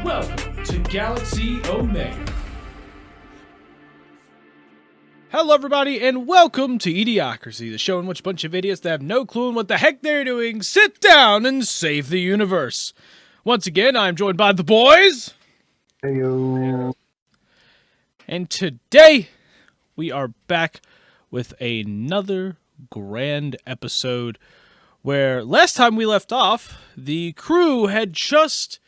Welcome to Galaxy Omega. Hello everybody and welcome to eDIOCRACY, the show in which a bunch of idiots that have no clue on what the heck they're doing sit down and save the universe. Once again, I'm joined by the boys. Heyo. And today, we are back with another grand episode where last time we left off, the crew had just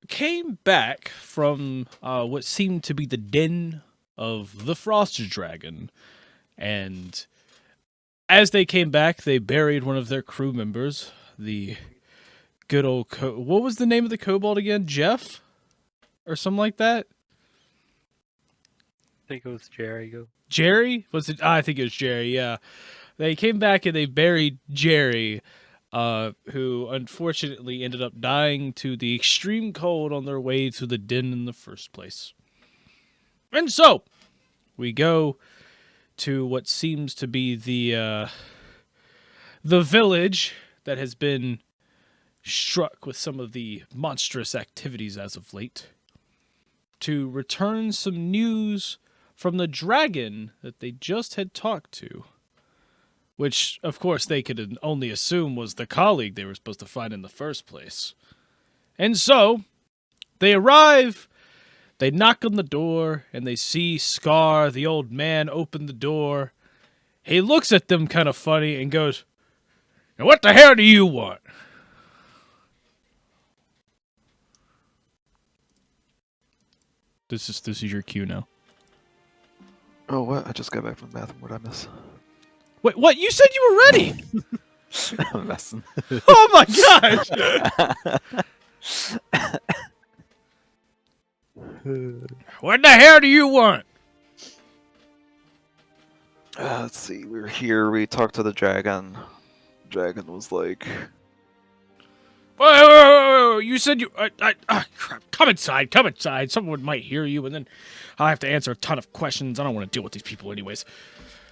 came back from what seemed to be the den of the Frost Dragon, and as they came back, they buried one of their crew members, the good old what was the name of the kobold again? Jeff? Or something like that? I think it was Jerry. Jerry? Was it? I think it was Jerry, yeah. They came back and they buried Jerry, who unfortunately ended up dying to the extreme cold on their way to the den in the first place. And so, we go to what seems to be the village that has been struck with some of the monstrous activities as of late, to return some news from the dragon that they just had talked to. Which, of course, they could only assume was the colleague they were supposed to find in the first place. And so, they arrive, they knock on the door, and they see Scar, the old man, open the door. He looks at them kind of funny and goes, "Now what the hell do you want?" This is your cue now. Oh, what? I just got back from the bathroom. What did I miss? Wait, what? You said you were ready! I'm messing. Oh my gosh! What the hell do you want? Let's see. We were here. We talked to the dragon. Dragon was like, Whoa, you said you... crap. Come inside, come inside. Someone might hear you, and then I'll have to answer a ton of questions. I don't want to deal with these people anyways.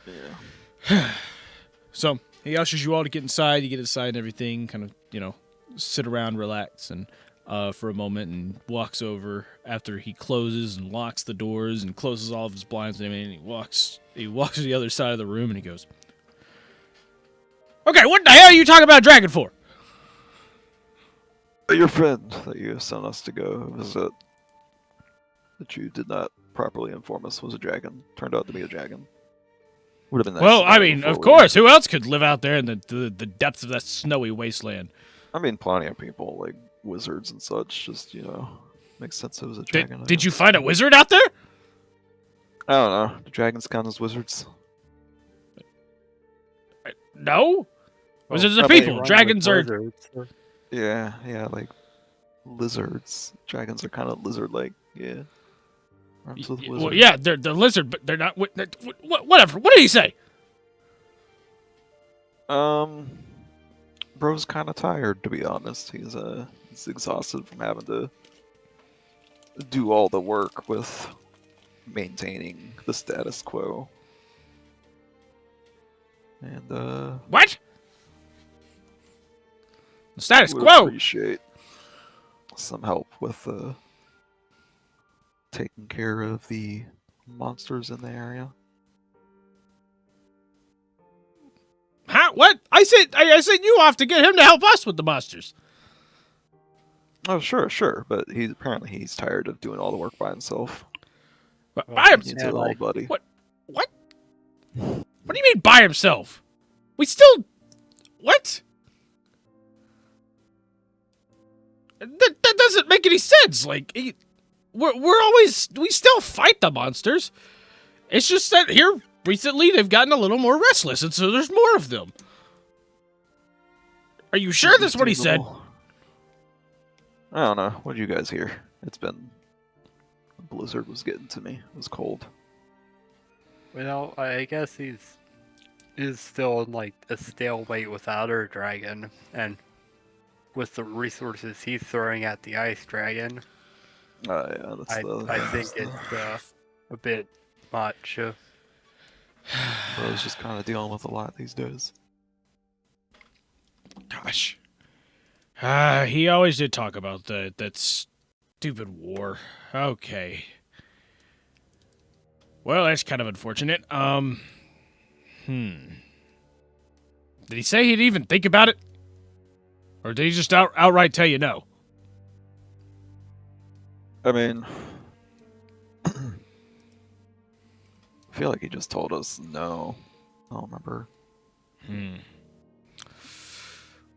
yeah. So, he ushers you all to get inside. You get inside and everything, kind of, sit around, relax, and for a moment, and walks over after he closes and locks the doors and closes all of his blinds and everything. He walks to the other side of the room and he goes, "Okay, what the hell are you talking about a dragon for?" Your friend that you sent us to go visit, that you did not properly inform us was a dragon, turned out to be a dragon. Would have been nice. Well, I mean, of course, who else could live out there in the depths of that snowy wasteland? I mean, plenty of people, like wizards and such, just, makes sense it was a dragon. Did you find a wizard out there? I don't know. Do dragons count as wizards? No. Wizards are Probably people. run Dragons with are... lizards, so- Yeah, like lizards. Dragons are kind of lizard-like, yeah. Rhymes with Well, wizard. yeah, they're lizard, but they're not... Whatever. What did he say? Bro's kind of tired, to be honest. He's exhausted from having to do all the work with maintaining the status quo. And What? The status would quo? appreciate some help with taking care of the monsters in the area. Huh? What? I sent you off to get him to help us with the monsters. Oh, sure, but apparently he's tired of doing all the work by himself. By He needs himself? an old buddy. What? What do you mean by himself? We still... What? That doesn't make any sense. Like, we still fight the monsters. It's just that here, recently, they've gotten a little more restless, and so there's more of them. Are you sure that's what he said? I don't know. What did you guys hear? It's been... The blizzard was getting to me. It was cold. Well, I guess he's still in like a stalemate without our dragon, and with the resources he's throwing at the ice dragon, Yeah, that's I think it's a bit much. Bro's just kind of dealing with a lot these days. Gosh. He always did talk about that stupid war. Okay. Well, that's kind of unfortunate. Did he say he'd even think about it? Or did he just outright tell you no? I mean... I feel like he just told us no. I don't remember.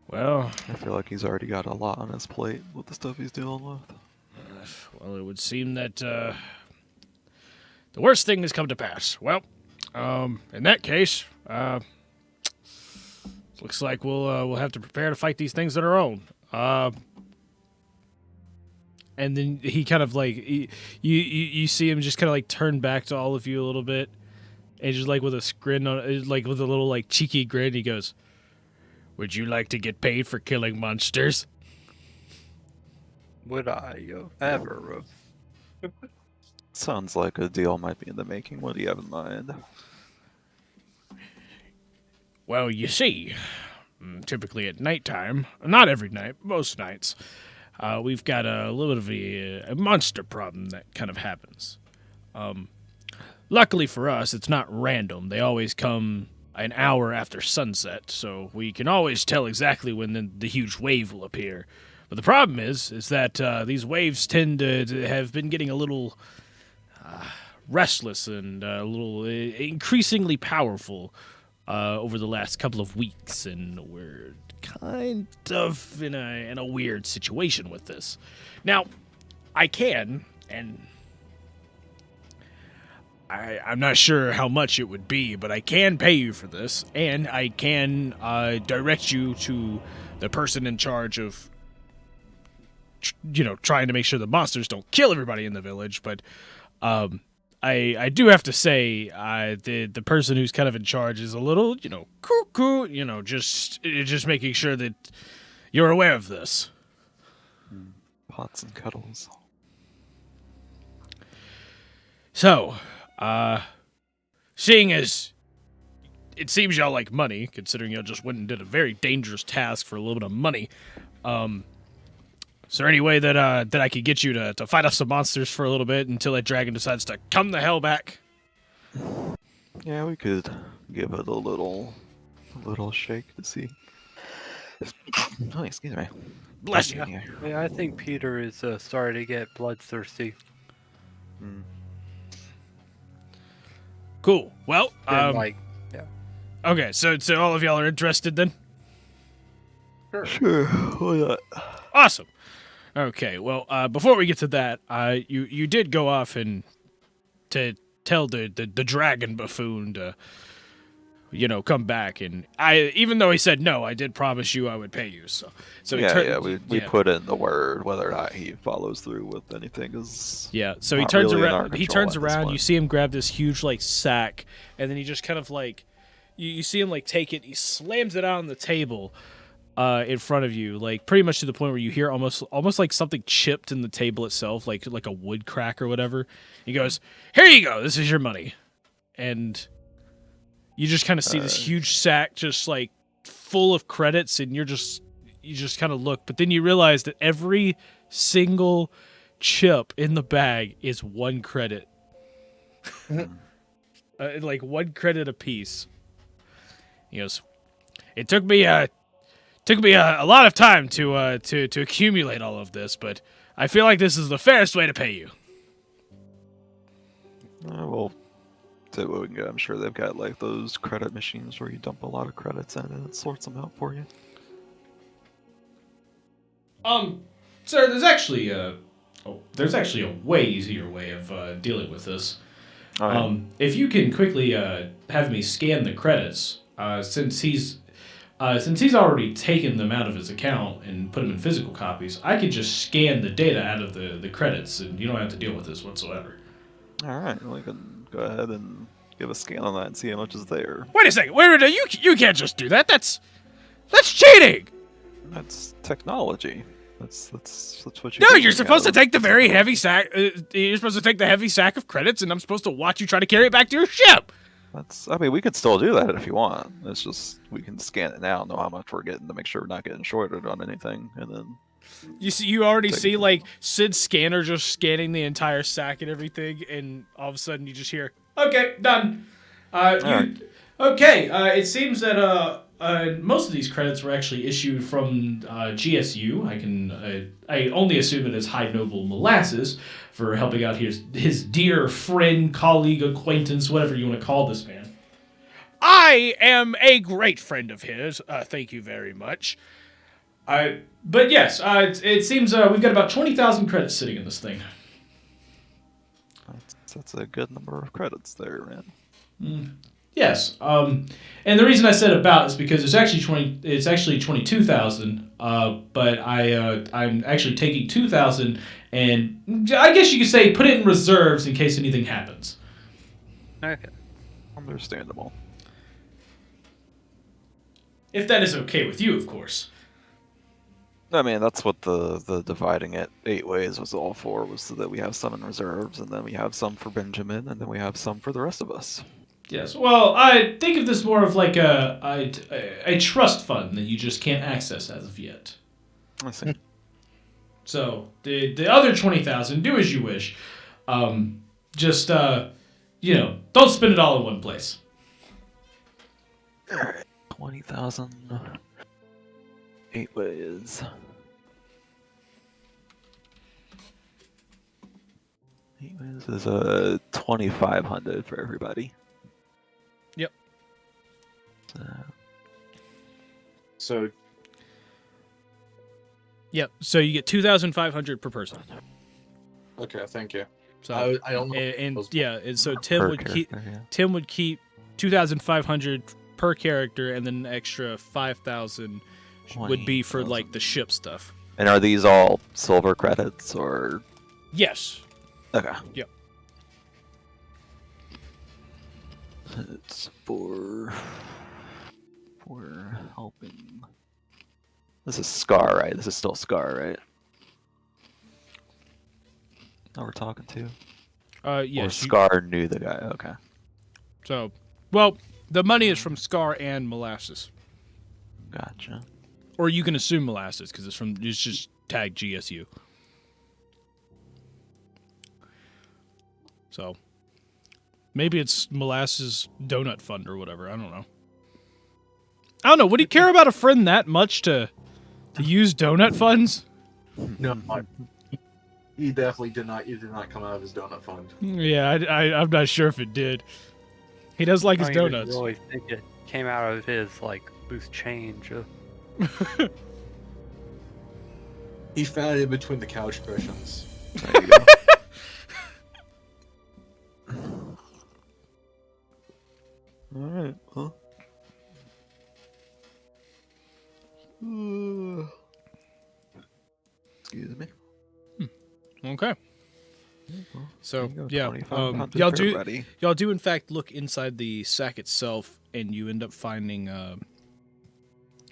Well... I feel like he's already got a lot on his plate with the stuff he's dealing with. Well, it would seem that, the worst thing has come to pass. Well, in that case, looks like we'll have to prepare to fight these things on our own. And then he kind of like you see him just kind of like turn back to all of you a little bit, and just like with a grin on, like with a little like cheeky grin, he goes, "Would you like to get paid for killing monsters?" Would I ever? Sounds like a deal might be in the making. What do you have in mind? Well, you see, typically at nighttime, not every night, most nights, we've got a little bit of a monster problem that kind of happens. Luckily for us, it's not random. They always come an hour after sunset, so we can always tell exactly when the huge wave will appear. But the problem is that these waves tend to have been getting a little restless and a little increasingly powerful over the last couple of weeks, and we're kind of in a weird situation with this. Now, I can, and I'm not sure how much it would be, but I can pay you for this, and I can direct you to the person in charge of, trying to make sure the monsters don't kill everybody in the village. But I do have to say, the person who's kind of in charge is a little, cuckoo, just making sure that you're aware of this. Pots and kettles. So, seeing as it seems y'all like money, considering y'all just went and did a very dangerous task for a little bit of money, is there any way that I could get you to fight off some monsters for a little bit until that dragon decides to come the hell back? Yeah, we could give it a little shake to see. Oh, excuse me. Bless you. Yeah, I think Peter is starting to get bloodthirsty. Cool. Well, Yeah. okay, so all of y'all are interested then? Sure. Why not? Awesome. Okay, well, before we get to that, you did go off and to tell the dragon buffoon to, come back, and even though he said no, I did promise you I would pay you. So we put in the word. Whether or not he follows through with anything is So he not turns really in around. our He control turns at this around. point. You see him grab this huge like sack, and then he just kind of like you see him like take it. He slams it out on the table. In front of you, like pretty much to the point where you hear almost like something chipped in the table itself, like a wood crack or whatever. He goes, "Here you go. This is your money," and you just kind of see this huge sack just like full of credits, and you just kind of look, but then you realize that every single chip in the bag is 1 credit, like 1 credit apiece. He goes, "It took me a lot of time to accumulate all of this, but I feel like this is the fairest way to pay you." We'll I'm sure they've got like those credit machines where you dump a lot of credits in and it sorts them out for you. Sir, there's actually a way easier way of dealing with this. All right. If you can quickly have me scan the credits, since he's already taken them out of his account and put them in physical copies, I could just scan the data out of the credits, and you don't have to deal with this whatsoever. All right. We can go ahead and give a scan on that and see how much is there. Wait a second. You can't just do that. That's cheating. That's technology. That's what you. No, can you're bring supposed to out. take the very heavy sack. You're supposed to take the heavy sack of credits, and I'm supposed to watch you try to carry it back to your ship. I mean, we could still do that if you want. It's just we can scan it now, know how much we're getting to make sure we're not getting shorted on anything, and then. You already Take see it. like Sid's scanner just scanning the entire sack and everything, and all of a sudden you just hear, "Okay, done." Alright. Okay. It seems that most of these credits were actually issued from GSU. I only assume it is High Noble Molasses for helping out his dear friend, colleague, acquaintance, whatever you want to call this man. I am a great friend of his. Thank you very much. But yes, it seems we've got about 20,000 credits sitting in this thing. That's a good number of credits there, man. Yes. And the reason I said about is because it's actually 22,000. But I'm actually taking 2,000, and I guess you could say put it in reserves in case anything happens. Okay. Understandable. If that is okay with you, of course. I mean, that's what the dividing it 8 ways was all for, was so that we have some in reserves, and then we have some for Benjamin, and then we have some for the rest of us. Yes. Well, I think of this more of like a trust fund that you just can't access as of yet. I see. So the other 20,000, do as you wish. Just don't spend it all in one place. Alright, 20,000. 8 ways. 8 ways is 2,500 for everybody. Yep. So Yep. So you get 2,500 per person. okay, thank you. So I don't know. and so Tim Per would keep character, yeah. 2,500 per character, and then an extra 5,000 would be for 20,000. like the ship stuff. And are these all silver credits, or... Yes. Okay. Yep. It's for helping. This is Scar, right? This is still Scar, right? Oh, we're talking to? Or Yes. Scar knew the guy, okay. So, well, the money is from Scar and Molasses, Gotcha. or you can assume Molasses because it's just tagged GSU. So, maybe it's Molasses Donut Fund or whatever. I don't know. Would he care about a friend that much to use donut funds? No, he definitely did not. He did not come out of his donut fund. Yeah, I'm not sure if it did. He does like his I donuts. really think it came out of his like loose change. He found it in between the couch cushions. There you go. Alright, well. Excuse me. Okay. So There you go, yeah, 2,500 y'all for do everybody. y'all do in fact look inside the sack itself, and you end up finding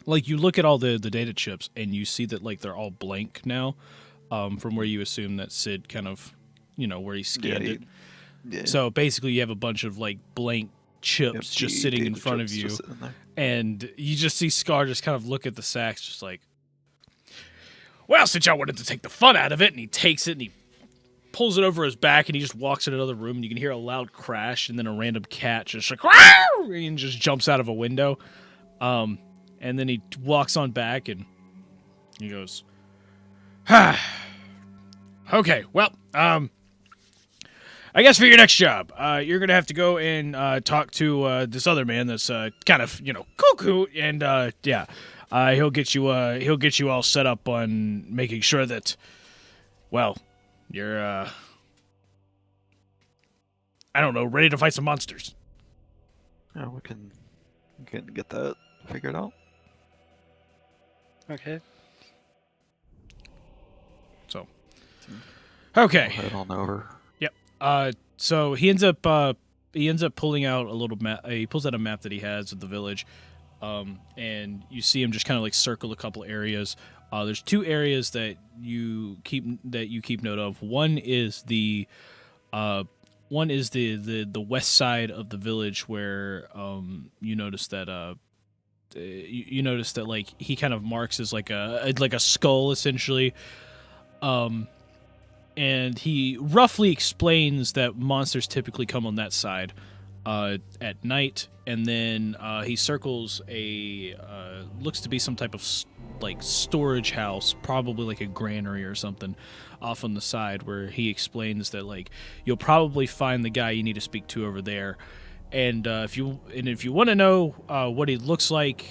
like you look at all the data chips, and you see that like they're all blank now, from where you assume that Sid kind of, where he scanned it. Yeah. So basically, you have a bunch of like blank chips Yep, just G sitting in data front of chips you, just sitting there. and you just see Scar just kind of look at the sacks, just like, well, since y'all wanted to take the fun out of it, and he takes it and he pulls it over his back, and he just walks in another room, and you can hear a loud crash, and then a random cat just like, "Wow!" and just jumps out of a window. And then he walks on back, and he goes, okay, well, I guess for your next job, you're gonna have to go and talk to this other man that's kind of cuckoo, and he'll get you all set up on making sure that, well, you're I don't know, ready to fight some monsters. Yeah, we can get that figured out. Okay. So, okay. We'll head on over. So he ends up pulling out a little map. He pulls out a map that he has of the village, and you see him just kind of like circle a couple areas. There's 2 areas that you keep note of. One is the west side of the village where you notice that you notice that like he kind of marks as like a skull essentially. And he roughly explains that monsters typically come on that side at night, and then he circles a looks to be some type of like storage house, probably like a granary or something, off on the side, where he explains that like you'll probably find the guy you need to speak to over there, and if you want to know what he looks like,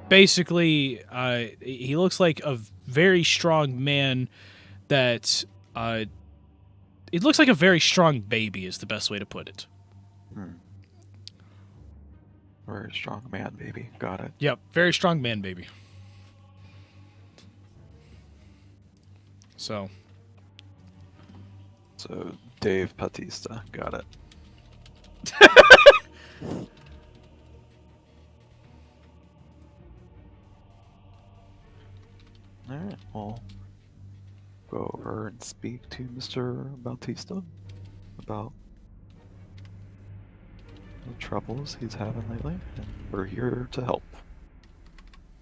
basically he looks like a very strong man that. It looks like a very strong baby is the best way to put it. Very strong man, baby. Got it. Yep, very strong man baby. So Dave Bautista. Got it. Alright, well, go over and speak to Mr. Bautista about the troubles he's having lately, and we're here to help.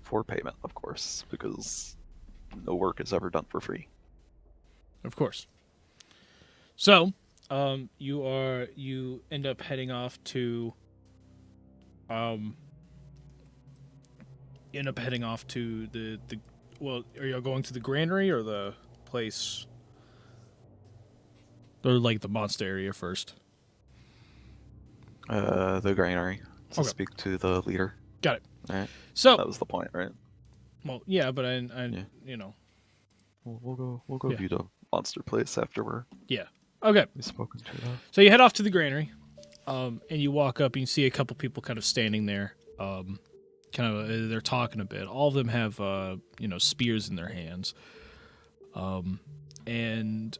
For payment, of course, because no work is ever done for free. of course. So you end up heading off to the well, are you going to the granary or the place, or like the monster area first? The granary to Okay. speak to the leader. Got it. Alright, So, that was the point, right? well, yeah, but I Yeah. you know, We'll go Yeah. view the monster place after okay. we've spoken to So you head off to the granary, and you walk up and you see a couple people kind of standing there. They're talking a bit. All of them have spears in their hands. And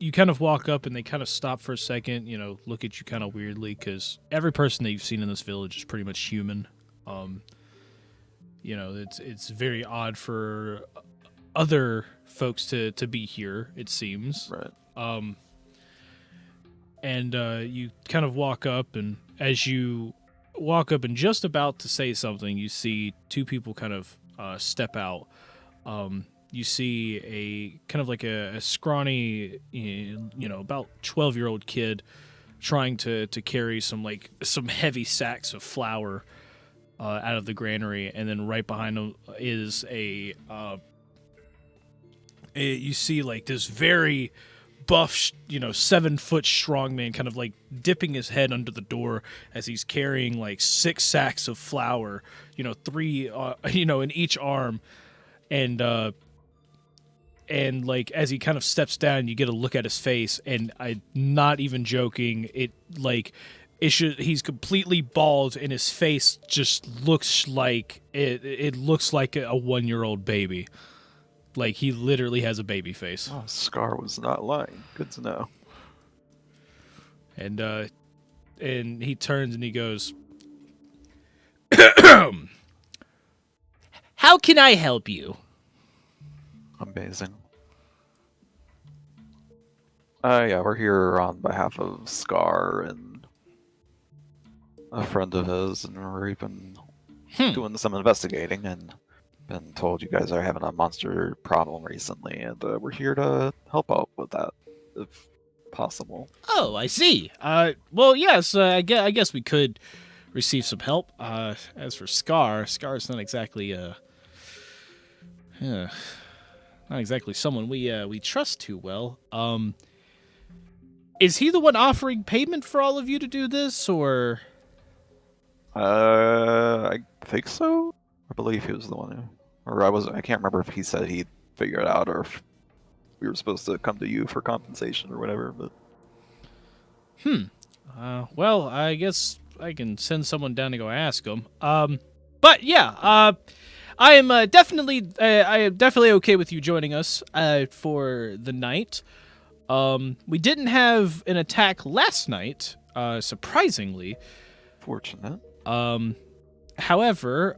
you kind of walk up and they kind of stop for a second, look at you kind of weirdly, because every person that you've seen in this village is pretty much human. It's very odd for other folks to be here, it seems. Right. And you kind of walk up, and as you walk up and just about to say something, you see 2 people kind of step out. You see a kind of like a scrawny, about 12-year-old kid trying to carry some heavy sacks of flour out of the granary, and then right behind him is you see like this very buff, 7-foot strong man kind of like dipping his head under the door as he's carrying like 6 sacks of flour, 3, in each arm. And like as he kind of steps down, you get a look at his face, and I'm not even joking. He's completely bald, and his face just looks like it looks like a 1-year-old baby. Like he literally has a baby face. Oh, Scar was not lying. Good to know. And he turns and he goes, "How can I help you?" Amazing. Yeah, we're here on behalf of Scar and a friend of his, and we've been doing some investigating and been told you guys are having a monster problem recently, and we're here to help out with that, if possible. Oh, I see. Well, yes, I guess we could receive some help. As for Scar's not exactly not exactly someone we trust too well. Is he the one offering payment for all of you to do this, or? I think so. I believe he was the one who, or I can't remember if he said he'd figure it out or if we were supposed to come to you for compensation or whatever. But Well, I guess I can send someone down to go ask him. But yeah, I am definitely okay with you joining us for the night. We didn't have an attack last night, surprisingly. fortunate. However,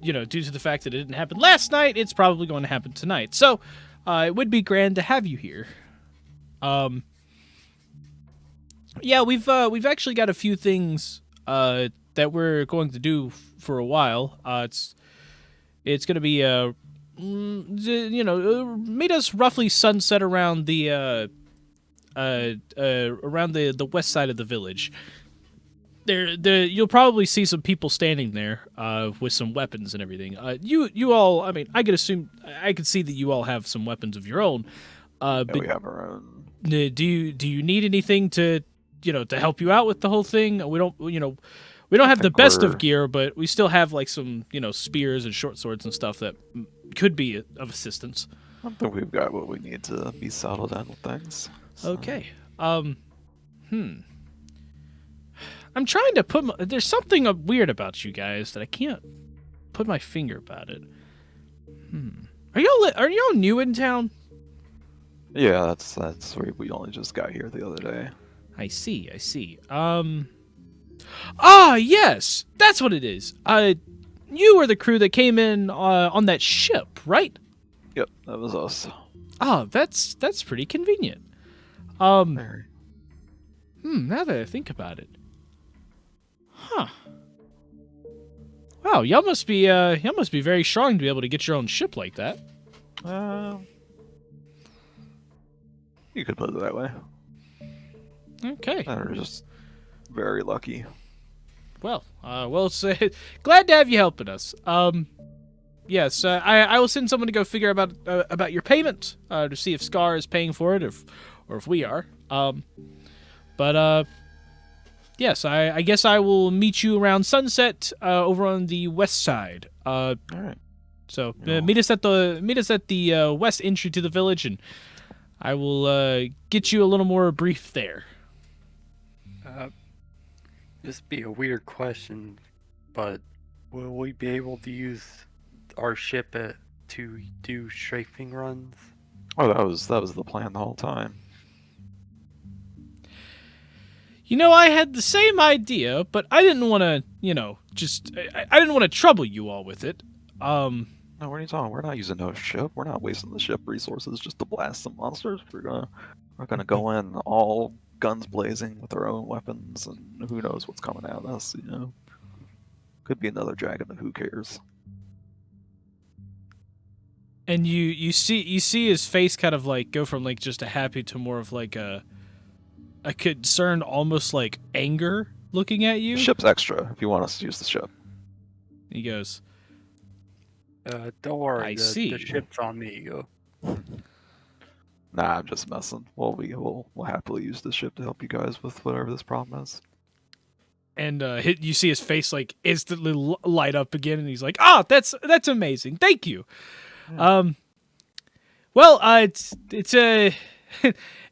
due to the fact that it didn't happen last night, it's probably going to happen tonight. So, it would be grand to have you here. Yeah, we've actually got a few things that we're going to do for a while. It's going to be meet us roughly sunset around the west side of the village. You'll probably see some people standing there with some weapons and everything. You all, I mean, I could see that you all have some weapons of your own. But we have our own. do you need anything to help you out with the whole thing? We don't have the best of gear, but we still have like some spears and short swords and stuff that could be of assistance. I think we've got what we need to be settled in with things. So. Okay. I'm trying to there's something weird about you guys that I can't put my finger about it. Are y'all new in town? Yeah, that's we only just got here the other day. I see. Yes, that's what it is. You were the crew that came in on that ship, right? Yep, that was us. Oh, that's pretty convenient. Very. Now that I think about it. Huh. Wow, y'all must be very strong to be able to get your own ship like that. You could put it that way. Okay. We're just very lucky. Well, it's glad to have you helping us. Yes, I will send someone to go figure about your payment to see if Scar is paying for it, or if we are. Yes, I guess I will meet you around sunset over on the west side. All right. So meet us at the west entry to the village, and I will get you a little more brief there. This be a weird question, but will we be able to use our ship to do strafing runs? Oh, that was the plan the whole time. I had the same idea, but I didn't want to, I didn't want to trouble you all with it. No, what are you talking? We're not using no ship. We're not wasting the ship resources just to blast some monsters. We're gonna go in all guns blazing with our own weapons, and who knows what's coming at us. Could be another dragon. Who cares? And you see his face kind of like go from like just a happy to more of like a concerned, almost like anger looking at you. The ship's extra if you want us to use the ship. He goes, Don't worry. I see. The ship's on me. Nah, I'm just messing. We'll happily use the ship to help you guys with whatever this problem is. And you see his face like instantly light up again, and he's like, "Ah, that's amazing. Thank you." Yeah. Well, it's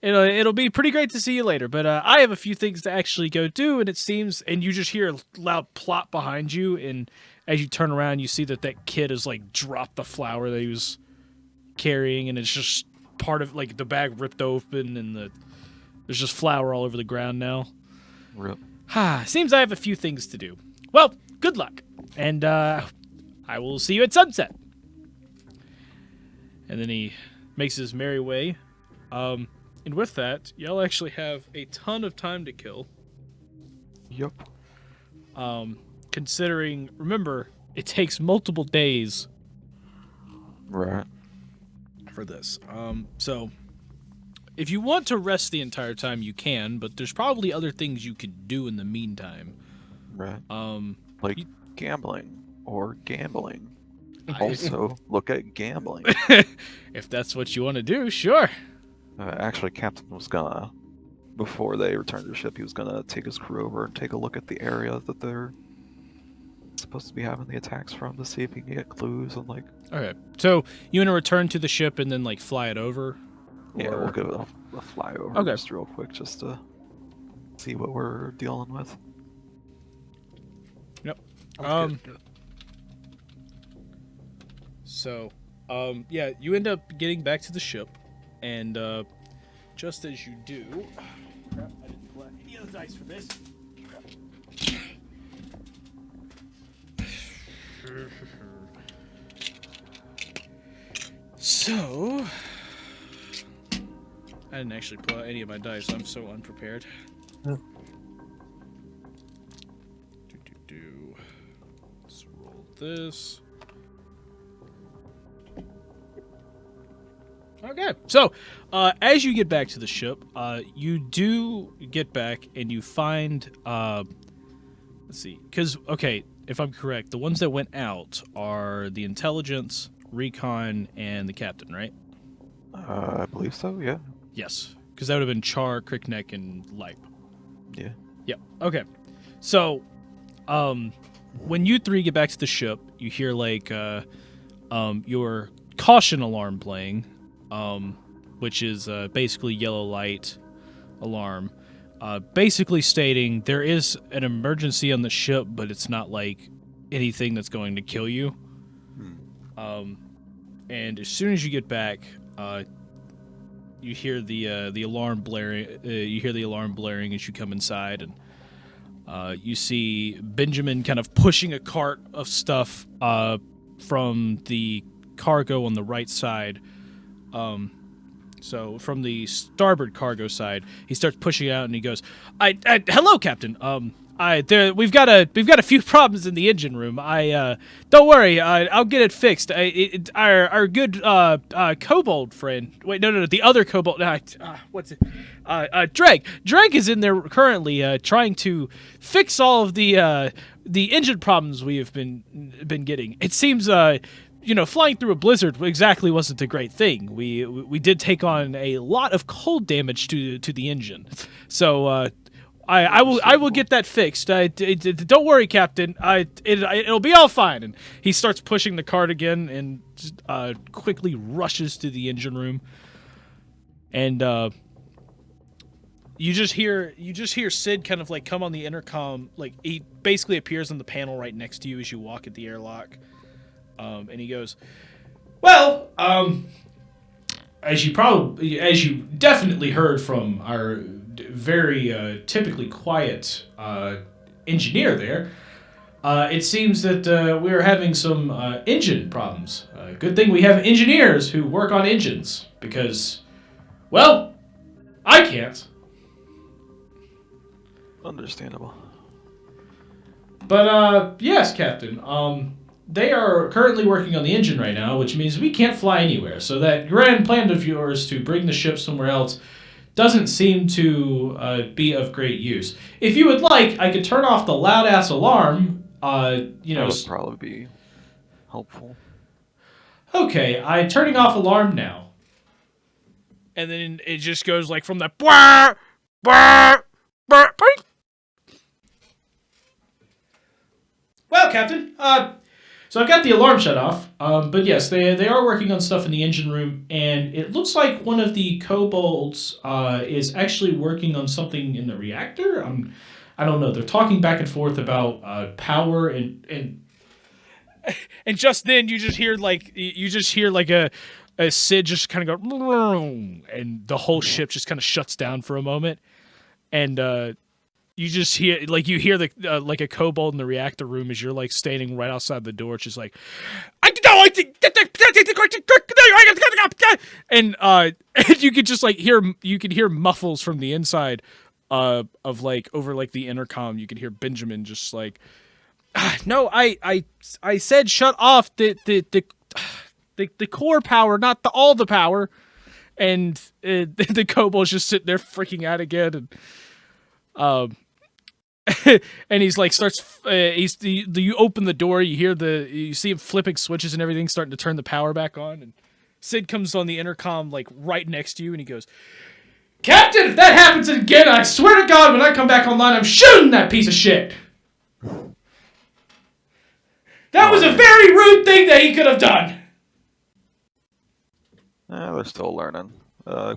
it'll be pretty great to see you later, but I have a few things to actually go do, and it seems, and you just hear a loud plop behind you, and as you turn around, you see that kid has like dropped the flower that he was carrying, and it's just part of like the bag ripped open, and there's just flour all over the ground now. Rip. Seems I have a few things to do. Well, good luck, and I will see you at sunset. And then he makes his merry way. And with that, y'all actually have a ton of time to kill. Yep. Considering, remember, it takes multiple days. Right. For this. So, if you want to rest the entire time, you can, but there's probably other things you could do in the meantime. Right. Like gambling or gambling. Also, look at gambling. If that's what you want to do, sure. Actually, Captain was gonna before they return to the ship, he was gonna take his crew over and take a look at the area that they're supposed to be having the attacks from to see if he can get clues and like. Okay, so you want to return to the ship and then like fly it over? Yeah, Or- we'll give it a flyover Okay. just real quick, just to see what we're dealing with. Yep. Sounds good. So, yeah, you end up getting back to the ship, and just as you do, crap, I didn't collect any of the dice for this. So, I didn't actually pull out any of my dice. I'm so unprepared. Yeah. Let's roll this. Okay, so as you get back to the ship, you do get back and you find, let's see, because, okay, if I'm correct, the ones that went out are the intelligence, recon, and the captain, right? I believe so. Yeah. Yes, because that would have been Char, Crickneck, and Lipe. Yeah. Yep. Okay. So, when you three get back to the ship, you hear like your caution alarm playing, which is basically yellow light alarm, basically stating there is an emergency on the ship, but it's not like anything that's going to kill you. And as soon as you get back, you hear the alarm blaring. You hear the alarm blaring as you come inside, and you see Benjamin kind of pushing a cart of stuff from the cargo on the right side. So from the starboard cargo side, he starts pushing out, and he goes, "Hello, Captain. We've got a few problems in the engine room. Don't worry. I'll get it fixed. Our good kobold friend. Wait, no, the other kobold. What's it? Dreg is in there currently, trying to fix all of the engine problems we have been getting. It seems flying through a blizzard exactly wasn't a great thing. We did take on a lot of cold damage to the engine. So I will get that fixed. Don't worry, Captain. It'll be all fine." And he starts pushing the cart again and just, quickly rushes to the engine room. And you just hear Sid kind of like come on the intercom. Like he basically appears on the panel right next to you as you walk at the airlock. And he goes, "Well, as you definitely heard from our very typically quiet engineer there, it seems that we are having some engine problems. Good thing we have engineers who work on engines, because, well, I can't. Understandable. But, yes, Captain, they are currently working on the engine right now, which means we can't fly anywhere. So that grand plan of yours to bring the ship somewhere else doesn't seem to be of great use. If you would like, I could turn off the loud-ass alarm, That would probably be helpful. Okay, I'm turning off alarm now." And then it just goes like from the "Bwah! Bwah! Bwah! Bwah!" Well, Captain, so I've got the alarm shut off, but yes, they are working on stuff in the engine room, and it looks like one of the kobolds is actually working on something in the reactor. I don't know. They're talking back and forth about power and just then you just hear like a Sid just kind of go, and the whole ship just kind of shuts down for a moment, and you just hear the like a kobold in the reactor room as you're like standing right outside the door. It's just like, "I don't like to get and you could just like hear muffles from the inside of like over like the intercom. You could hear Benjamin just like, "No, I said shut off the core power, not all the power." And the kobold's just sitting there freaking out again, and and he's like you open the door, you see him flipping switches and everything, starting to turn the power back on, and Sid comes on the intercom like right next to you, and he goes, Captain, if that happens again, I swear to God, when I come back online, I'm shooting that piece of shit! That was a very rude thing that he could have done! They're still learning.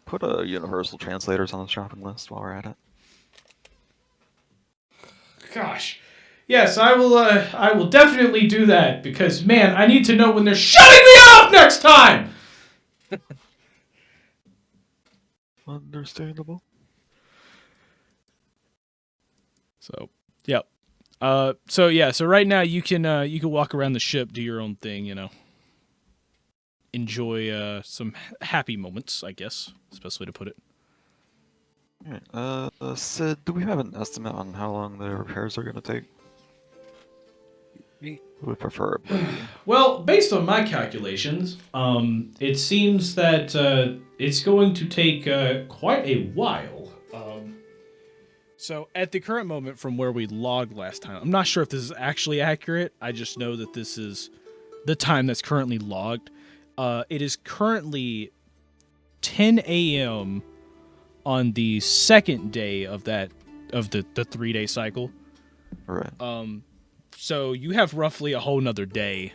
Put universal translators on the shopping list while we're at it. Gosh. Yes, I will definitely do that, because, man, I need to know when they're shutting me off next time! Understandable. So, yep. So right now you can walk around the ship, do your own thing, you know. Enjoy some happy moments, I guess. That's the best way to put it. Alright, Sid, do we have an estimate on how long the repairs are gonna take? Me. Would prefer it be. Well, based on my calculations, it seems that it's going to take quite a while. So at the current moment from where we logged last time, I'm not sure if this is actually accurate. I just know that this is the time that's currently logged. It is currently 10 a.m. on the second day of the 3-day cycle. Right. So you have roughly a whole nother day.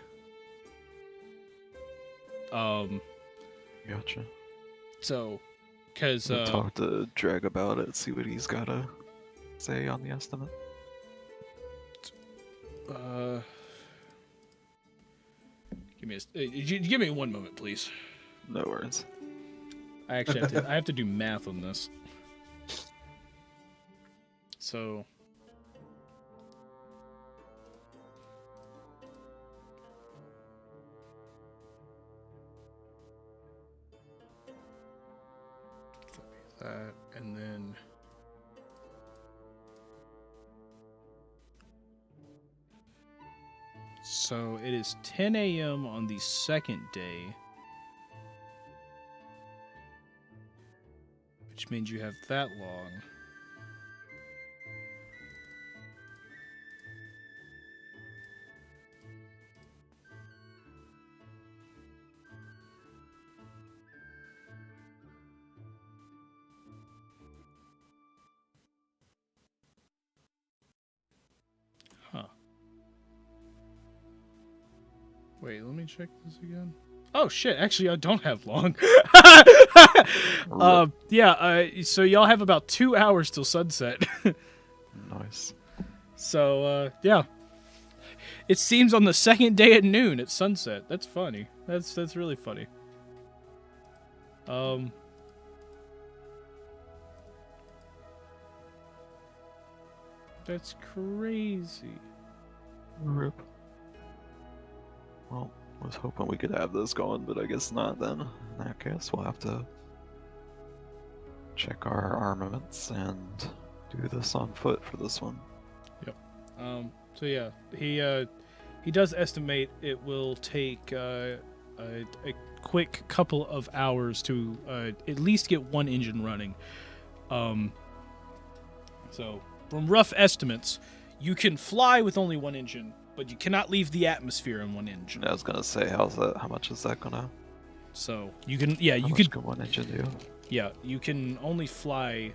Gotcha. So, because We'll talk to Drag about it, see what he's gotta say on the estimate. give me 1 moment, please. No worries. I actually have to do math on this. So. That, and then so it is 10 a.m. on the second day, which means you have that long. Huh. Wait, let me check this again. Oh shit, actually I don't have long. So y'all have about 2 hours till sunset. Nice. So, yeah. It seems on the second day at noon at sunset. That's funny. That's really funny. That's crazy. Rip. Well, I was hoping we could have this going, but I guess not then. In that case, we'll have to check our armaments and do this on foot for this one. Yep. So yeah, he does estimate it will take a quick couple of hours to at least get one engine running. So from rough estimates, you can fly with only one engine, but you cannot leave the atmosphere in one engine. I was gonna say, how's that? How much is that gonna? So you can, yeah, How you much could, can one engine do? yeah, you can only fly.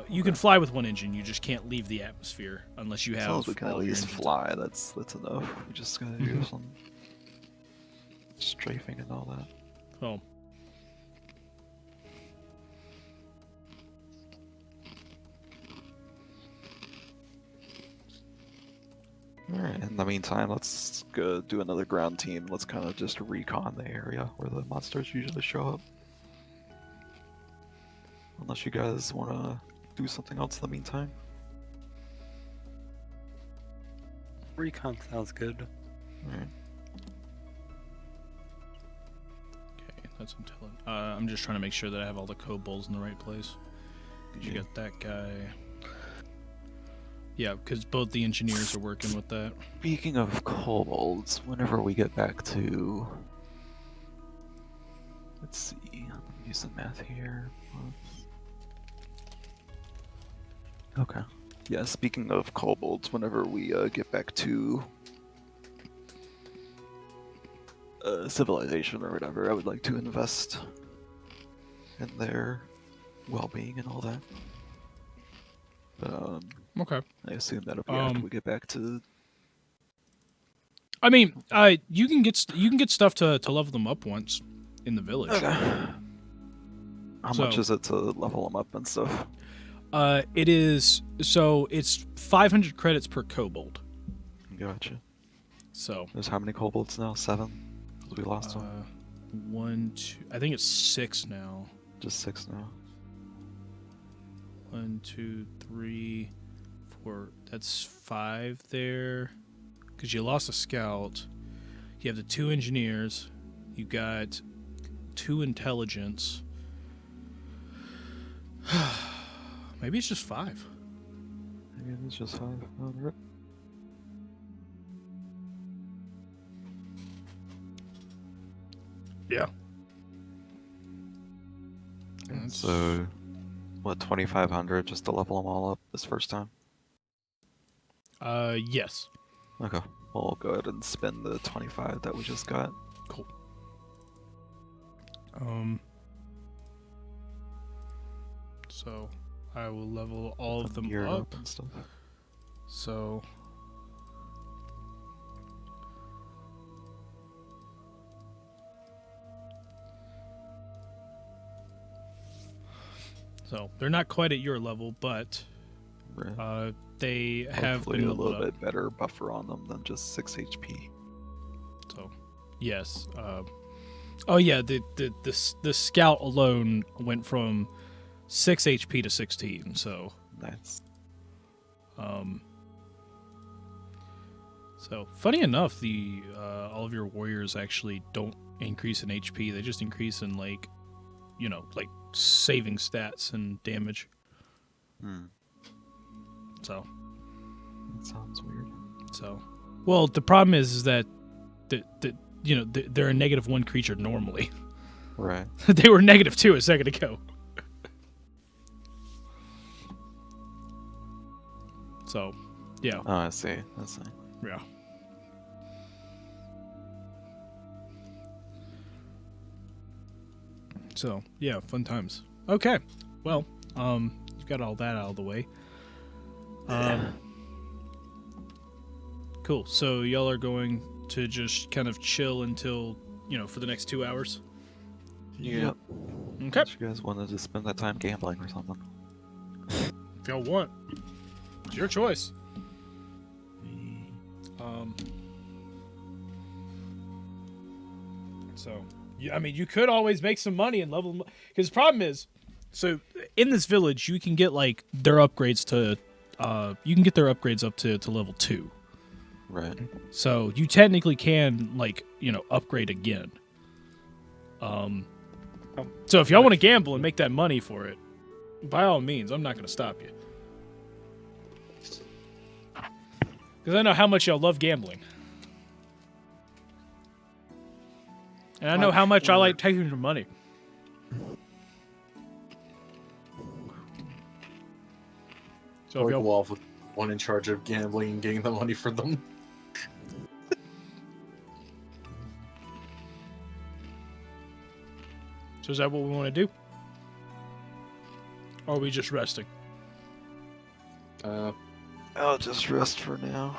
You can fly with one engine. You just can't leave the atmosphere unless you As have. long as we can at all of your least engines. fly, that's enough. We just gotta do some strafing and all that. Oh. Alright, in the meantime, let's go do another ground team. Let's kind of just recon the area where the monsters usually show up. Unless you guys want to do something else in the meantime. Recon sounds good. Alright. Okay, that's intelligent. I'm just trying to make sure that I have all the kobolds in the right place. Did you get that guy? Yeah, because both the engineers are working with that. Speaking of kobolds, whenever we get back to... Let's see, let me do some math here. Okay. Yeah, speaking of kobolds, whenever we get back to civilization or whatever, I would like to invest in their well-being and all that. But Okay. I assume that'll be after we get back to. I mean, you can get stuff to level them up once in the village. Okay. How much So- is it to level them up and stuff? It's 500 credits per kobold. Gotcha. So There's how many kobolds now? 7? 'Cause we lost one. 1, 2. I think it's 6 now. Just 6 now. 1, 2, 3, 4. That's 5 there. Because you lost a scout. You have the 2 engineers. You got 2 intelligence. Maybe it's just 5. Maybe it's just 5. Oh, rip. Yeah. So, what, 2,500 just to level them all up this first time? Yes. Okay. We'll go ahead and spend the 25 that we just got. Cool. So I will level all of them Gear up. and stuff. So they're not quite at your level, but Right. they have Hopefully been a leveled little up. bit better buffer on them than just 6 HP. So yes. Oh yeah, the scout alone went from 6 HP to 16. So Nice. So funny enough, the all of your warriors actually don't increase in HP. They just increase in like saving stats and damage. So That sounds weird. well, the problem is that they're a -1 creature normally. Right. They were -2 a second ago. So, yeah. Oh, I see. Yeah. So, yeah, fun times. Okay. Well, you've got all that out of the way. Cool. So y'all are going to just kind of chill until, for the next 2 hours? Yeah. Okay. Unless you guys wanted to spend that time gambling or something. If y'all want. It's your choice. So, you could always make some money and level them up. Because the problem is, so in this village, you can get their upgrades to, up to level 2. Right. So you technically can upgrade again. So if y'all want to gamble and make that money for it, by all means, I'm not going to stop you. Because I know how much y'all love gambling. And I know how much I like taking your money. So Or if y'all, go off with one in charge of gambling and getting the money for them. so is that what we want to do? Or are we just resting? I'll just rest for now.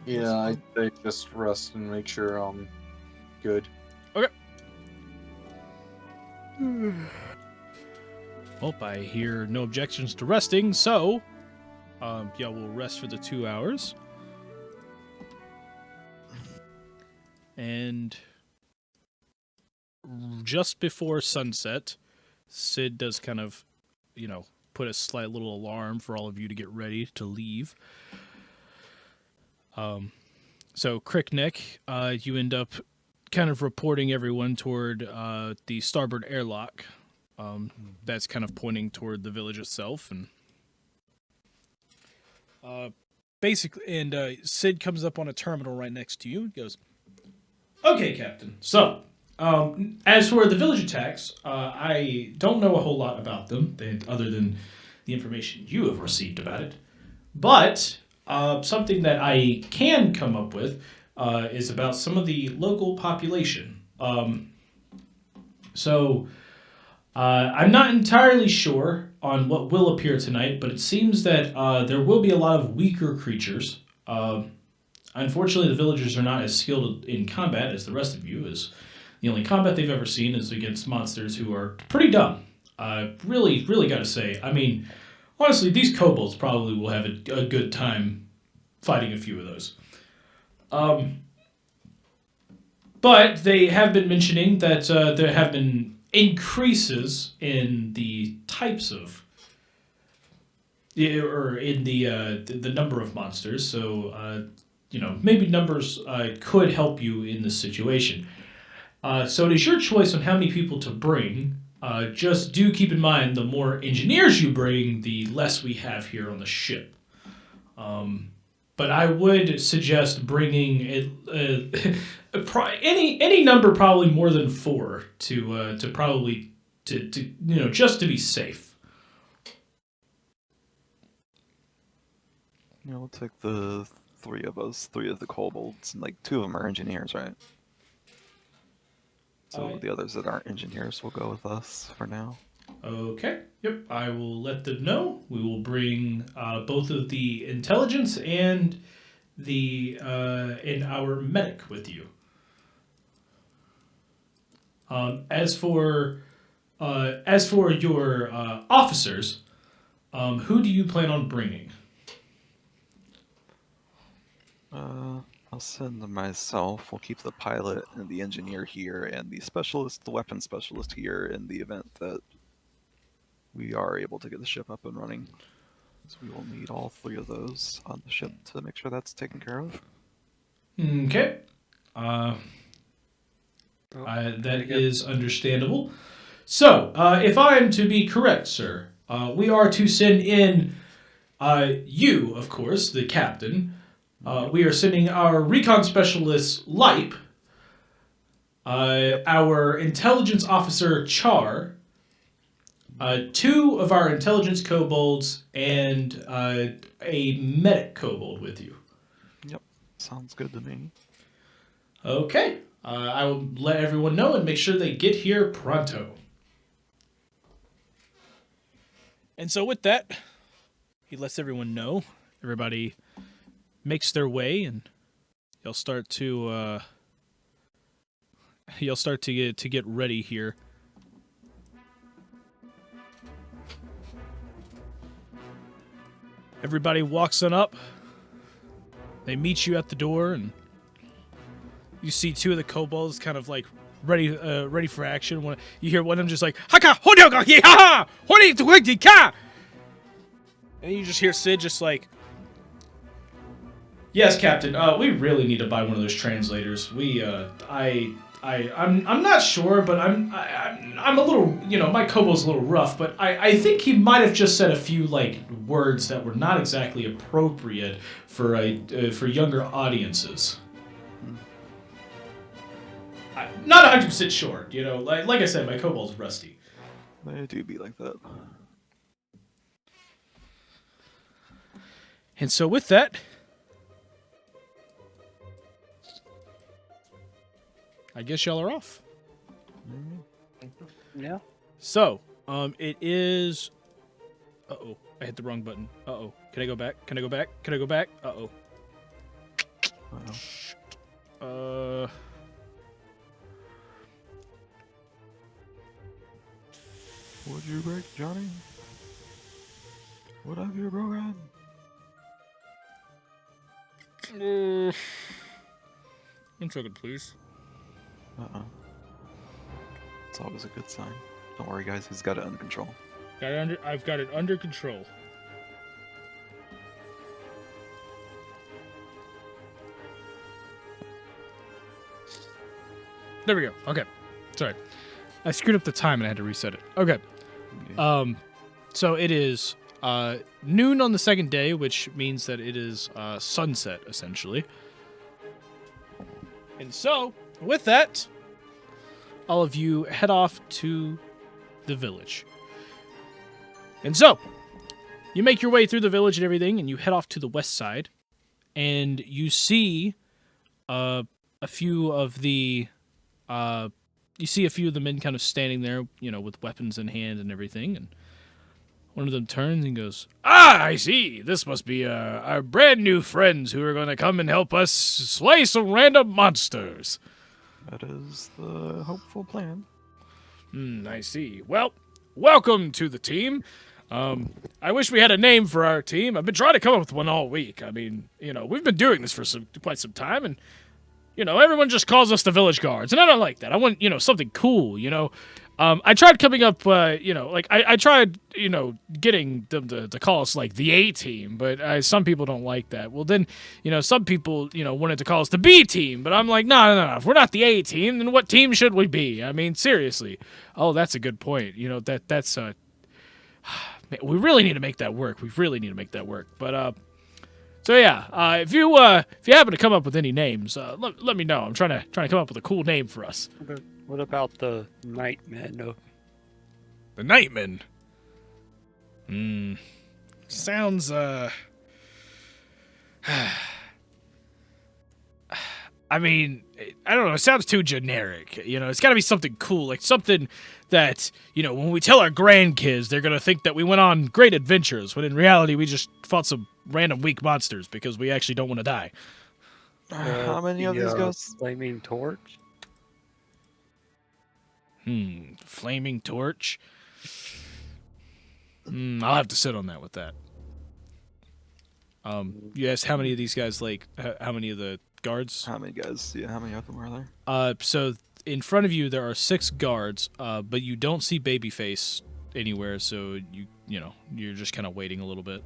Yeah, I think just rest and make sure I'm good. Well, I hear no objections to resting, so y'all will rest for the 2 hours. And just before sunset, Sid does kind of, put a slight little alarm for all of you to get ready to leave. So Crickneck, you end up kind of reporting everyone toward the starboard airlock. That's kind of pointing toward the village itself, and basically, and Sid comes up on a terminal right next to you and goes, "Okay, Captain. So, as for the village attacks, I don't know a whole lot about them, other than the information you have received about it. But something that I can come up with is about some of the local population. So." I'm not entirely sure on what will appear tonight, but it seems that there will be a lot of weaker creatures. Unfortunately, the villagers are not as skilled in combat as the rest of you, as the only combat they've ever seen is against monsters who are pretty dumb. Really, really gotta say. I mean, honestly, these kobolds probably will have a good time fighting a few of those. But they have been mentioning that there have been increases in the types of, or in the number of monsters. So maybe numbers could help you in this situation. So it is your choice on how many people to bring. Just do keep in mind, the more engineers you bring, the less we have here on the ship. But I would suggest bringing any number, probably more than 4, to just to be safe. Yeah, we'll take the 3 of us, 3 of the kobolds, and 2 of them are engineers, right? So the others that aren't engineers will go with us for now. Okay. Yep. I will let them know. We will bring both of the intelligence and our medic with you. As for your officers, who do you plan on bringing? I'll send them myself. We'll keep the pilot and the engineer here, and the weapon specialist here in the event that we are able to get the ship up and running. So we will need all 3 of those on the ship to make sure that's taken care of. Okay. That is understandable. So, if I am to be correct, sir, we are to send in you, of course, the captain. We are sending our recon specialist, Lipe, our intelligence officer, Char, 2 of our intelligence kobolds, and a medic kobold with you. Yep, sounds good to me. Okay. I will let everyone know and make sure they get here pronto. And so with that, he lets everyone know. Everybody makes their way, and you'll start to get ready here. Everybody walks on up. They meet you at the door, and you see 2 of the kobolds kind of ready for action. When you hear one of them just like "Haka hodyoga yeha hori tuweka," and you just hear Sid just like, "Yes, Captain. We really need to buy one of those translators. I'm not sure, but I'm a little, my kobold's a little rough, but I think he might have just said a few words that were not exactly appropriate for younger audiences. I'm not 100% sure, like I said, my kobold's rusty." They do be like that. And so with that, I guess y'all are off. Yeah. So, it is... Uh-oh, I hit the wrong button. Uh-oh, can I go back? Can I go back? Can I go back? Uh-oh. What'd you break, Johnny? What have you broken? 1 second, please. It's always a good sign. Don't worry, guys. He's got it under control. I've got it under control. There we go. Okay. Sorry. I screwed up the time and I had to reset it. Okay. So it is noon on the 2nd day, which means that it is sunset, essentially. And so, with that, all of you head off to the village. And so, you make your way through the village and everything, and you head off to the west side, and you see a few of the you see a few of the men kind of standing there, with weapons in hand and everything, and one of them turns and goes, "Ah, I see. This must be our brand new friends who are going to come and help us slay some random monsters." That is the hopeful plan. I see. Well, welcome to the team. I wish we had a name for our team. I've been trying to come up with one all week. I mean, we've been doing this for quite some time, and everyone just calls us the Village Guards, and I don't like that. I want, something cool, I tried coming up, I tried, getting them to call us, like, the A-team, but some people don't like that. Well, then, some people, wanted to call us the B-team, but I'm like, no. If we're not the A-team, then what team should we be? I mean, seriously. Oh, that's a good point. That's, we really need to make that work. But, so yeah, if you happen to come up with any names, let me know. I'm trying to come up with a cool name for us. What about the Nightmen? The Nightmen. Sounds I mean, I don't know. It sounds too generic. It's got to be something cool, like something that, when we tell our grandkids, they're going to think that we went on great adventures, when in reality, we just fought some random weak monsters because we actually don't want to die. How many of these guys? Flaming Torch? Flaming Torch? I'll have to sit on that with that. You asked how many of these guys, how many of the guards? How many guys? Yeah, how many of them are there? So in front of you there are 6 guards, but you don't see Babyface anywhere, so you're just kind of waiting a little bit.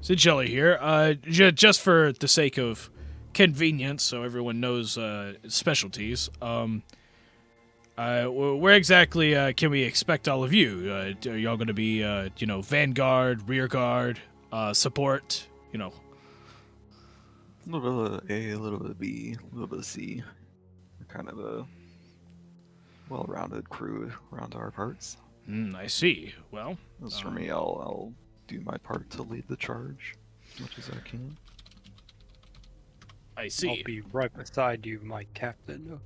Since y'all are here, just for the sake of convenience, so everyone knows specialties, where exactly can we expect all of you? Are y'all going to be, vanguard, rear guard, support, A little bit of A, a little bit of B, a little bit of C. We're kind of a well-rounded crew around our parts. I see. Well, as for me, I'll do my part to lead the charge as much as I can. I see. I'll be right beside you, my captain.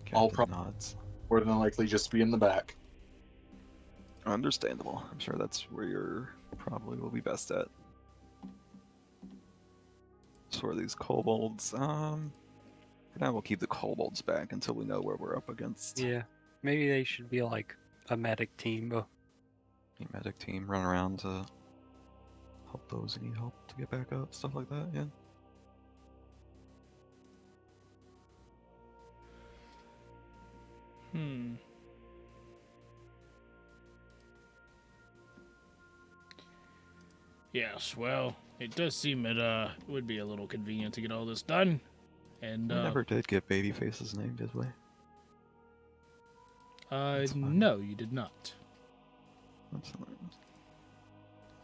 Captain nods. More than likely just be in the back. Understandable. I'm sure that's where you're probably will be best at. As for these kobolds, for now we'll keep the kobolds back until we know where we're up against. Yeah, maybe they should be like a medic team. A medic team, run around to help those who need help to get back up, stuff like that, yeah. Yes, well, it does seem it would be a little convenient to get all this done. And we never did get Babyface's name, did we? No, you did not. That's fine.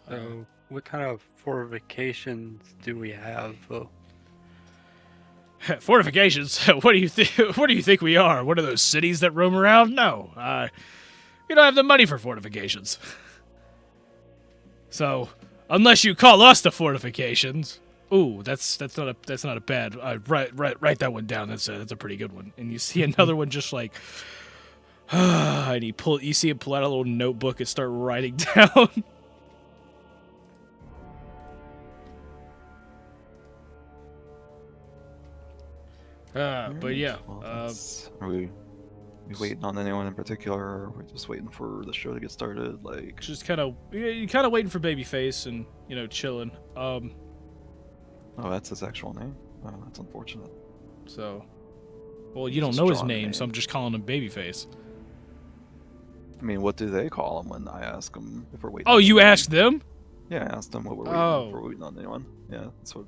So, what kind of fortifications do we have? Fortifications? What do you think? What do you think we are? One of those cities that roam around? No, we don't have the money for fortifications. So, unless you call us the fortifications, ooh, that's not a bad. Write that one down. That's a pretty good one. And you see another one just like, and you see him pull out a little notebook and start writing down. But yeah. Well, are we waiting on anyone in particular, or are we just waiting for the show to get started? Like, just kind of waiting for Babyface and chilling. Oh, that's his actual name. Oh, that's unfortunate. So, well, you don't know his name, so I'm just calling him Babyface. I mean, what do they call him when I ask them if we're waiting? Oh, you asked them? Yeah, I asked them what we're waiting if we're waiting on anyone. Yeah, that's what.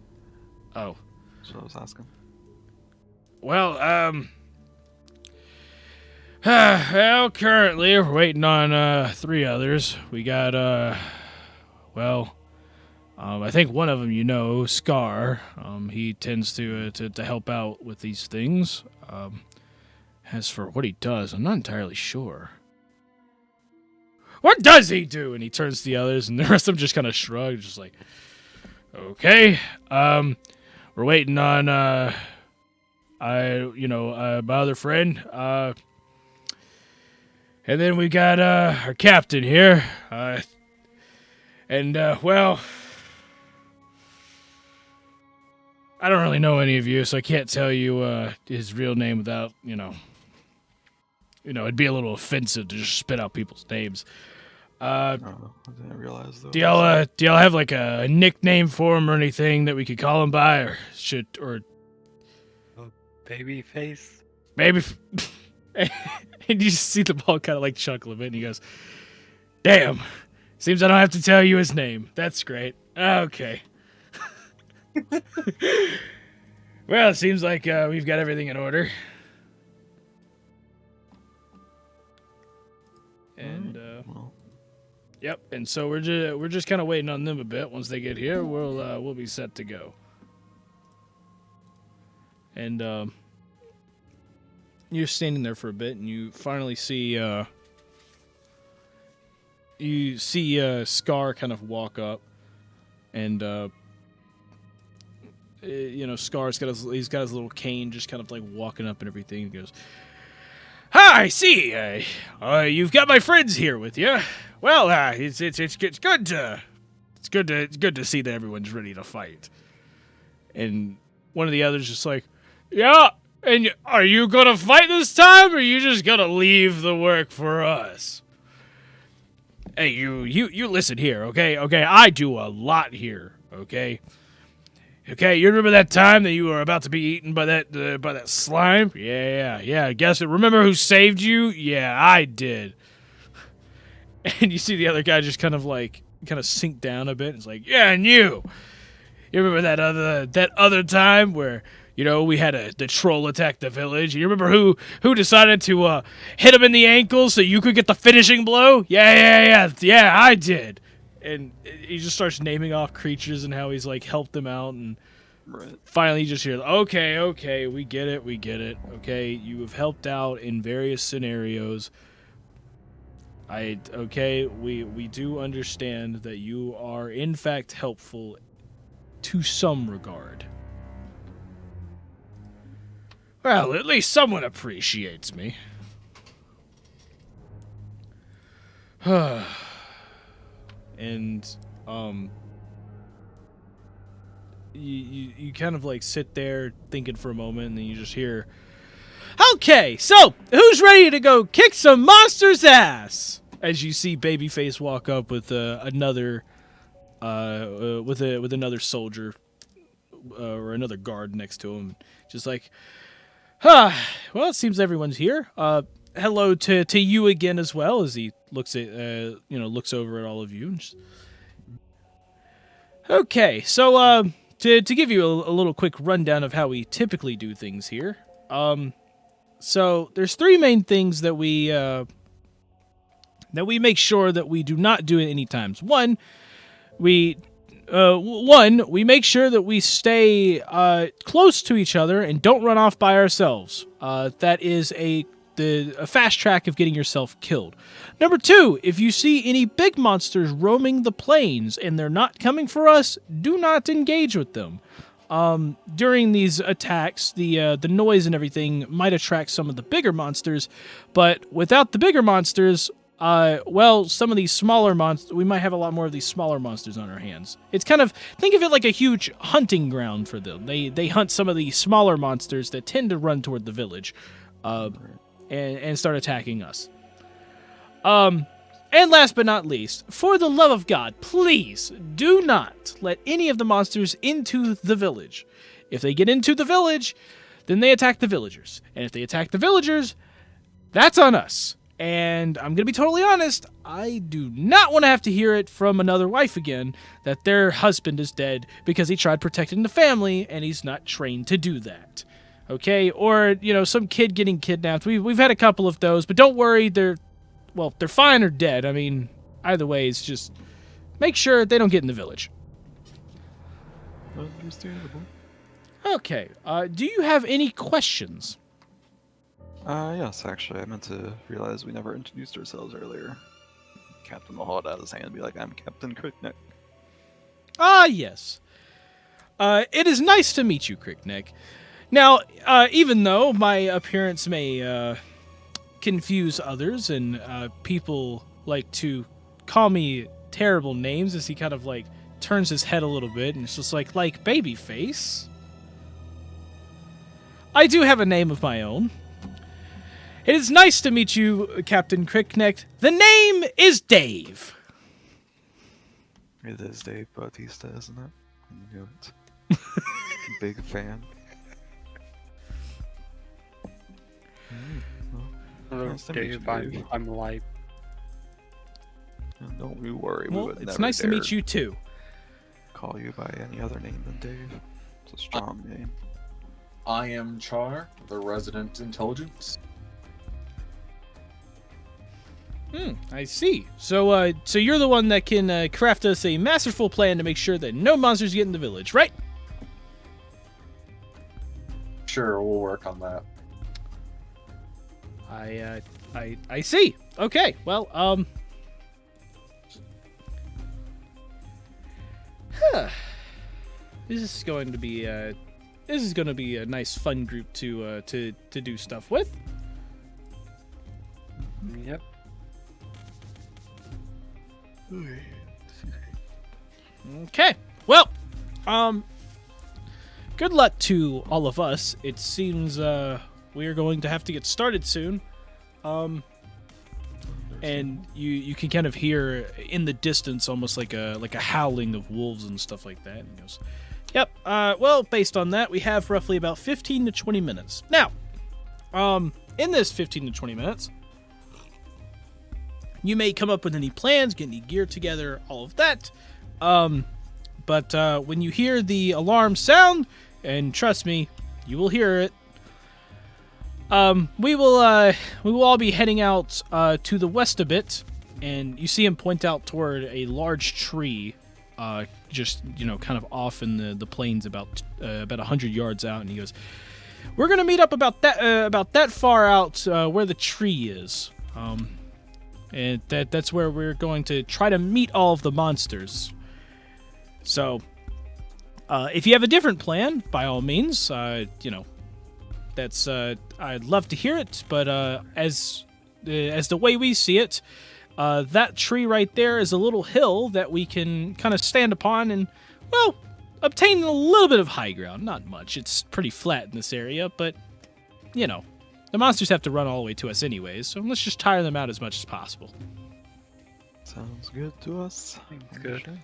Oh. That's what I was asking. Well, well, currently we're waiting on 3 others. We got I think one of them, Scar. He tends to help out with these things. As for what he does, I'm not entirely sure. What does he do? And he turns to the others, and the rest of them just kind of shrug, just like, Okay. We're waiting on my other friend. And then we got our captain here. Well, I don't really know any of you, so I can't tell you his real name without, it'd be a little offensive to just spit out people's names. I didn't realize though. Do y'all have like a nickname for him or anything that we could call him by, or Baby face. maybe? And you just see the ball kind of like chuckle a bit, and he goes, "Damn, seems I don't have to tell you his name. That's great. Okay." Well, it seems like we've got everything in order. And Well, yep. And so we're just kind of waiting on them a bit. Once they get here, we'll be set to go. And you're standing there for a bit, and you finally see Scar kind of walk up, and Scar's got his little cane, just kind of like walking up and everything. He goes, "Hi, I see. You've got my friends here with you. Well, it's good to see that everyone's ready to fight." And one of the others just like, "Yeah. And are you gonna fight this time, or are you just gonna leave the work for us?" Hey, you listen here, okay? Okay, I do a lot here, okay? Okay, you remember that time that you were about to be eaten by that slime? Yeah. Guess it. Remember who saved you? Yeah, I did. And you see the other guy just kind of sink down a bit. It's like, yeah, and you. You remember that other time where we had the troll attack the village? You remember who decided to hit him in the ankle so you could get the finishing blow? Yeah, I did. And he just starts naming off creatures and how he's like helped them out, and right. finally you just hear, okay, we get it. Okay, you have helped out in various scenarios. We do understand that you are in fact helpful to some regard. Well, at least someone appreciates me. And you kind of like sit there thinking for a moment, and then you just hear, "Okay, so who's ready to go kick some monster's ass?" As you see Babyface walk up with another soldier or another guard next to him, just like, well, it seems everyone's here. Hello to you again as well, as he looks over at all of you. Okay, so to give you a little quick rundown of how we typically do things here. So there's three main things that we make sure that we do not do at any times. One, we make sure that we stay close to each other and don't run off by ourselves. That is a fast track of getting yourself killed. Number two, if you see any big monsters roaming the plains and they're not coming for us, do not engage with them. During these attacks, the noise and everything might attract some of the bigger monsters, but without the bigger monsters, some of these smaller monsters, we might have a lot more of these smaller monsters on our hands. It's kind of, think of it like a huge hunting ground for them. They hunt some of the smaller monsters that tend to run toward the village, and start attacking us. And last but not least, for the love of God, please do not let any of the monsters into the village. If they get into the village, then they attack the villagers. And if they attack the villagers, that's on us. And I'm going to be totally honest, I do not want to have to hear it from another wife again that their husband is dead because he tried protecting the family and he's not trained to do that. Okay? Or, some kid getting kidnapped. We've had a couple of those, but don't worry, they're fine or dead. I mean, either way, it's just make sure they don't get in the village. Understandable. Okay. Do you have any questions? Yes, actually, I meant to realize we never introduced ourselves earlier. Captain will hold out his hand and be like, "I'm Captain Crickneck." Ah, yes. It is nice to meet you, Crickneck. Now, even though my appearance may confuse others and people like to call me terrible names as he kind of like turns his head a little bit and it's just like Babyface, I do have a name of my own. It is nice to meet you, Captain Crickneck. The name is Dave. It is Dave Bautista, isn't it? I knew it. Big fan. Well, nice to meet you, Dave. I'm like... And don't you worry, Well, we would it's never nice to dare meet you too. call you by any other name than Dave. It's a strong name. I am Char, the resident intelligence. I see. So you're the one that can craft us a masterful plan to make sure that no monsters get in the village, right? Sure, we'll work on that. I see. Okay. Well, this is going to be a nice fun group to do stuff with. Yep. Okay. Well, good luck to all of us. It seems we are going to have to get started soon. And you can kind of hear in the distance almost like a howling of wolves and stuff like that. And he goes, "Yep. Well, based on that, we have roughly about 15 to 20 minutes. Now, in this 15 to 20 minutes, you may come up with any plans, get any gear together, all of that. But when you hear the alarm sound, and trust me, you will hear it, we will all be heading out to the west a bit, and you see him point out toward a large tree, just kind of off in the plains about 100 yards out, and he goes, "We're gonna meet up about that far out where the tree is." And that's where we're going to try to meet all of the monsters. So, if you have a different plan, by all means, that's I'd love to hear it. But as the way we see it, that tree right there is a little hill that we can kind of stand upon and, well, obtain a little bit of high ground. Not much. It's pretty flat in this area, but the monsters have to run all the way to us anyways, so let's just tire them out as much as possible. Sounds good to us. Good.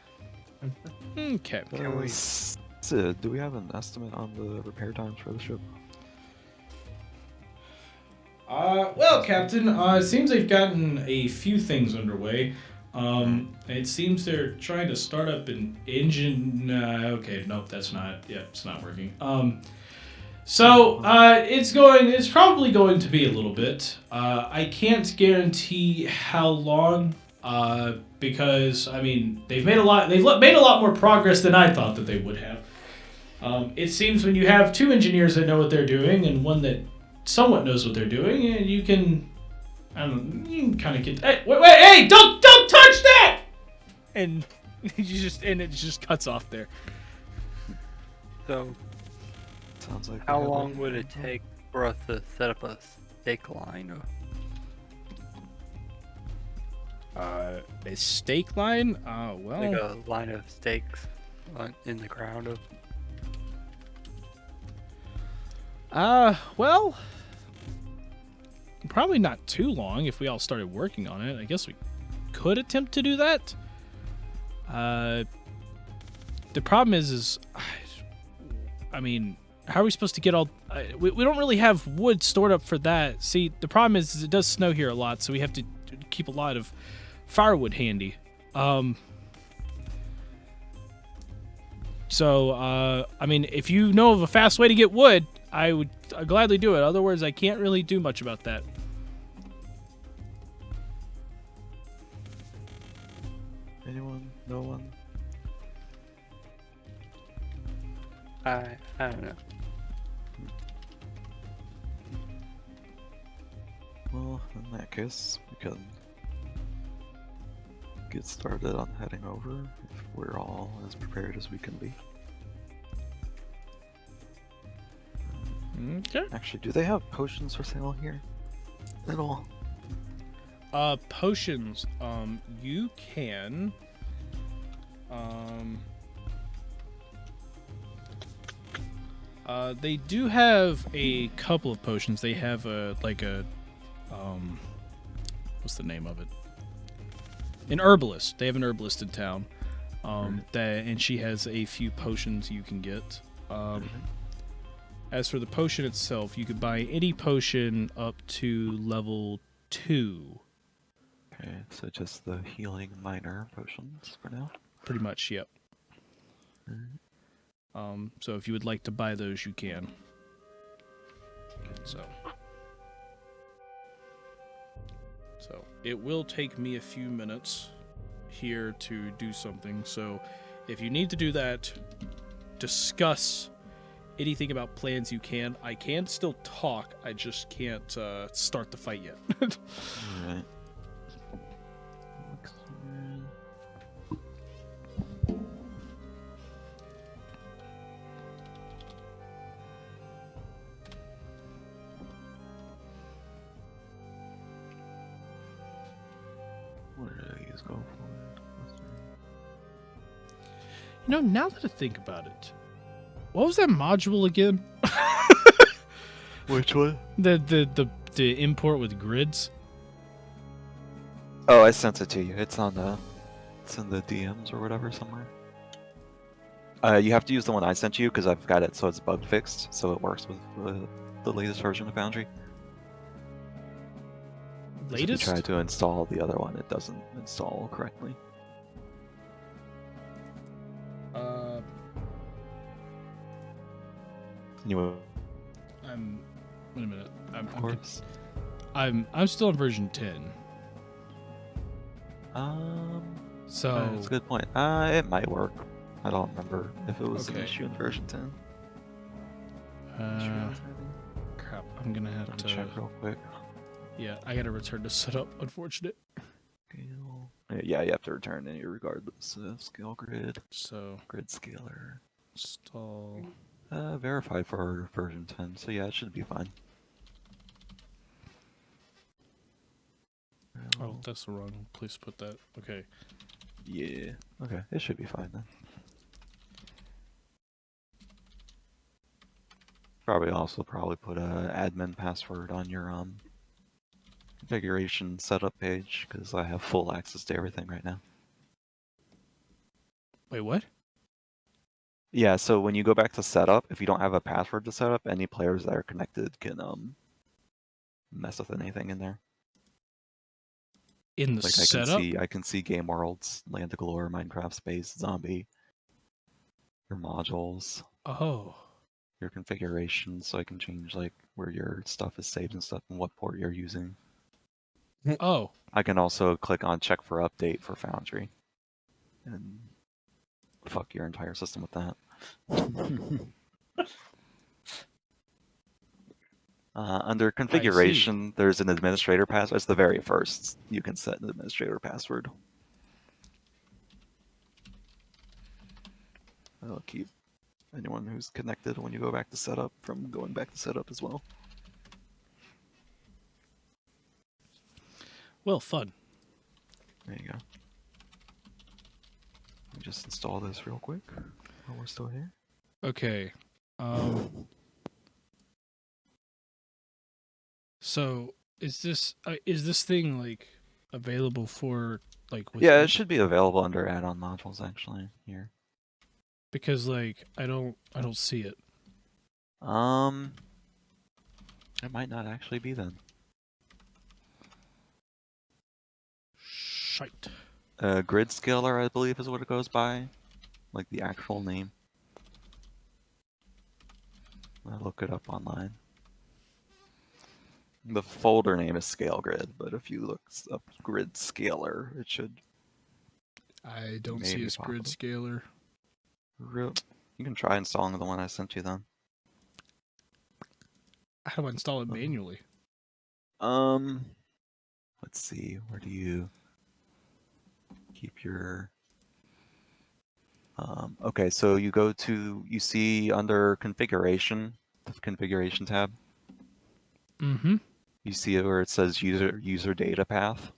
Okay. Sid, do we have an estimate on the repair times for the ship? Well, Captain, it seems they've gotten a few things underway. It seems they're trying to start up an engine. Okay, nope, that's not. Yep, it's not working. So it's probably going to be a little bit. I can't guarantee how long, because they've made a lot more progress than I thought that they would have. It seems when you have two engineers that know what they're doing and one that somewhat knows what they're doing, and you can kind of get. Hey, don't touch that! And it just cuts off there. So. Sounds like how long would it take for us to set up a stake line? A stake line? Well, like a line of stakes in the ground. Well, probably not too long if we all started working on it. I guess we could attempt to do that. The problem is how are we supposed to get all... we don't really have wood stored up for that. See, the problem is it does snow here a lot, so we have to keep a lot of firewood handy. If you know of a fast way to get wood, I'd gladly do it. Otherwise, I can't really do much about that. Anyone? No one? I don't know. Well, in that case, we can get started on heading over if we're all as prepared as we can be. Okay. Actually, do they have potions for sale here at all? Potions. You can. They do have a couple of potions. They have what's the name of it? An herbalist. They have an herbalist in town. And she has a few potions you can get. As for the potion itself, you could buy any potion up to level 2. Okay, so just the healing minor potions for now. Pretty much, yep. So if you would like to buy those, you can. So it will take me a few minutes here to do something. So if you need to do that, discuss anything about plans you can. I can still talk. I just can't start the fight yet. Alright. What did I use go for? Now that I think about it, what was that module again? Which one? The import with grids. Oh, I sent it to you. It's in the DMs or whatever somewhere. You have to use the one I sent you because I've got it so it's bug fixed, so it works with the latest version of Foundry. Latest? If you try to install the other one, it doesn't install correctly. You Wait a minute. of course. I'm still on version 10. So That's a good point. It might work. I don't remember if it was an Okay. issue in version 10. crap. I'm gonna have Let to me check real quick. Yeah, I gotta return to setup. Unfortunate. Yeah, you have to return any regardless. Scale grid, So grid scaler. install. Verified for version 10, so yeah, it should be fine. Oh, that's the wrong place to put that. Okay. Yeah. Okay, it should be fine then. Probably put a admin password on your configuration setup page because I have full access to everything right now. Wait, what? Yeah, so when you go back to setup, if you don't have a password to set up, any players that are connected can mess with anything in there. In the Like setup? I can see Game Worlds, Land of Galore, Minecraft Space, Zombie, your modules, Oh. your configuration, so I can change like where your stuff is saved and stuff and what port you're using. Oh. I can also click on check for update for Foundry and fuck your entire system with that. Under configuration, there's an administrator password. It's the very first. You can set an administrator password. That'll keep anyone who's connected when you go back to setup from going back to setup as well. Well, fun. There you go. Let me just install this real quick while we're still here. Okay. So is this thing like available for like? Yeah, it should be available under add-on modules actually here. Because like I don't see it. It might not actually be then. Shite. Grid scaler, I believe, is what it goes by, like the actual name. I'll look it up online. The folder name is Scale Grid, but if you look up Grid Scaler, it should. I don't maybe see a pop grid up. scaler. You can try installing the one I sent you then. How do I install it manually? Let's see. Where do you keep your? Okay, so you see under configuration, the path configuration tab. Mm-hmm. You see it where it says user data path.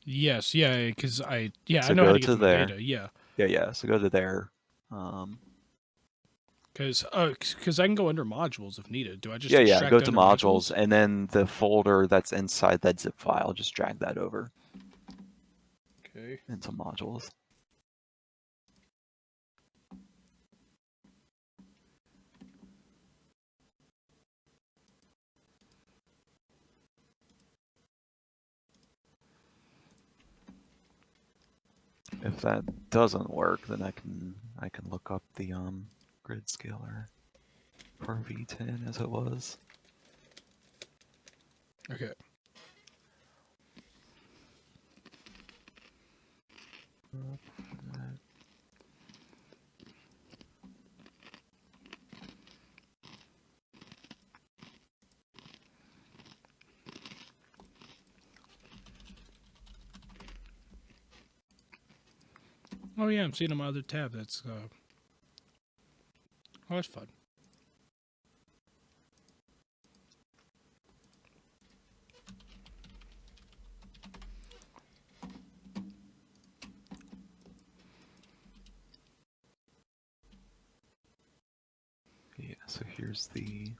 Yes, yeah, because I know go how to get to my there. data. Yeah, Yeah. So go to there. because I can go under modules if needed. Do I just Yeah. extract Go to under modules, and then the folder that's inside that zip file, just drag that over Okay. into modules. If that doesn't work, then I can look up the grid scaler for V10 as it was. Okay. Oh yeah, I'm seeing on my other tab. That's oh, that's fun. Yeah, so here's the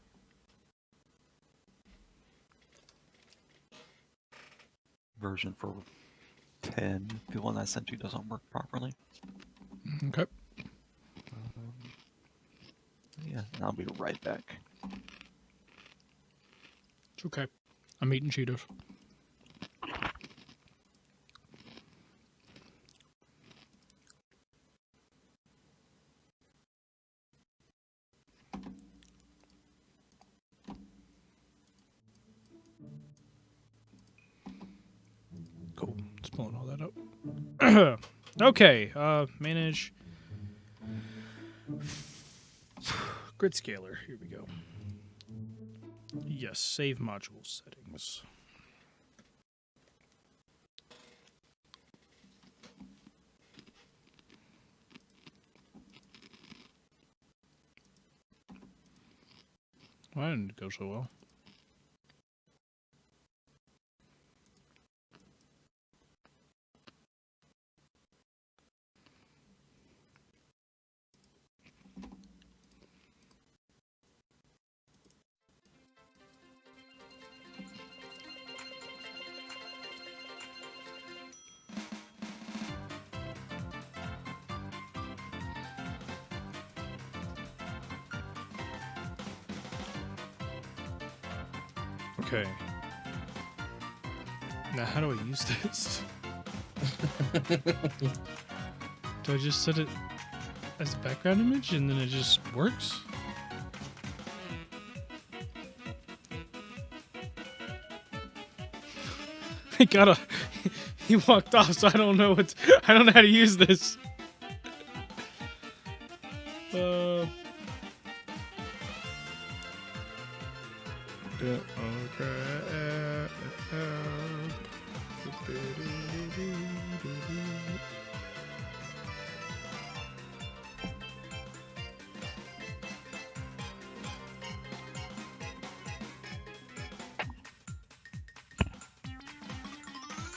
version for 10. The one I sent you doesn't work properly. Okay. Yeah, and I'll be right back. It's okay. I'm eating Cheetos. Cool. It's pulling all that up. Okay. Manage grid scaler. Here we go. Yes. Save module settings. Well, that didn't go so well. Okay. Now, how do I use this? Do I just set it as a background image and then it just works? He walked off, so I don't know how to use this.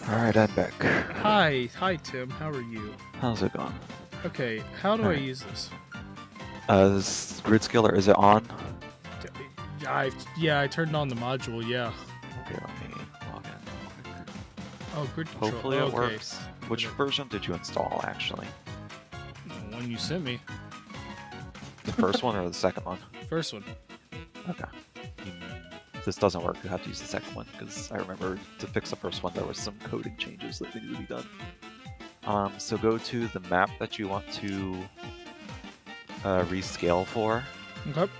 Alright, I'm back. Hi Tim, how are you? How's it going? Okay, how do I Alright. use this? This grid scaler, is it on? I turned on the module, yeah. Okay, let me log in real quick. Oh, grid control. Hopefully it okay. works. Which Okay. version did you install, actually? The one you sent me. The first one or the second one? First one. Okay. If this doesn't work, you have to use the second one, because I remember to fix the first one, there was some coding changes that needed to be done. So go to the map that you want to rescale for. Okay.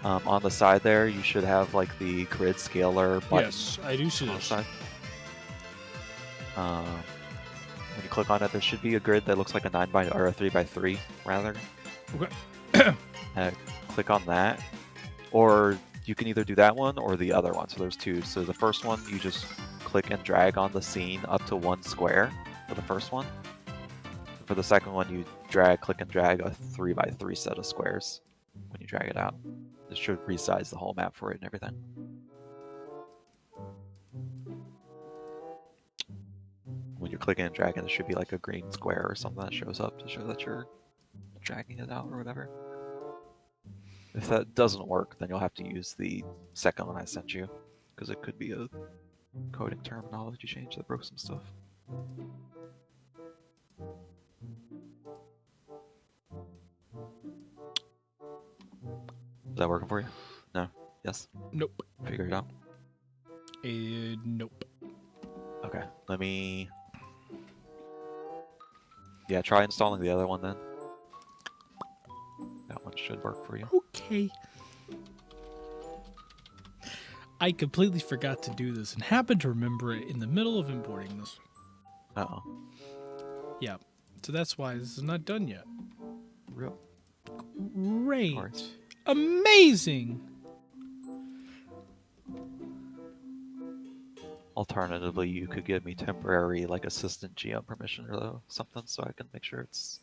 On the side there, you should have like the grid scaler button. Yes, I do see on the this. side. When you click on it, there should be a grid that looks like a 9x or a 3x3 rather. Okay. Click on that, or you can either do that one or the other one. So there's two. So the first one, you just click and drag on the scene up to 1 square for the first one. For the second one, you click and drag a 3x3 set of squares when you drag it out. It should resize the whole map for it and everything. When you're clicking and dragging, there should be like a green square or something that shows up to show that you're dragging it out or whatever. If that doesn't work, then you'll have to use the second one I sent you, because it could be a coding terminology change that broke some stuff. Is that working for you? No? Yes? Nope. Figure it out? Nope. Okay, let me... Yeah, try installing the other one then. That one should work for you. Okay. I completely forgot to do this and happened to remember it in the middle of importing this. Uh-oh. Yeah. So that's why this is not done yet. Real? Great. course. Amazing. Alternatively, you could give me temporary, like, assistant GM permission or something so I can make sure it's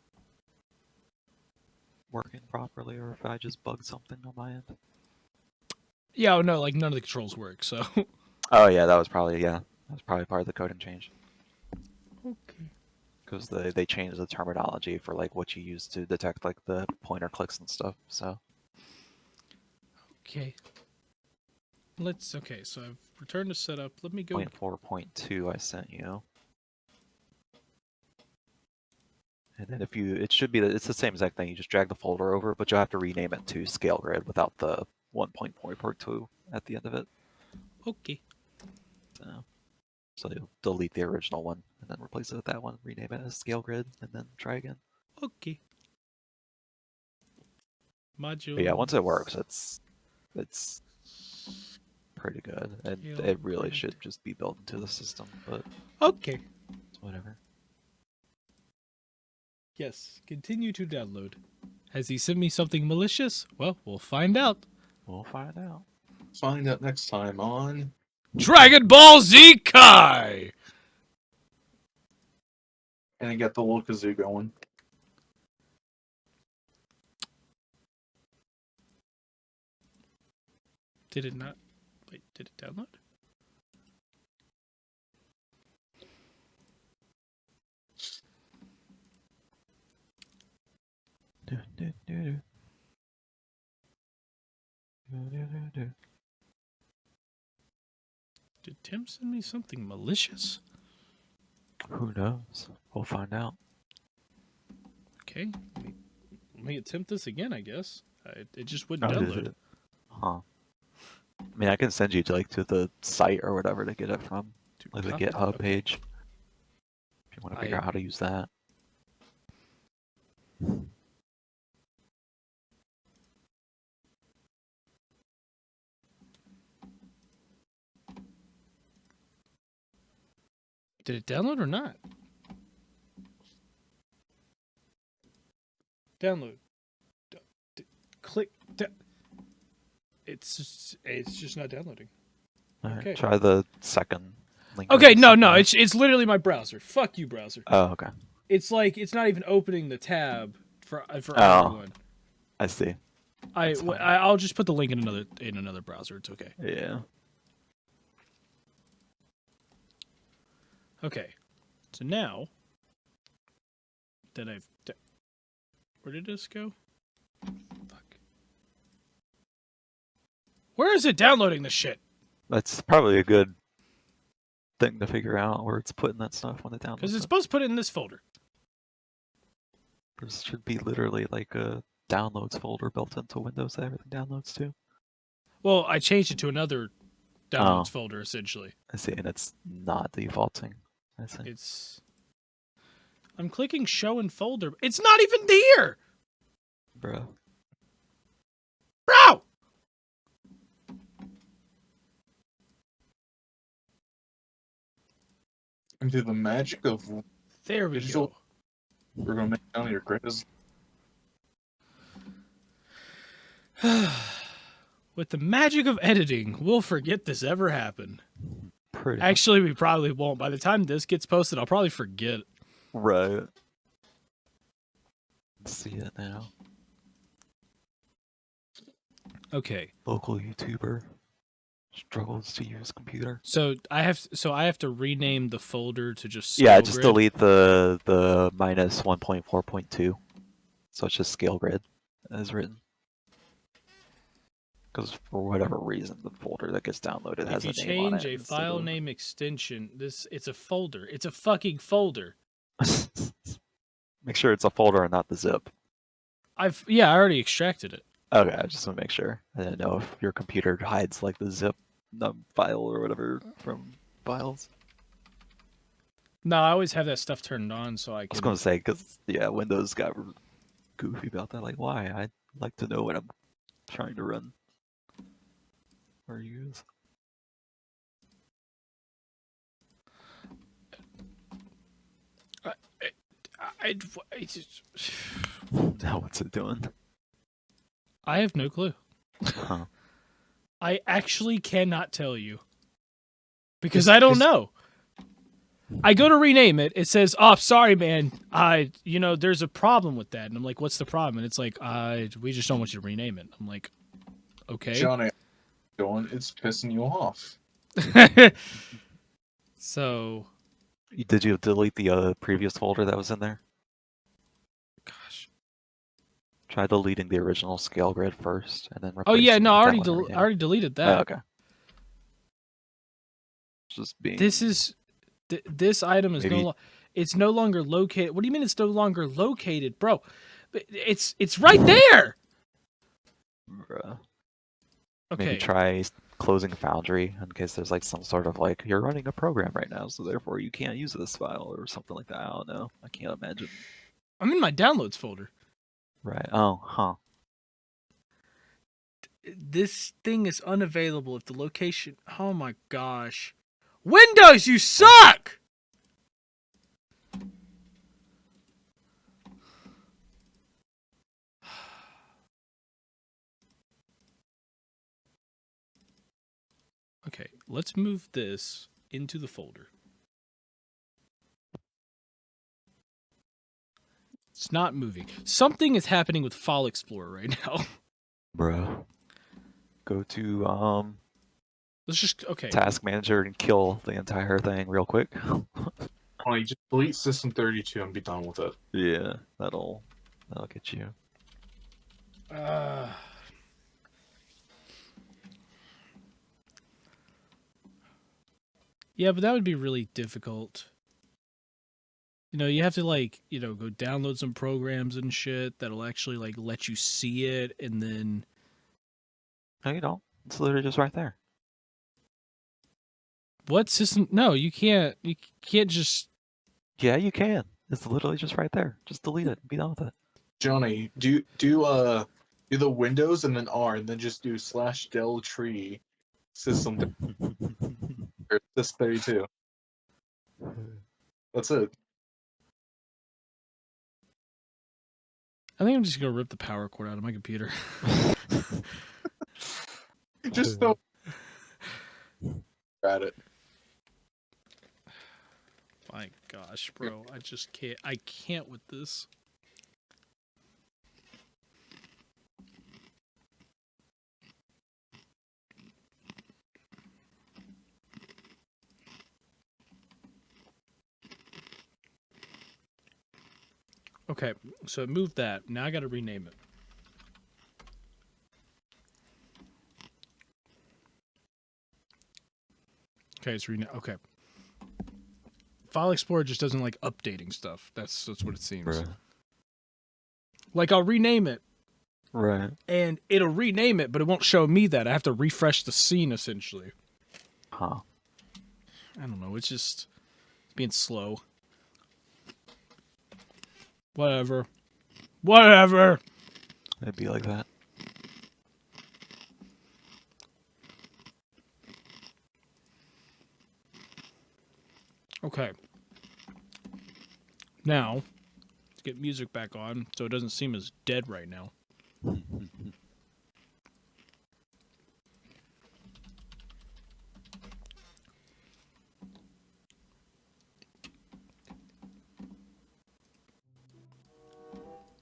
working properly, or if I just bug something on my end. Yeah, no, like none of the controls work, so. Oh yeah, that was probably part of the coding change. Okay. Because they changed the terminology for like what you use to detect like the pointer clicks and stuff. So Okay. Okay, so I've returned to setup. Let me go. 0.4.2 I sent you. And then it's the same exact thing. You just drag the folder over, but you'll have to rename it to scale grid without the 1.4.2 at the end of it. Okay. So you'll delete the original one and then replace it with that one, rename it as scale grid, and then try again. Okay. Module. But yeah, once it works, it's pretty good, and Scale it really grid. should just be built into the system. But Okay. it's whatever. Yes. Continue to download. Has he sent me something malicious? Well, we'll find out. We'll find out. Find out next time on. Dragon Ball Z Kai! And get the little kazoo going. Did it not? Wait, did it download? Did Tim send me something malicious? Who knows? We'll find out. Okay. Let me attempt this again, I guess. It just wouldn't Oh, did download. it? Huh. I mean, I can send you to the site or whatever to get it from, like the Copy. GitHub Okay. page. If you want to figure out how to use that. Did it download or not? Download. Click. It's just not downloading. All right, Okay. try the second link. Okay, no, it's literally my browser. Fuck you, browser. Oh, okay. It's like it's not even opening the tab for Oh. everyone. I see. I'll just put the link in another browser. It's okay. Yeah. Okay. So now that where did this go? Fuck. Where is it downloading this shit? That's probably a good thing to figure out where it's putting that stuff when it downloads. Because it's supposed to put it in this folder. This should be literally like a downloads folder built into Windows that everything downloads to. Well, I changed it to another downloads Oh. folder essentially. I see, and it's not defaulting. I see. I'm clicking show in folder. It's not even there, Bruh. bro. And through the magic of There we Digital- go. we're gonna make down your greatest. With the magic of editing, we'll forget this ever happened. Pretty Actually, we probably won't. By the time this gets posted, I'll probably forget. right. See it now. Okay. Local YouTuber struggles to use computer. So I have to rename the folder to just Yeah, scale just grid. delete the minus 1.4.2. So it's just scale grid as written. Because for whatever reason, the folder that gets downloaded If has you a name on change it. a instead file of- name extension, it's a folder. It's a fucking folder. Make sure it's a folder and not the zip. I already extracted it. Okay, I just want to make sure. I didn't know if your computer hides like the zip file or whatever from files. No, I always have that stuff turned on so I I was can. gonna say because yeah, Windows got goofy about that. Like, why? I'd like to know what I'm trying to run or use. I just. Now what's it doing? I have no clue. Huh. I actually cannot tell you because I don't know. I go to rename it. It says, "Oh, sorry, man. There's a problem with that." And I'm like, "What's the problem?" And it's like, we just don't want you to rename it." I'm like, "Okay." Johnny, going, it's pissing you off. So, Did you delete the previous folder that was in there? gosh. Try deleting the original scale grid first, and then Oh yeah, replacing no, it I with that one right now. already deleted Oh, that. okay. Just being. This item is Maybe- it's no longer located. What do you mean it's no longer located, bro? It's right there. Maybe Okay. try closing Foundry in case there's like some sort of like you're running a program right now, so therefore you can't use this file or something like that. I don't know. I can't imagine. I'm in my downloads folder. Right. Oh, huh. This thing is unavailable if the location. Oh my gosh. Windows, you suck! Okay, let's move this into the folder. It's not moving. Something is happening with File Explorer right now. Bruh. Go to Let's just okay. Task Manager and kill the entire thing real quick. Johnny, just delete System 32 and be done with it. Yeah, that'll get you. Yeah, but that would be really difficult. You have to go download some programs and shit that'll actually let you see it, and then No, you don't. It's literally just right there. what system? No, you can't. You can't just. Yeah, you can. It's literally just right there. Just delete it and be done with it. Johnny, do the Windows and then R, and then just do /del tree System or Sys 32. That's it. I think I'm just gonna rip the power cord out of my computer. Just don't at it. My gosh, bro, I just can't. I can't with this. Okay, so I moved that. Now I got to rename it. Okay, it's renamed. Okay. File Explorer just doesn't like updating stuff. That's what it seems. Bruh. Like I'll rename it, Right. and it'll rename it, but it won't show me that. I have to refresh the scene essentially. Huh. I don't know. It's just being slow. Whatever. It'd be like that. Okay. Now, let's get music back on so it doesn't seem as dead right now.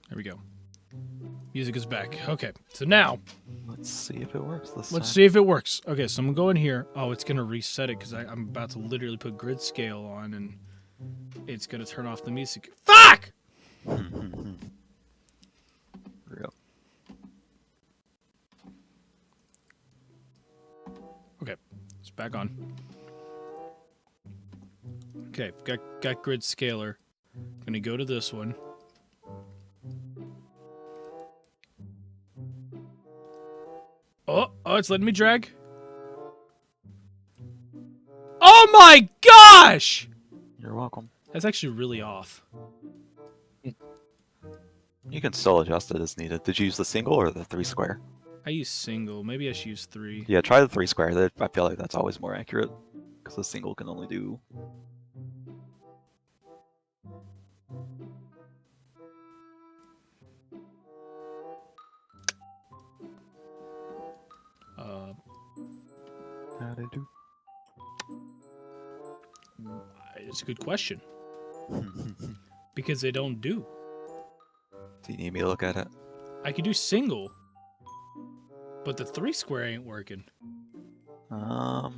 There we go. Music is back. Okay, so now Let's see if it works this let's time. see if it works. Okay, so I'm gonna go in here. Oh, it's gonna reset it because I'm about to literally put grid scale on, and it's gonna turn off the music. Fuck! Real. Okay, it's back on. Okay, got grid scaler. Gonna go to this one. Oh, it's letting me drag. Oh my gosh! You're welcome. That's actually really off. You can still adjust it as needed. Did you use the single or the 3 square? I use single. Maybe I should use 3. Yeah, try the 3 square. I feel like that's always more accurate. Because the single can only do... How'd I do? It's a good question. Because they don't do. Do you need me to look at it? I could do single. But the 3 square ain't working. Like,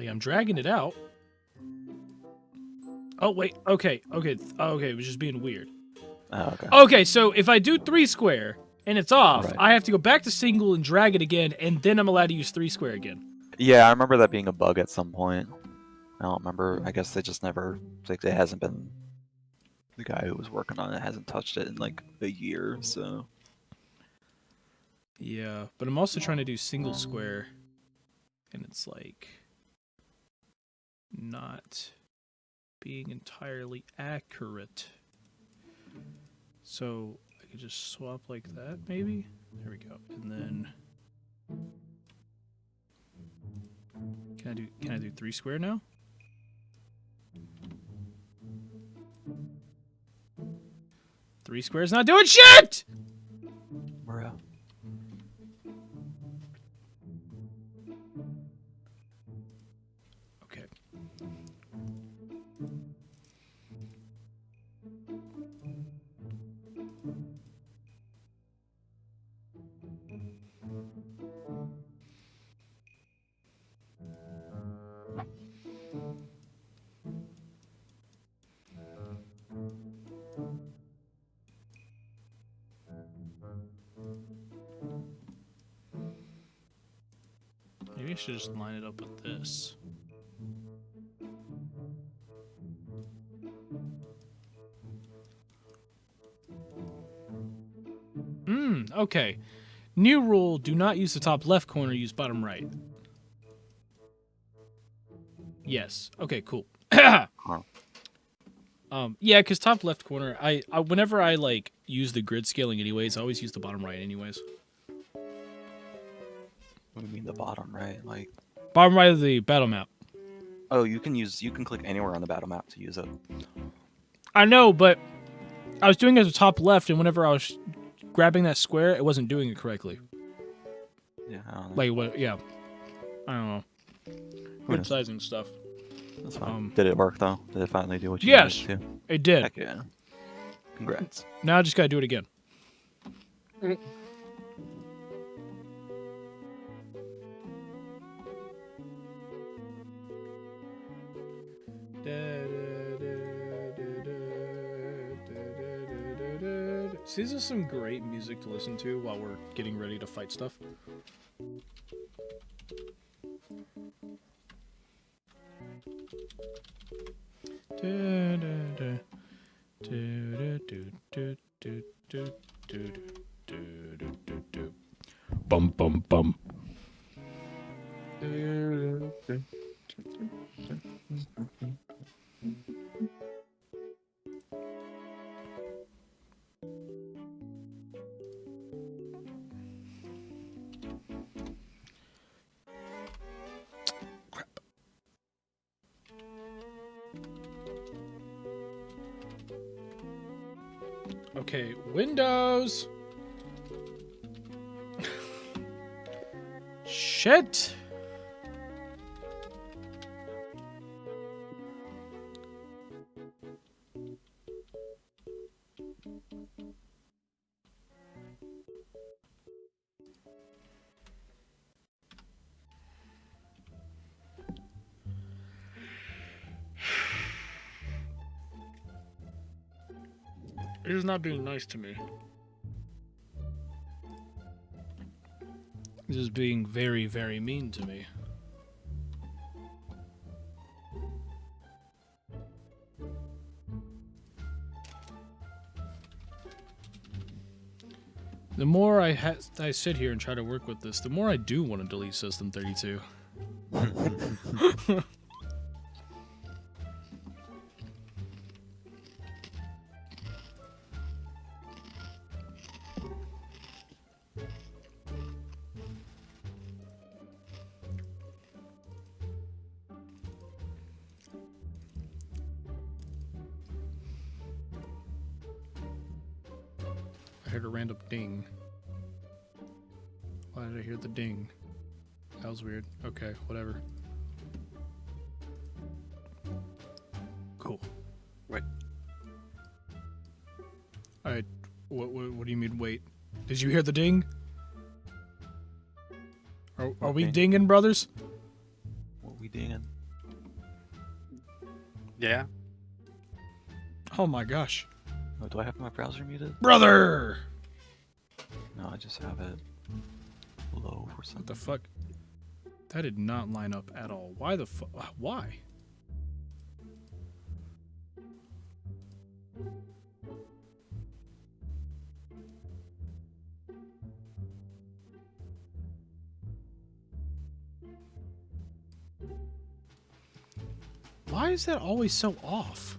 I'm dragging it out. Oh, wait. Okay. It was just being weird. Oh, okay. Okay, so if I do 3 square and it's off, Right. I have to go back to single and drag it again, and then I'm allowed to use 3 square again. Yeah, I remember that being a bug at some point. I don't remember. I guess they just never... Like, it hasn't been... The guy who was working on it hasn't touched it in, like, a year, so... Yeah, but I'm also trying to do single square, and it's like not being entirely accurate. So I could just swap like that, maybe? There we go. And then can I do 3 square now? Three squares not doing shit! Bruh. Okay. Maybe I should just line it up with this. Okay. New rule, do not use the top left corner, use bottom right. Yes. Okay, cool. Yeah, because top left corner, I whenever I like use the grid scaling anyways, I always use the bottom right anyways. What do you mean the bottom right? Like... Bottom right of the battle map. Oh, you can click anywhere on the battle map to use it. I know, but I was doing it at the top left, and whenever I was grabbing that square, it wasn't doing it correctly. Yeah, I don't know. Like what? Yeah, I don't know. Who Grid knows? sizing stuff. That's fine. Did it work though? Did it finally do what you Yes. needed to? It did. Heck yeah. Congrats. Now I just gotta do it again. See, this is some great music to listen to while we're getting ready to fight stuff. Bum bum bum. Crap. Okay, Windows. Shit. He's not being nice to me. He's just being very, very mean to me. The more I sit here and try to work with this, the more I do want to delete System 32. I heard a random ding. Why did I hear the ding? That was weird. Okay, whatever. Cool. Wait. Alright, what do you mean wait? Did you hear the ding? Are we dinging, brothers? What we dinging? Yeah. Oh my gosh. Oh, do I have my browser muted? Brother! No, I just have it low for something. What the fuck? That did not line up at all. Why the fuck? Why? Why is that always so off?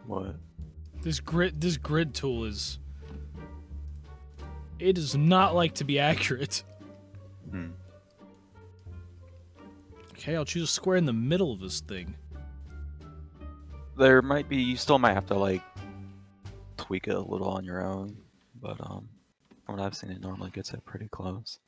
What? This grid tool is... It does not like to be accurate. Hmm. Okay, I'll choose a square in the middle of this thing. There might be, you still might have to like tweak it a little on your own, but from what I've seen, it normally gets it pretty close.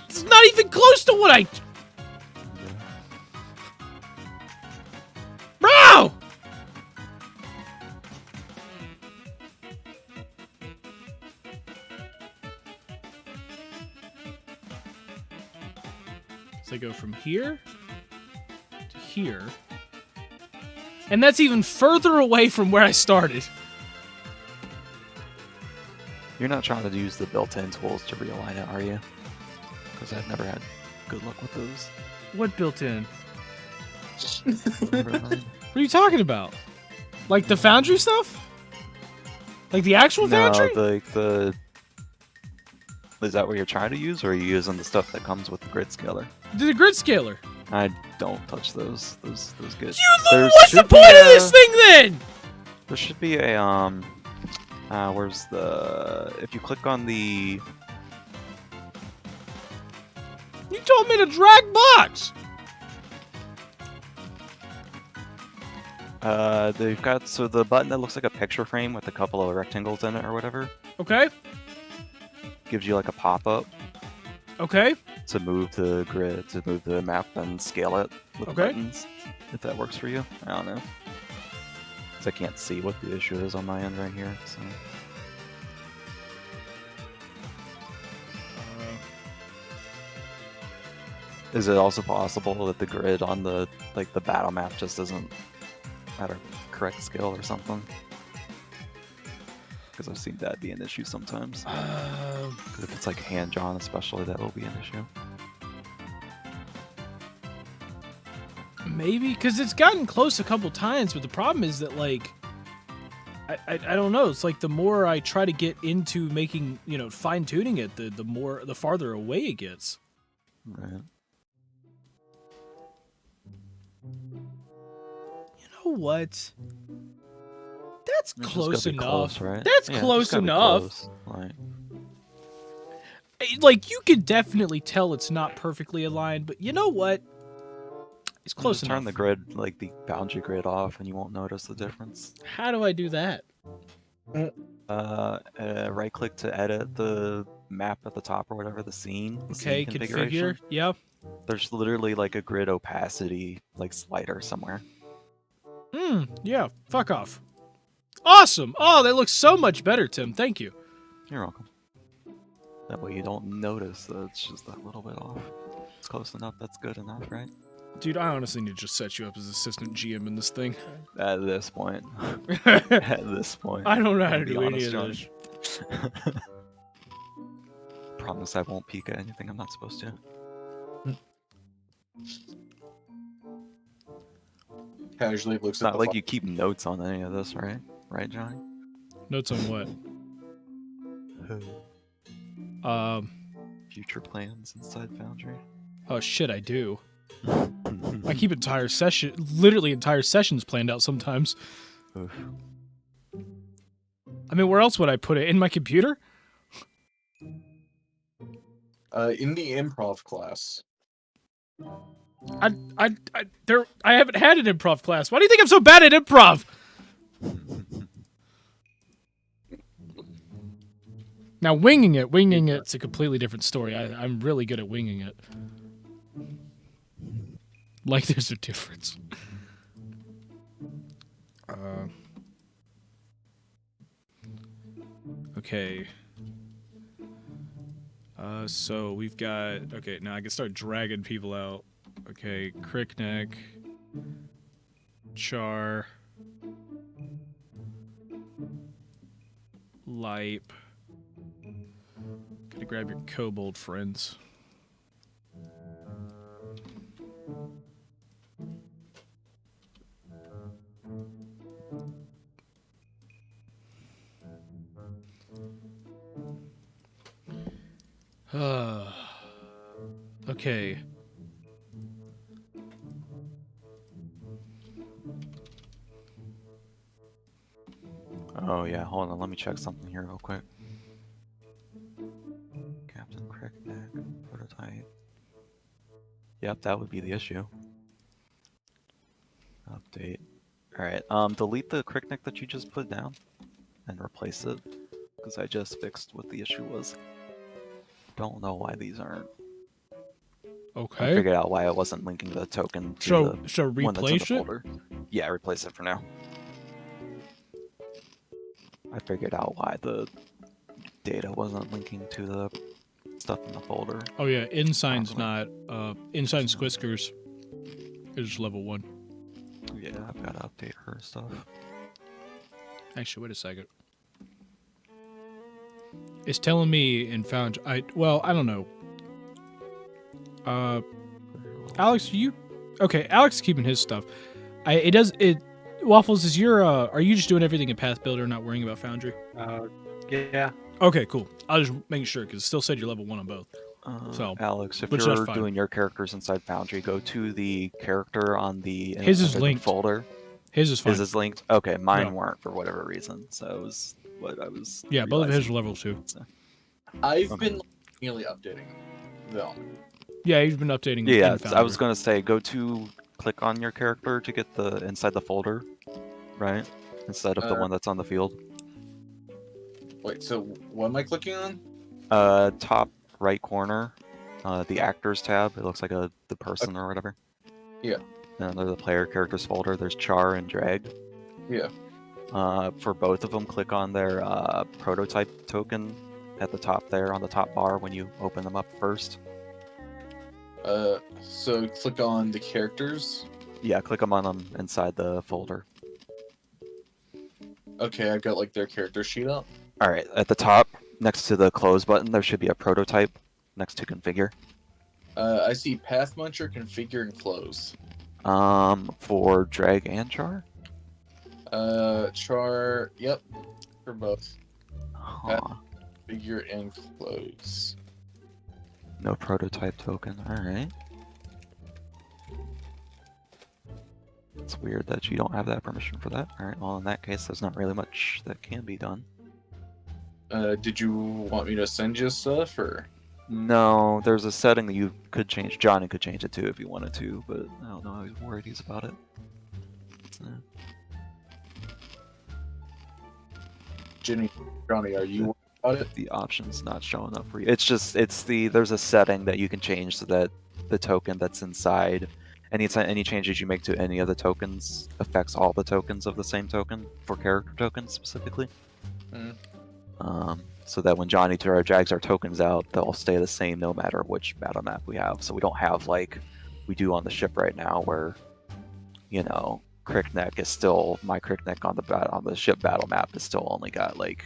It's not even close to what I... Bro! So I go from here to here. And that's even further away from where I started. You're not trying to use the built-in tools to realign it, are you? Because I've never had good luck with those. What built in? Never mind. What are you talking about? Like the Foundry stuff? Like the actual Foundry? No, the is that what you're trying to use, or are you using the stuff that comes with the grid scaler? The grid scaler. I don't touch those. Those good. What's the point of this thing then? There should be a where's the? If you click on the. You told me to drag box. They've got the button that looks like a picture frame with a couple of rectangles in it or whatever. Okay. Gives you like a pop-up Okay. to move the grid, to move the map and scale it with Okay. buttons. If that works for you, I don't know. 'Cause I can't see what the issue is on my end right here. So. Is it also possible that the grid on the battle map just isn't at a correct scale or something? Because I've seen that be an issue sometimes. 'Cause if it's like hand drawn, especially, that will be an issue. Maybe because it's gotten close a couple times, but the problem is that like I don't know. It's like the more I try to get into making fine tuning it, the farther away it gets. Right. You know what? That's It's just close gotta be enough. close, right? That's Yeah, it's close gotta be enough. close. Like, Like you could definitely tell it's not perfectly aligned, but you know what? It's close just enough. turn the grid, like the boundary grid, off, and you won't notice the difference. How do I do that? Right click to edit the map at the top or whatever, the scene. The Okay, scene configuration. configure. Yep. There's literally like a grid opacity like slider somewhere. Yeah, fuck off. Awesome! Oh, that looks so much better, Tim. Thank you. You're welcome. That way you don't notice that it's just a little bit off. It's close enough, that's good enough, right? Dude, I honestly need to just set you up as assistant GM in this thing. At this point. I At this point. don't know how to I'll be do any honest, of this. Johnny. Promise I won't peek at anything I'm not supposed to. Casually looks It's at not the like you keep notes on any of this, right? Right, Johnny? Notes on what? Future plans inside Foundry. Oh shit, I do. I keep literally entire sessions planned out sometimes. Oof. I mean, where else would I put it? In my computer? in the improv class. I haven't had an improv class. Why do you think I'm so bad at improv? Now, winging it's a completely different story. I'm really good at winging it. Like, there's a difference. Okay. So we've got... Okay, now I can start dragging people out. Okay, Crickneck. Char. Lipe. Gotta grab your kobold friends. Okay. Oh yeah, hold on, let me check something here real quick. Captain Crickneck, prototype. Yep, that would be the issue. Update. Alright, delete the Crickneck that you just put down and replace it, because I just fixed what the issue was. Don't know why these aren't. I Okay. figured out why I wasn't linking the token to So the one that's in the replace it? folder. Yeah, replace it for now. I figured out why the data wasn't linking to the stuff in the folder. Oh yeah, Ensign's Properly. not. Ensign Squiskers is level 1. Yeah, I've got to update her stuff. Actually, wait a second. It's telling me in Found. I don't know. Alex, okay? Alex is keeping his stuff. Waffles, is your are you just doing everything in Path Builder, not worrying about Foundry? Yeah. Okay, cool. I was just making sure because it still said your level 1 on both. So, Alex, if which that's you're fine. doing your characters inside Foundry, go to the character on the His is under the linked. folder. His is fine. His is linked. Okay, mine Yeah. weren't for whatever reason. So it was what I was. Yeah, both of his realizing. are level 2. So, I've Okay. been nearly updating them. Yeah, he's been updating. yeah, in I was Foundry. gonna say click on your character to get the inside the folder, right? Instead of the one that's on the field. Wait, so what am I clicking on? Top right corner, the actors tab. It looks like the person or whatever. Yeah. And under the player characters folder, there's Char and Drag. Yeah. For both of them, click on their prototype token at the top there on the top bar when you open them up first. So click on the characters. Yeah, click them on them inside the folder. Okay, I've got like their character sheet up. All right, at the top next to the close button, there should be a prototype next to configure. I see Path Muncher, configure, and close. For Drag and Char. Char, yep, for both. Huh. Figure and close. No prototype token. All right. It's weird that you don't have that permission for that. All right. Well, in that case, there's not really much that can be done. Did you want me to send you stuff, or? No, there's a setting that you could change. Johnny could change it too if he wanted to, but I don't know how worried he's about it. So, Johnny, are you worried about it? the option's not showing up for you. It's just there's a setting that you can change so that the token that's inside. Any changes you make to any of the tokens affects all the tokens of the same token for character tokens specifically. So that when Johnny drags our tokens out, they'll stay the same no matter which battle map we have. So we don't have like we do on the ship right now, where Crickneck is still my Crickneck on the ship battle map is still only got like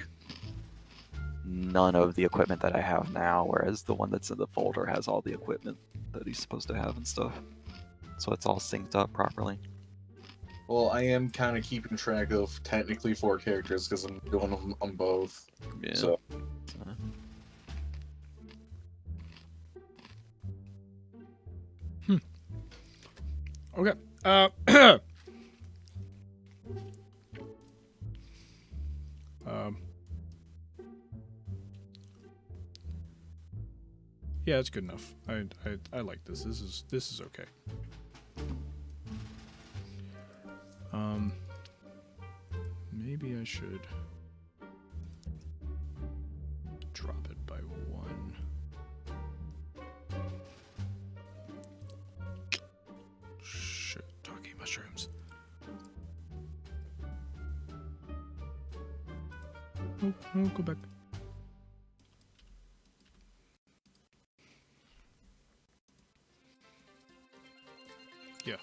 none of the equipment that I have now, whereas the one that's in the folder has all the equipment that he's supposed to have and stuff. So it's all synced up properly. Well, I am kind of keeping track of technically 4 characters because I'm doing them on both. Yeah. So. Okay. Yeah, it's good enough. I like this. This is okay. Maybe I should drop it by 1. Shit, talking mushrooms. Oh, go back. Yeah.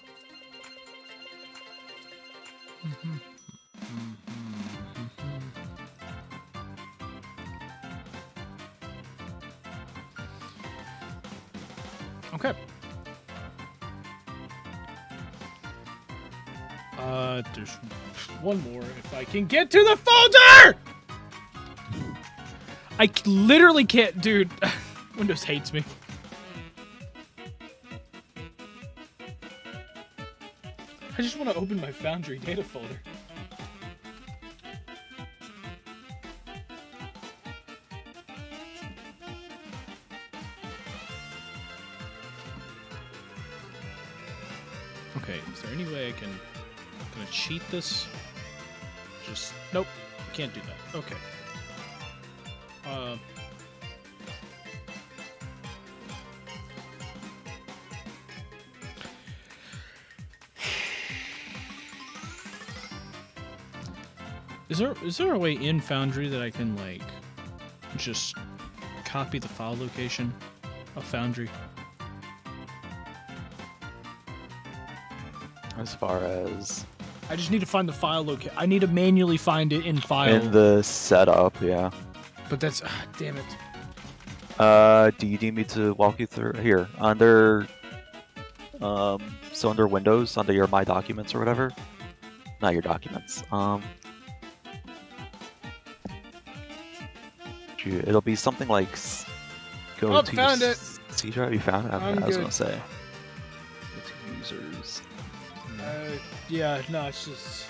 Okay. There's one more if I can get to the folder! I literally can't, dude. Windows hates me. I just want to open my Foundry data folder. Okay, is there any way I can I cheat this? Just nope, can't do that. Okay. Is there a way in Foundry that I can like just copy the file location of Foundry? As far as I just need to find the file location. I need to manually find it in file. in the setup, yeah. But that's damn it. Do you need me to walk you through here under so under Windows, under your My Documents or whatever? Not your documents. It'll be something like go Oh, to found it. C drive. You found it? I'm I was good. gonna say. Go to users. Yeah, no, it's just.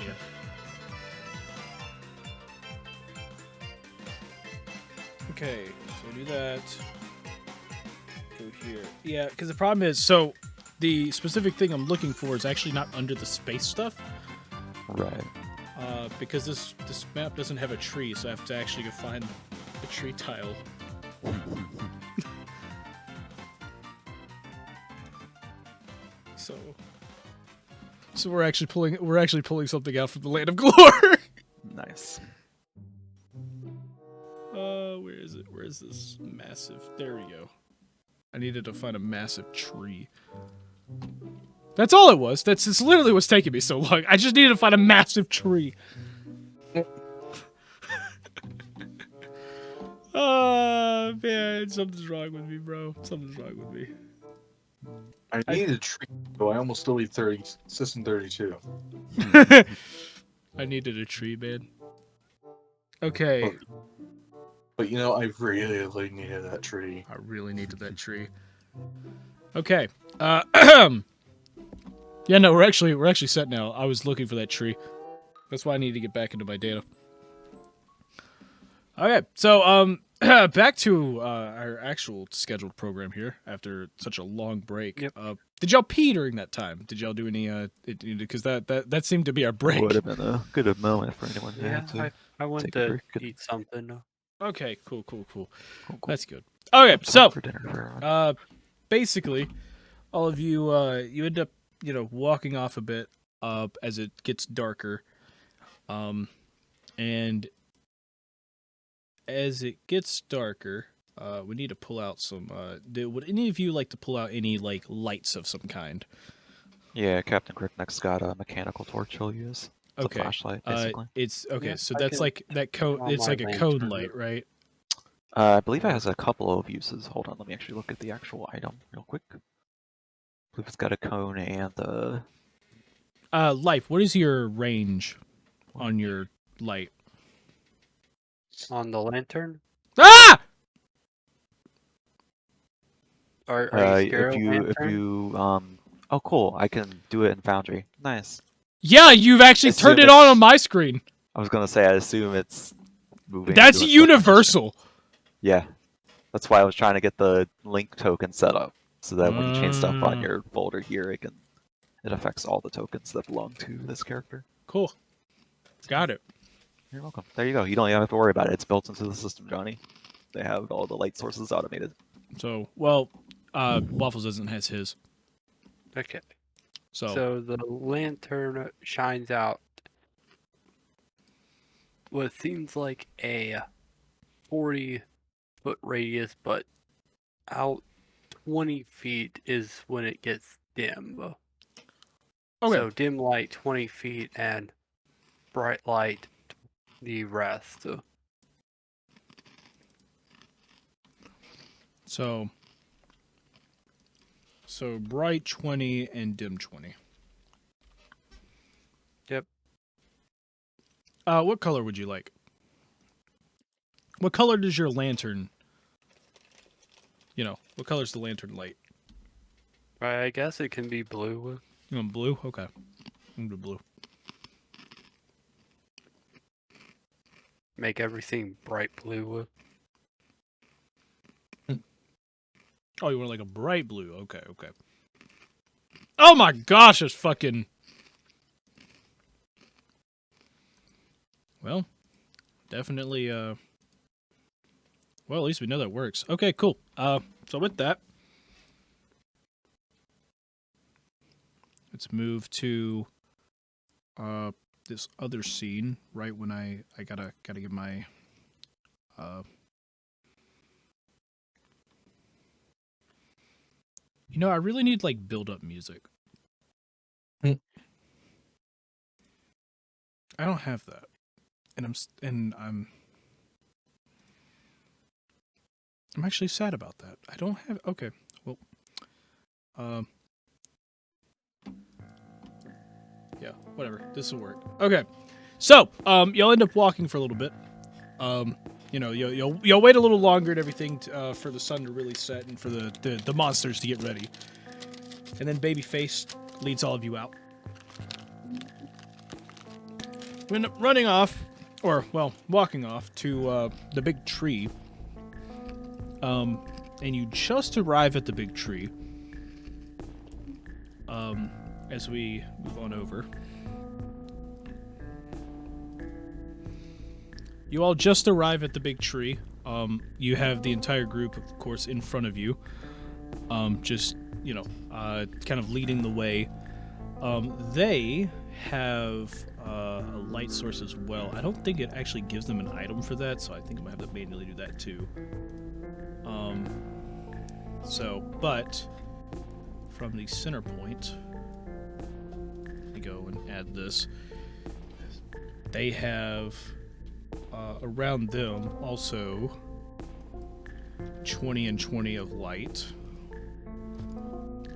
Yeah. Okay, so do that. Go here. Yeah, because the problem is, so the specific thing I'm looking for is actually not under the space stuff. Right. Because this map doesn't have a tree, so I have to actually go find the tree tile. So we're actually pulling something out from the Land of Glory. Nice. Where is it? Where is this massive? There we go. I needed to find a massive tree. That's all it was. It's literally what's taking me so long. I just needed to find a massive tree. Oh, man. Something's wrong with me, bro. Something's wrong with me. I need a tree, so I almost deleted System 32. I needed a tree, man. Okay. But you know, I really needed that tree. I really needed that tree. Okay. Yeah, no, we're actually set now. I was looking for that tree. That's why I need to get back into my data. Okay, so back to our actual scheduled program here after such a long break. Yep. Did y'all pee during that time? Did y'all do any? Because that seemed to be our break. Would have been a good moment for anyone. Yeah, I went take a to break. Good. eat something. Okay, cool. Cool. That's good. Okay, so For dinner for everyone. basically, all of you you end up walking off a bit as it gets darker, and as it gets darker, we need to pull out some. Would any of you like to pull out any like lights of some kind? Yeah, Captain Crickneck's got a mechanical torch he'll use. It's Okay. a flashlight, basically. It's okay. Yeah, so I that's can like that cone. turn on It's my like a cone lantern. light, right? I believe it has a couple of uses. Hold on, let me actually look at the actual item real quick. I believe it's got a cone and Life. What is your range on your light? On the lantern? Ah! Are you scared if of you lantern? oh cool, I can do it in Foundry. Nice. Yeah, you've actually Assume turned it on it's- my screen. I was gonna say I assume it's moving. and That's doing stuff on my universal. screen. Yeah. That's why I was trying to get the link token set up. So that when you change stuff on your folder here, it affects all the tokens that belong to this character. Cool. Got it. You're welcome. There you go. You don't even have to worry about it. It's built into the system, Johnny. They have all the light sources automated. So, well, Waffles doesn't has his. Okay. So, So the lantern shines out what seems like a 40-foot radius, but out 20 feet is when it gets dim. okay. So dim light 20 feet and bright light the rest. So bright 20 and dim 20. Yep. What color would you like? What color does your lantern? What color's the lantern light? I guess it can be blue. You want blue? Okay. I'm gonna do blue. Make everything bright blue. Oh, you want like a bright blue? Okay. Oh my gosh, it's fucking. Well, definitely. Well, at least we know that works. Okay, cool. So with that, let's move to this other scene. Right when I gotta get my I really need like build up music. Hmm. I don't have that, and I'm actually sad about that. I don't have. Okay, well, yeah, whatever. This will work. Okay, so you'll end up walking for a little bit. You'll wait a little longer and everything for the sun to really set and for the monsters to get ready. And then Babyface leads all of you out. We end up running off, or well, walking off to the big tree. And you just arrive at the big tree. As we move on over. You all just arrive at the big tree. You have the entire group, of course, in front of you. Just, kind of leading the way. They have a light source as well. I don't think it actually gives them an item for that, so I think I'm going to have to manually do that too. But from the center point, let me go and add this. They have around them also 20 and 20 of light,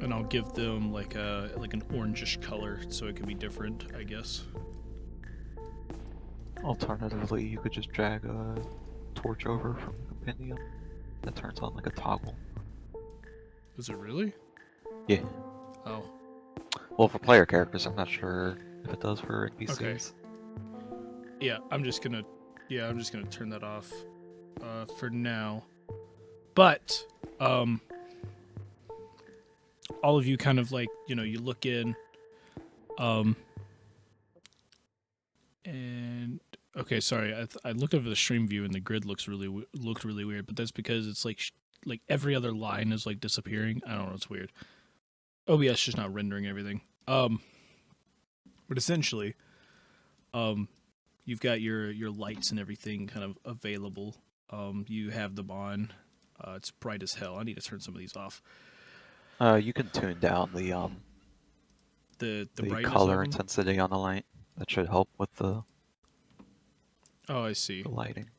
and I'll give them like an orangish color so it can be different, I guess. Alternatively, you could just drag a torch over from the compendium that turns on like a toggle. Is it really? Yeah. Oh. Well, for player characters, I'm not sure if it does for NPCs. Okay. Yeah, I'm just gonna turn that off for now. But all of you kind of like, you look in and okay, sorry. I looked over the stream view and the grid looked really weird, but that's because it's like every other line is like disappearing. I don't know, it's weird. OBS just not rendering everything. But essentially, you've got your lights and everything kind of available. You have them on. It's bright as hell. I need to turn some of these off. You can tune down The the brightness color of them? intensity on the light. That should help with the Oh, I see. lighting.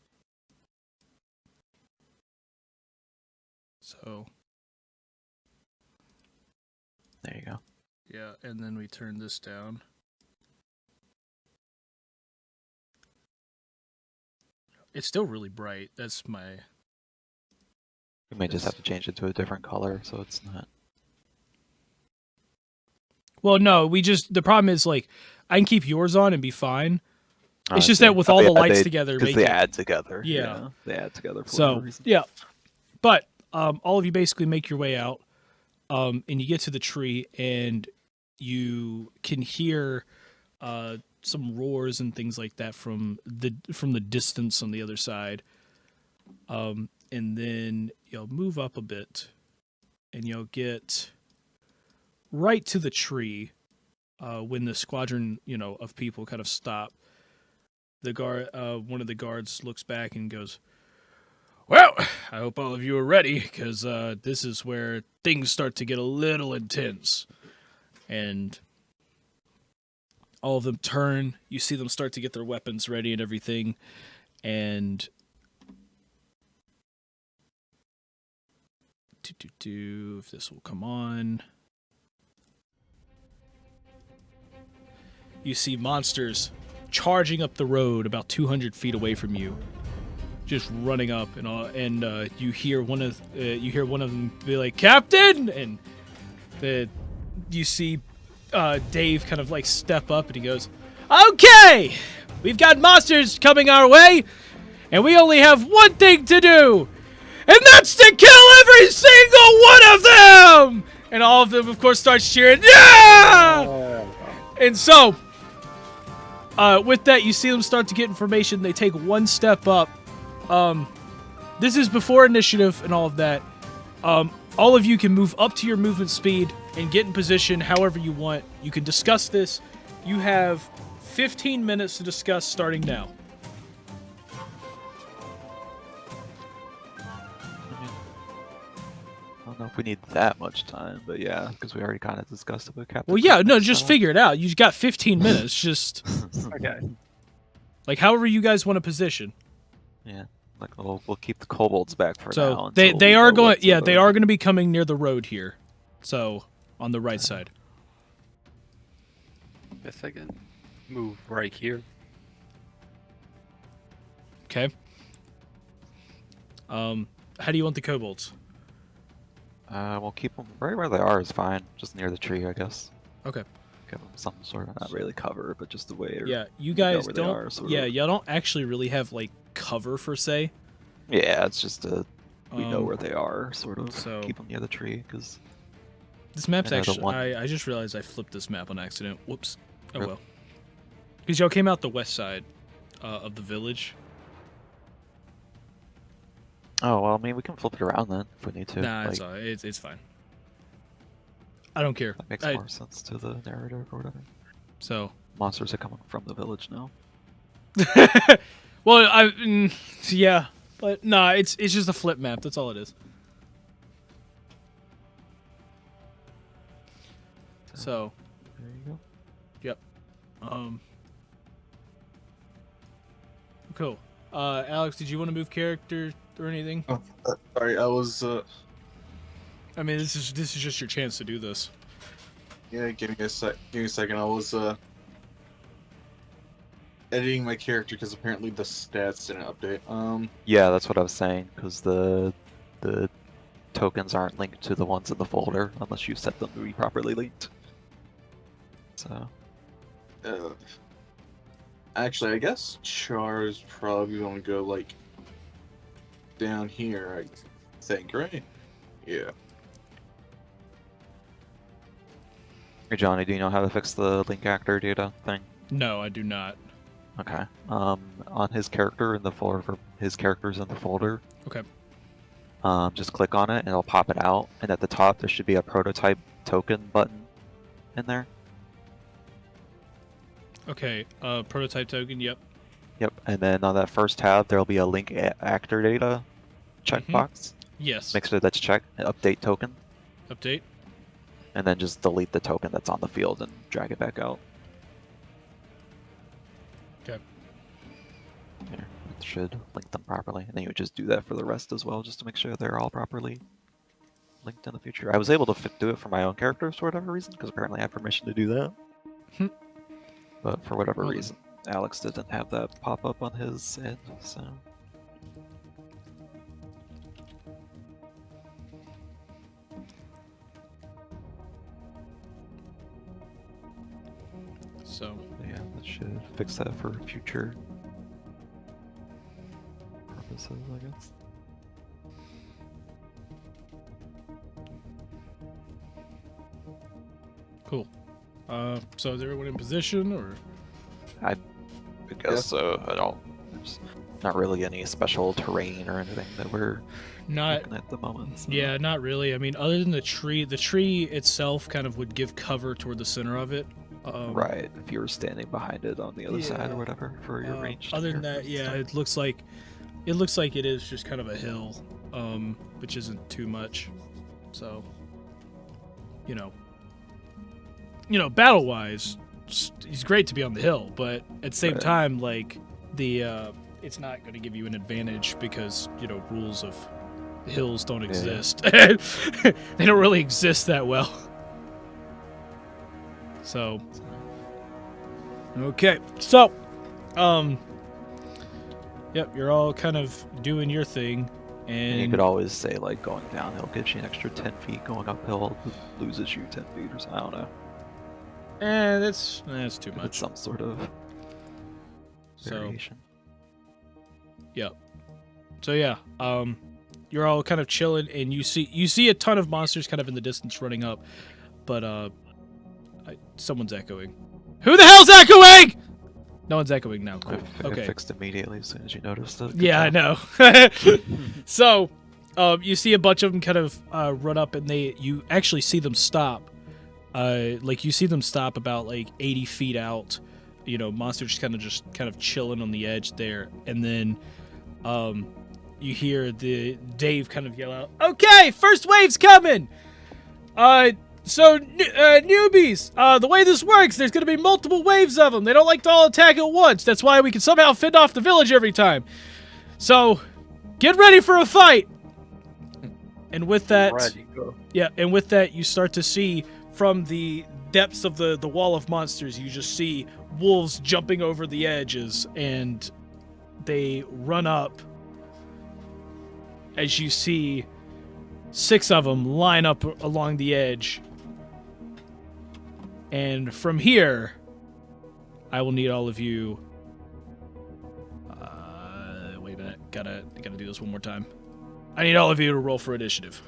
So There you go. yeah, and then we turn this down. It's still really bright. That's my. We may just have to change it to a different color so it's not. Well, no, the problem is like I can keep yours on and be fine. Oh, It's I just see. that with all the lights they, together, because make they it. add together. Yeah. They add together for So whatever reason. yeah, but all of you basically make your way out, and you get to the tree, and you can hear some roars and things like that from the distance on the other side. And then you'll move up a bit, and you'll get right to the tree when the squadron, of people kind of stop. The guard, one of the guards, looks back and goes, "Well, I hope all of you are ready, because this is where things start to get a little intense." And all of them turn. You see them start to get their weapons ready and everything. And if this will come on. You see monsters charging up the road about 200 feet away from you, just running up, and you hear one of them be like, "Captain!" And you see Dave kind of like step up, and he goes, "Okay, we've got monsters coming our way, and we only have one thing to do, and that's to kill every single one of them!" And all of them, of course, start cheering, "Yeah!" And so, with that, you see them start to get information. They take one step up. This is before initiative and all of that. All of you can move up to your movement speed and get in position however you want. You can discuss this. You have 15 minutes to discuss starting now. I don't know if we need that much time, but yeah, because we already kind of discussed it with Captain. Well, yeah, no, Kirkman, just so- figure it out. You got 15 minutes. Just Okay. like however you guys want to position. Yeah, like we'll keep the kobolds back for now. So until they we are know going. what's Yeah, up. they are going to be coming near the road here. So on the right side. Guess I can move right here. Okay. How do you want the kobolds? We'll keep them right where they are is fine, just near the tree, I guess. Okay. Give them some sort of not really cover, but just the way. Yeah, you know guys where they don't. are, sort Yeah, of. y'all don't actually really have like cover per se. Yeah, it's just we know Um, where they are, sort of. so- Keep them near the tree, because This map's I know the actually. one- I just realized I flipped this map on accident. Whoops. Oh Yep. well. Because y'all came out the west side of the village. oh well, I mean we can flip it around then if we need to. Nah, like, it's fine. I don't care. that makes I- more sense to the narrative or whatever. So. Monsters are coming from the village now. Well, yeah, but nah, it's just a flip map. That's all it is. So, There you go. cool. Alex, did you want to move character or anything? Oh, sorry, I was I mean, this is just your chance to do this. yeah. Give me a second. I was editing my character because apparently the stats didn't update. Yeah, that's what I was saying, because the tokens aren't linked to the ones in the folder unless you set them to be properly linked. So Actually, I guess Char is probably going to go like down here. I think, right? Yeah. Hey Johnny, do you know how to fix the link actor data thing? No, I do not. Okay. On his character in the folder, for his characters in the folder. Okay. Just click on it and it'll pop it out. And at the top, there should be a prototype token button in there. Okay, prototype token, yep. Yep. And then on that first tab, there'll be a link actor data checkbox. Yes. Make sure that's checked. Update token. Update. And then just delete the token that's on the field and drag it back out. Okay. There, it should link them properly. And then you would just do that for the rest as well, just to make sure they're all properly linked in the future. I was able to do it for my own characters for whatever reason, because apparently I have permission to do that. But for whatever Hold on. reason, Alex didn't have that pop up on his end, so. So, Yeah, that should fix that for future purposes, I guess. cool. So is everyone in position, or? I guess so. I don't. There's not really any special terrain or anything that we're Not, looking at the moment. So. yeah, not really. I mean, other than the tree itself kind of would give cover toward the center of it. Right, if you were standing behind it on the other side yeah. or whatever for your range. Other than that, yeah, it looks like it is just kind of a hill, which isn't too much. So, you know, battle wise, he's great to be on the hill, but at the same Right. time, like it's not going to give you an advantage because rules of hills don't exist. They don't really exist that well. So, okay, so, yep, you're all kind of doing your thing, And you could always say, like, going downhill gives you an extra 10 feet, going uphill loses you 10 feet or something. I don't know. That's too It's much. some sort of So, variation. yep. So yeah, you're all kind of chilling, and you see a ton of monsters kind of in the distance running up, but someone's echoing. Who the hell's echoing? No one's echoing now. Cool. I Okay. fixed immediately as soon as you noticed it. Good Yeah, I job. know. So, you see a bunch of them kind of run up, and you actually see them stop. Like you see them stop about like 80 feet out. Monsters just kind of chilling on the edge there, and then you hear Dave kind of yell out, "Okay, first wave's coming. So newbies, the way this works, there's going to be multiple waves of them. They don't like to all attack at once. That's why we can somehow fend off the village every time. So, get ready for a fight." And with that, Ready, go. yeah, and with that, you start to see from the depths of the wall of monsters, you just see wolves jumping over the edges, and they run up as you see 6 of them line up along the edge. And from here, I will need all of you. Wait a minute, gotta do this one more time. I need all of you to roll for initiative.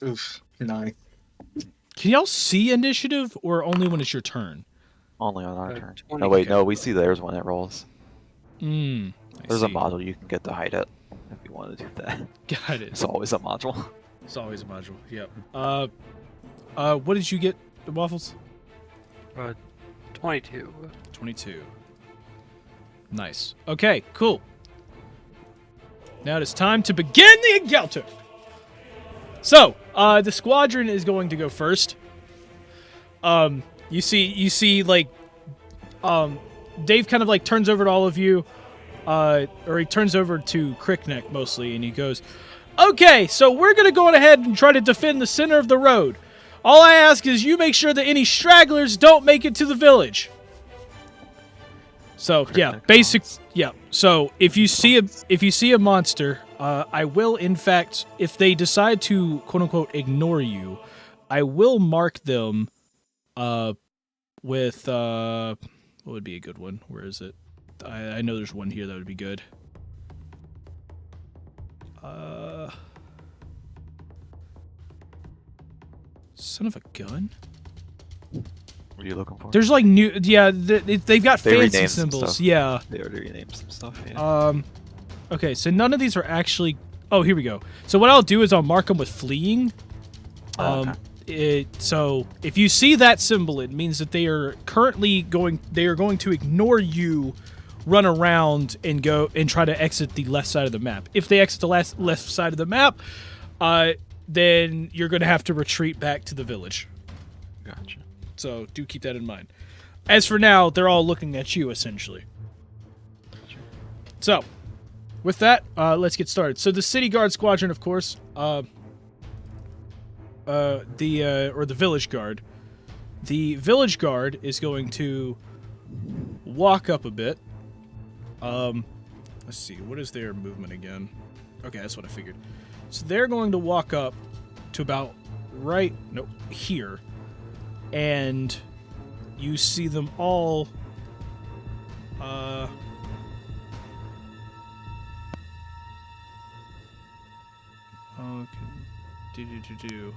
Oof, 9. Can y'all see initiative, or only when it's your turn? Only on our Uh, turn. 20. No, wait, Okay. no, we see theirs when it rolls. I There's a see. module you can get to hide it if you want to do that. Got it. It's always a module. It's always a module. Yep. What did you get, Waffles? 22. 22. Nice. Okay, cool. Now it is time to begin the encounter. So, the squadron is going to go first. You see, like, Dave kind of like turns over to all of you, or he turns over to Crickneck mostly, and he goes, "Okay, so we're gonna go on ahead and try to defend the center of the road. All I ask is you make sure that any stragglers don't make it to the village." So yeah, Crickneck basic. taunts. Yeah. So if you see a monster, I will, in fact, if they decide to quote unquote ignore you, I will mark them with what would be a good one? Where is it? I know there's one here that would be good. Son of a gun. What are you looking for? There's like new, yeah. They've got They fancy renamed some symbols. stuff. Yeah. They already renamed some stuff. Yeah. Okay, so none of these are actually. Oh, here we go. So what I'll do is I'll mark them with fleeing. Okay. So if you see that symbol, it means that they are currently going. They are going to ignore you, run around, and go and try to exit the left side of the map. If they exit the left side of the map, then you're going to have to retreat back to the village. Gotcha. So do keep that in mind. As for now, they're all looking at you essentially. So, with that, let's get started. So the City Guard Squadron, of course, or the Village Guard. The Village Guard is going to walk up a bit. Let's see, what is their movement again? Okay, that's what I figured. So they're going to walk up to about here, and you see them all. Okay. Do.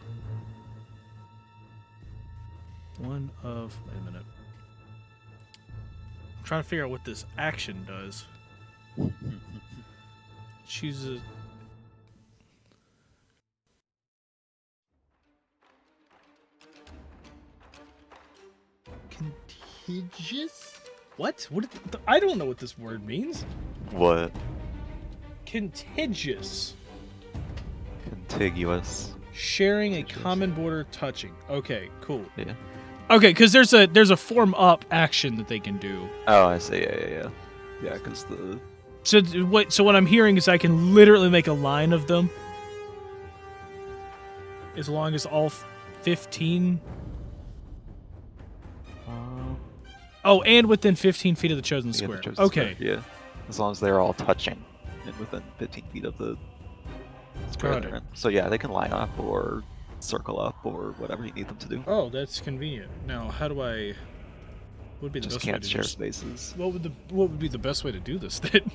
One of. Wait a minute. I'm trying to figure out what this action does. Chooses. Contiguous? What? I don't know what this word means. What? Contiguous. Contiguous. Sharing a Contiguous. common border, touching. Okay, cool. Yeah. Okay, because there's a form up action that they can do. Oh, I see. Yeah. Yeah, because the. So what I'm hearing is I can literally make a line of them, as long as all 15. Oh, and within 15 feet of the chosen Yeah, the square. chosen Okay. square, yeah. As long as they're all touching and within 15 feet of the square Got they're it. in. So yeah, they can line up or circle up or whatever you need them to do. Oh, that's convenient. Now, how do I? What would be the Just best way can't to share do spaces. What would be the best way to do this then?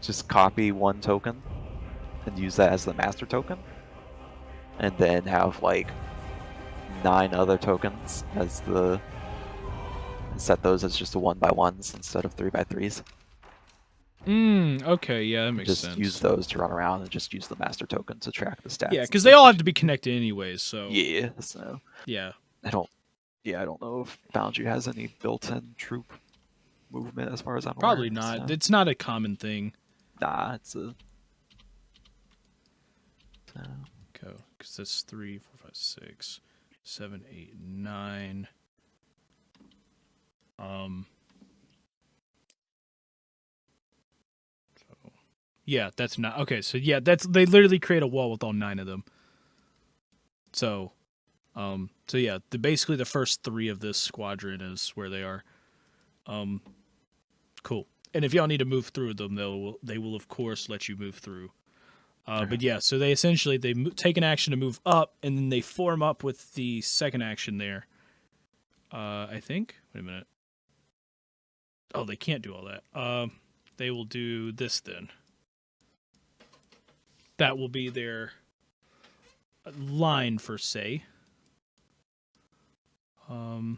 Just copy one token and use that as the master token, and then have like 9 other tokens as the. Set those as just a 1x1s instead of 3x3s. Okay, yeah, that makes Just sense. use those to run around and just use the master token to track the stats. Yeah, and because they stuff all that have you to be need. connected anyways, so. Yeah, so Yeah. I don't know if Boundary has any built-in troop movement as far as I'm Probably aware. not. So. It's not a common thing. Nah, it's a. So. Okay, because that's 3, 4, 5, 6, 7, 8, 9. So, yeah, that's not okay. So yeah, they literally create a wall with all 9 of them. So, yeah, basically the first 3 of this squadron is where they are. Cool. And if y'all need to move through them, they will of course let you move through. But yeah, so they essentially take an action to move up, and then they form up with the second action there. I think. Wait a minute. Oh, they can't do all that. They will do this then. That will be their line for say. No,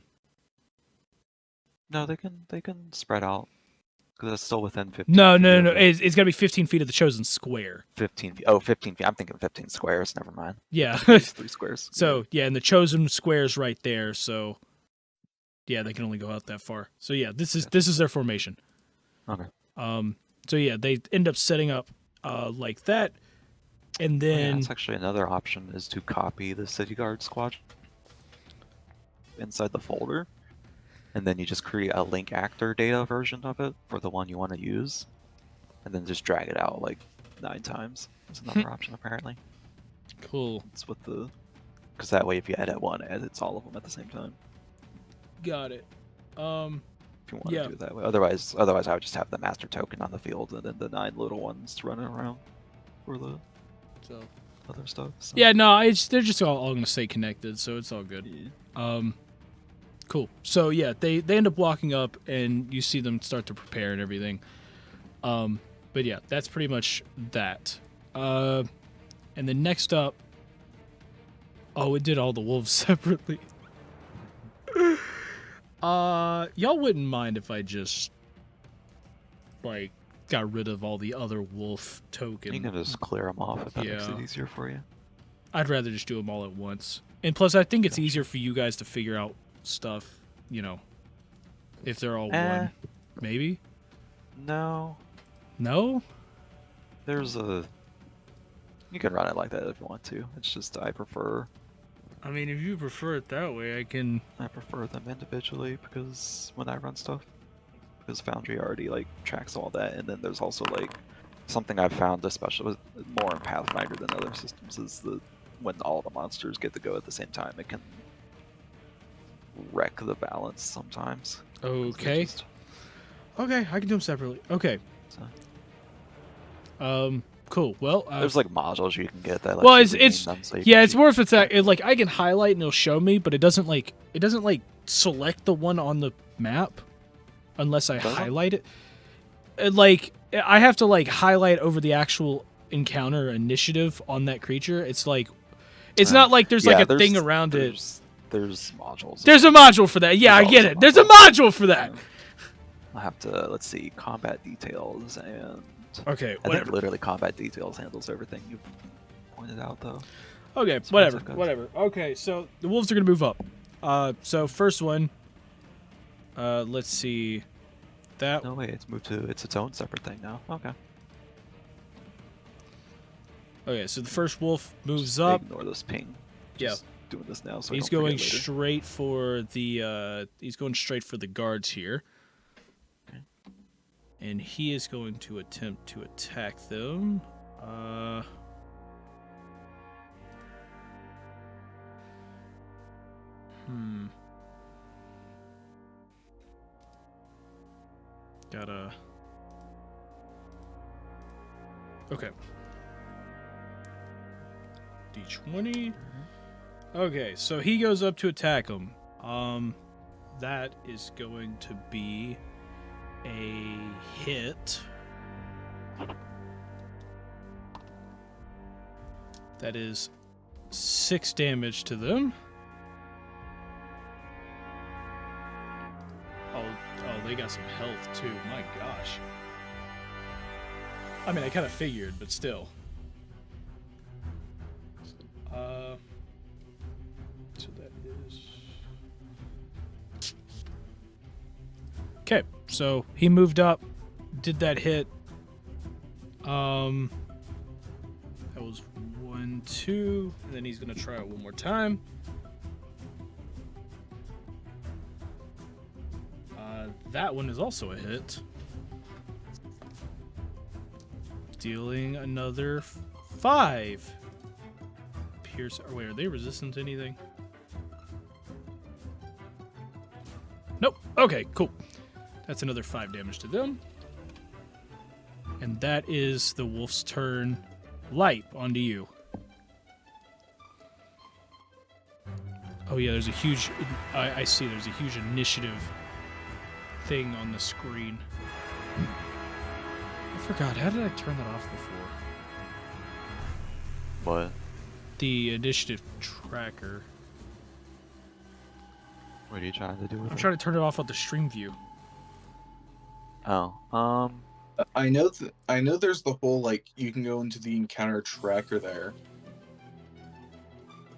they can spread out because it's still within 15. No. feet of the- It's got to be 15 feet of the chosen square. 15 feet. Oh, 15 feet. I'm thinking 15 squares. Never mind. Yeah. These 3 squares. So yeah, and the chosen square's right there. So yeah, they can only go out that far. So yeah, this is their formation. Okay. So yeah, they end up setting up like that, and Yeah, then that's actually another option is to copy the City Guard squad inside the folder, and then you just create a link actor data version of it for the one you want to use, and then just drag it out like 9 times. That's another option apparently. cool. It's with the because that way if you edit one, it edits all of them at the same time. Got it. If you want Yeah. to do it that way. Otherwise I would just have the master token on the field and then the 9 little ones running around for the So other stuff. So. yeah, no, they're just all gonna stay connected, so it's all good. Yeah. Cool. So yeah, they end up walking up, and you see them start to prepare and everything. But yeah, that's pretty much that. And then next up, Oh, it did all the wolves separately. Y'all wouldn't mind if I just, like, got rid of all the other wolf token. You can just clear them off if that makes it Yeah. easier for you. I'd rather just do them all at once. And plus, I think it's Gotcha. easier for you guys to figure out stuff, you know, if they're all one. Maybe? No. No? There's a... You can run it like that if you want to. It's just I prefer I mean, if you prefer it that way, I can... them individually because when I run stuff, because Foundry already like tracks all that, and then there's also like something I've found, especially more in Pathfinder than other systems, is that when all the monsters get to go at the same time, it can wreck the balance sometimes. 'Cause they Okay. just- Okay, I can do them separately. Okay. so- Cool. Well, There's like modules you can get that. well, Let it's you rename them so you yeah, can it's keep- more if it's that like I can highlight and it'll show me, but it doesn't like select the one on the map unless I Doesn't? highlight it. Like I have to like highlight over the actual encounter initiative on that creature. It's like it's not like there's like a thing around it. There's modules. There's a module for that. Yeah, I There's get also it. There's a module for that. I'll have to, let's see, combat details and... Okay, I think whatever. literally combat details handles everything you've pointed out, though. Okay, As far as whatever, that goes. whatever. Okay, so the wolves are gonna move up. So first one. Let's see. That No, wait, it's moved to, it's its own separate thing now. Okay. okay. So the first wolf moves Just up. Ignore this ping. Yeah. Just doing this now so I He's don't going forget later. straight for the. He's going straight for the guards here. Okay. And he is going to attempt to attack them. Gotta. Okay. D20. Okay, so he goes up to attack him. That is going to be a hit. That is 6 damage to them. Oh, they got some health too. My gosh. I mean, I kind of figured, but still. So that is. Okay, so he moved up, did that hit. That was 1, 2, and then he's gonna try it one more time. That one is also a hit. Dealing another 5. Pierce. Or wait, are they resistant to anything? Nope. Okay, cool. That's another 5 damage to them. And that is the wolf's turn. Light, onto you. Oh yeah, there's a huge... I see, there's a huge initiative thing on the screen. I forgot, how did I turn that off before? What? The initiative tracker. What are you trying to do with I'm it? trying to turn it off on the stream view. Oh, I know there's the whole like you can go into the encounter tracker there.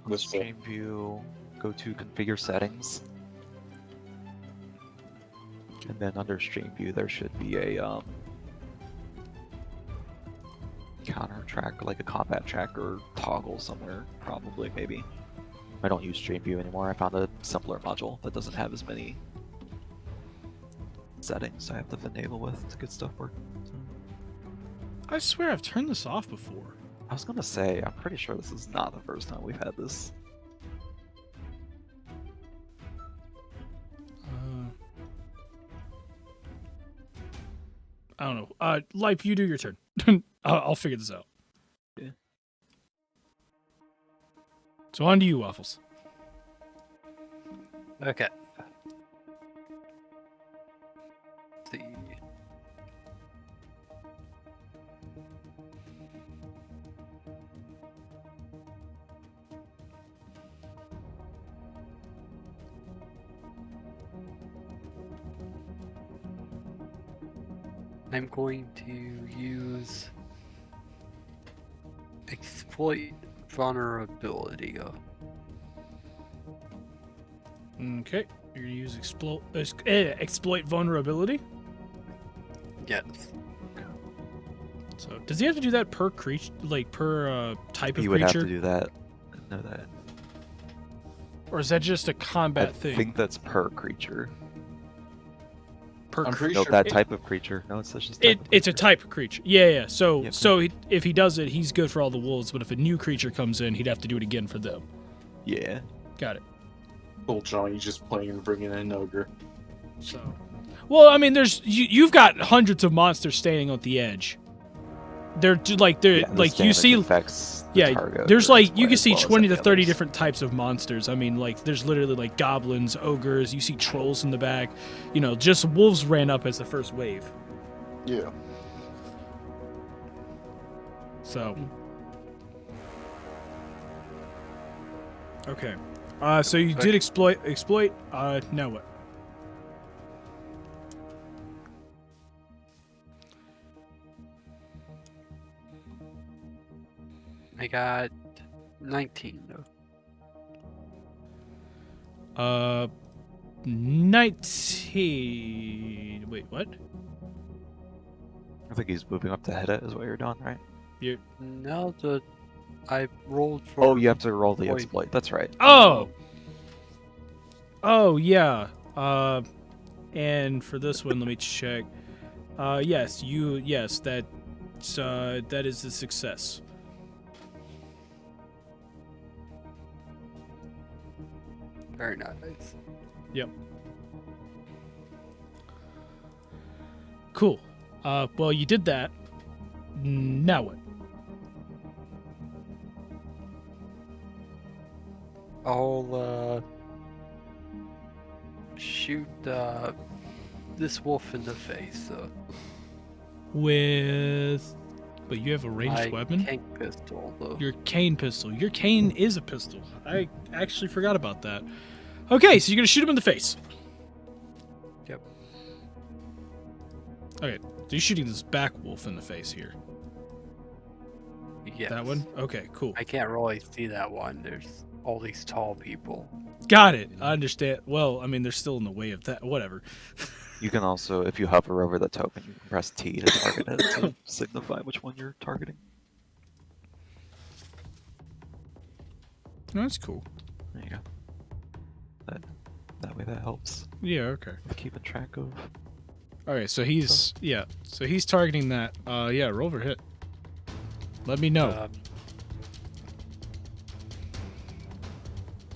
With the- stream view, go to configure settings. And then under stream view there should be a counter track, like a combat tracker toggle somewhere, probably, maybe. I don't use stream view anymore. I found a simpler module that doesn't have as many settings I have to enable with to get stuff working. So, I swear I've turned this off before. I was gonna say, I'm pretty sure this is not the first time we've had this. I don't know. Life, you do your turn. I'll figure this out. Yeah. So on to you, Waffles. Okay. Let's see. I'm going to use exploit vulnerability. Okay. You're gonna use exploit vulnerability. Yes. So does he have to do that per creature, like per type of He would creature, have to do that. I know that. or is that just a combat I thing? think that's per creature. Per I'm pretty No, sure that type of creature. No, it's just type of It's a creature. type of creature. Yeah. So Yep. if he does it, he's good for all the wolves. But if a new creature comes in, he'd have to do it again for them. Yeah. Got it. old Johnny just playing and bringing in an ogre. So, well, I mean, you've got hundreds of monsters standing on the edge. They're like Yeah, this like you damage see. affects the Yeah, target there's or like you display can as see well as 20 to any 30 others. different types of monsters. I mean, like there's literally like goblins, ogres. You see trolls in the back. You know, just wolves ran up as the first wave. Yeah. So. Okay. So you did exploit. Now what? I got 19 though. 19. Wait, what? I think he's moving up to hit it, is what you're doing, right? No, I rolled for. Oh, you have to roll the Wait. exploit. That's right. Oh. Oh yeah. And for this one, let me check. Yes, that is a success. Very nice. Yep. Cool. Well, you did that. Now what? I'll shoot this wolf in the face. But you have a ranged my weapon? tank pistol, though. Your cane pistol. Your cane is a pistol. I actually forgot about that. Okay, so you're gonna shoot him in the face. Yep. Okay, so you're shooting this back wolf in the face here. Yes. That one? Okay, cool. I can't really see that one. There's all these tall people. Got it. I understand. Well, I mean, they're still in the way of that. Whatever. You can also, if you hover over the token, you can press T to target it to signify which one you're targeting. No, that's cool. There you go. That way that helps Yeah, okay. with keeping track of. Okay, so he's targeting that. Yeah, roll for hit. Let me know.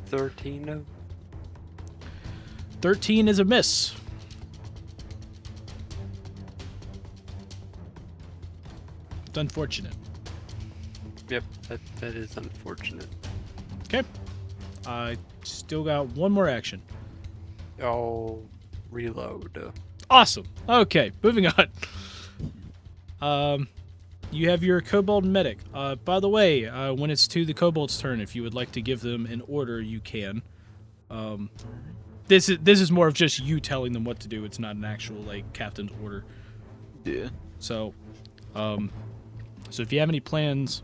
13 though. 13 is a miss. It's unfortunate. Yep, that is unfortunate. Okay. I still got one more action. I'll reload. Awesome. Okay, moving on. You have your kobold medic. By the way, when it's to the kobold's turn, if you would like to give them an order, you can. This is more of just you telling them what to do. It's not an actual like captain's order. Yeah. So, so if you have any plans,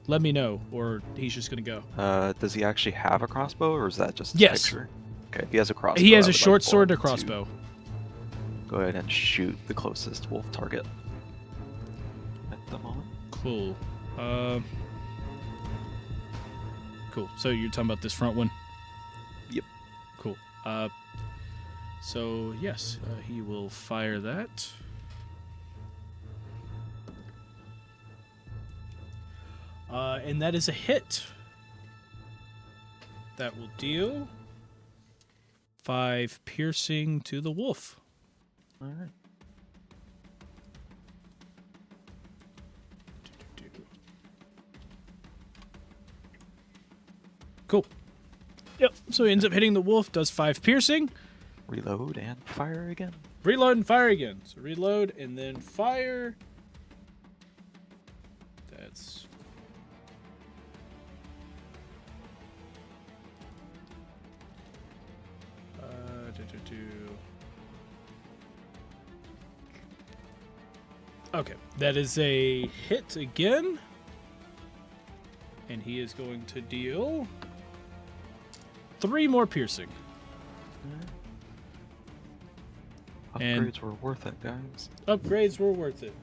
let me know, or he's just gonna go. Does he actually have a crossbow, or is that just a Yes. picture? Okay, if he has a crossbow. He has I a would short like sword and a Boyd to crossbow. Go ahead and shoot the closest wolf target at the moment. Cool. Cool. So you're talking about this front one? Yep. Cool. So yes, he will fire that. And that is a hit. That will deal 5 piercing to the wolf. All right. Cool. Yep. So he ends up hitting the wolf, does 5 piercing. Reload and fire again. Reload and fire again. So reload and then fire. That's... Okay, that is a hit again. And he is going to deal 3 more piercing. And- Upgrades were worth it, guys. Upgrades were worth it.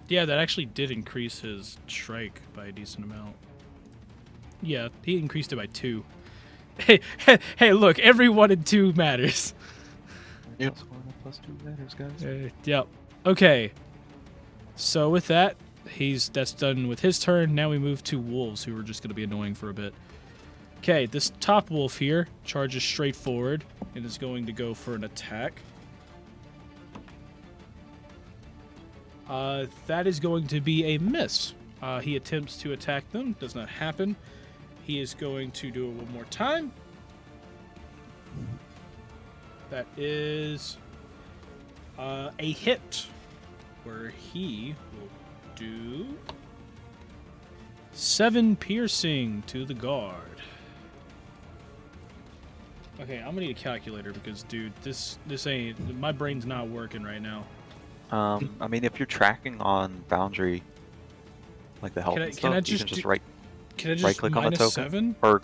Yeah, that actually did increase his strike by a decent amount. Yeah, he increased it by 2. Hey, look, every 1 and 2 matters. Yep. +1 +2 matters, guys. Yep. Okay. So with that, that's done with his turn. Now we move to wolves, who are just going to be annoying for a bit. Okay, this top wolf here charges straight forward and is going to go for an attack. That is going to be a miss. He attempts to attack them. Does not happen. He is going to do it one more time. That is a hit, where he will do 7 piercing to the guard. Okay, I'm gonna need a calculator because, dude, this ain't, my brain's not working right now. I mean, if you're tracking on Boundary, like the health Can I- and can stuff, I you just can just do- right Can I just right-click on the minus token, 7? or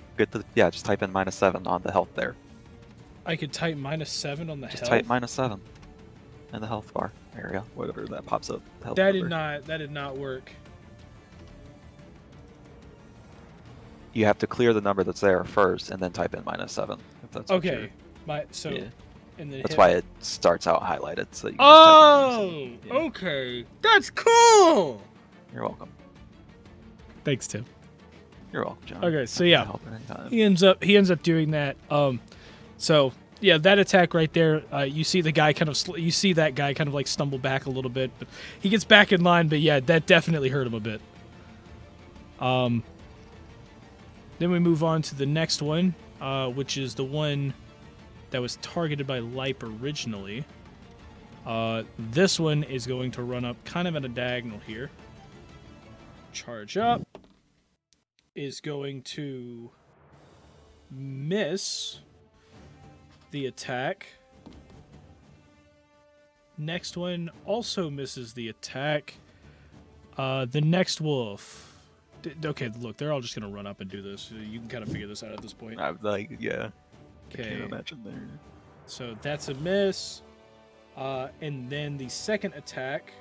just type in -7 on the health there. I could type -7 on the Just health. type -7 in the health bar area, whatever that pops up. the health That did number. not. That did not work. You have to clear the number that's there first, and then type in -7. If that's what Okay. Yeah. And then That's hit- why it starts out highlighted, so you can just type in -7. Yeah. okay. That's cool. You're welcome. Thanks, Tim. You're welcome, John. Okay, so Happy to yeah. help at any time. He ends up doing that. So yeah, that attack right there. You see the guy you see that guy kind of like stumble back a little bit, but he gets back in line. But yeah, that definitely hurt him a bit. Then we move on to the next one, which is the one that was targeted by Lipe originally. This one is going to run up kind of at a diagonal here. Charge up. Is going to miss the attack. Next one also misses the attack. The next wolf. Okay, look, they're all just going to run up and do this. You can kind of figure this out at this point. I'm like, yeah. I Okay. can't imagine there. So that's a miss. And then the second attack.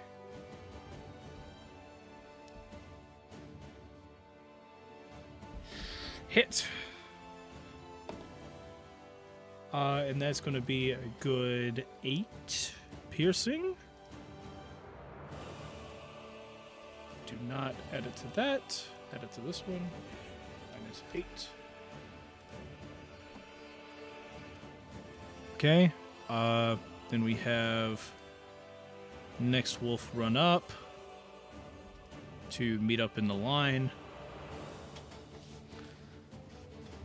Hit. And that's going to be a good 8 piercing. Do not add it to that. Add it to this one. -8. Okay. Then we have next wolf run up to meet up in the line.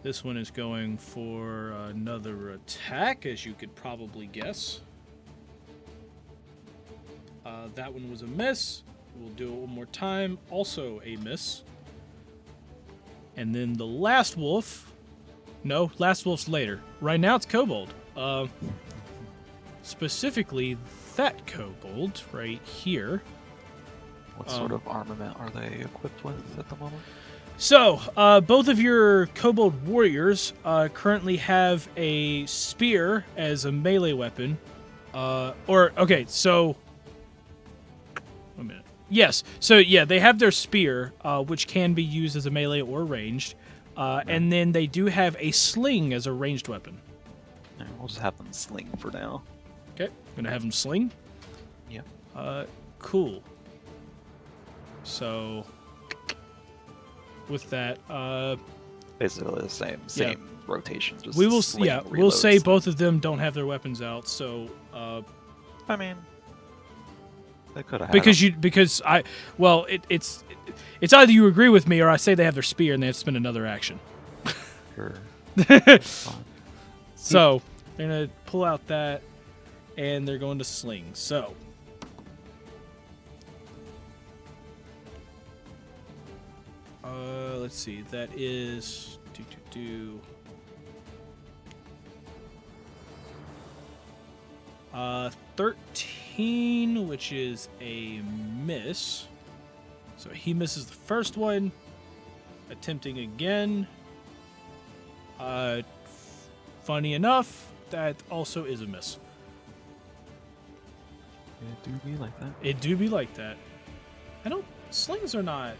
This one is going for another attack, as you could probably guess. That one was a miss. We'll do it one more time. Also a miss. And then the last wolf. No, last wolf's later. Right now it's kobold. Specifically, that kobold right here. What sort of armament are they equipped with at the moment? So, both of your kobold warriors currently have a spear as a melee weapon. Okay, so... Wait a minute. Yes, so yeah, they have their spear, which can be used as a melee or ranged. And then they do have a sling as a ranged weapon. Yeah, we'll just have them sling for now. Okay, gonna have them sling. Yeah. Cool. So, with that, Basically the same rotation. Just we'll reloads. say both of them don't have their weapons out. So, I mean, they could have. it's either you agree with me or I say they have their spear and they have to spend another action. Sure. So they're gonna pull out that, and they're going to sling. So. Let's see. That is 13 19, which is a miss. So he misses the first one. Attempting again. Funny enough, that also is a miss. It do be like that. It do be like that. I don't. Slings are not.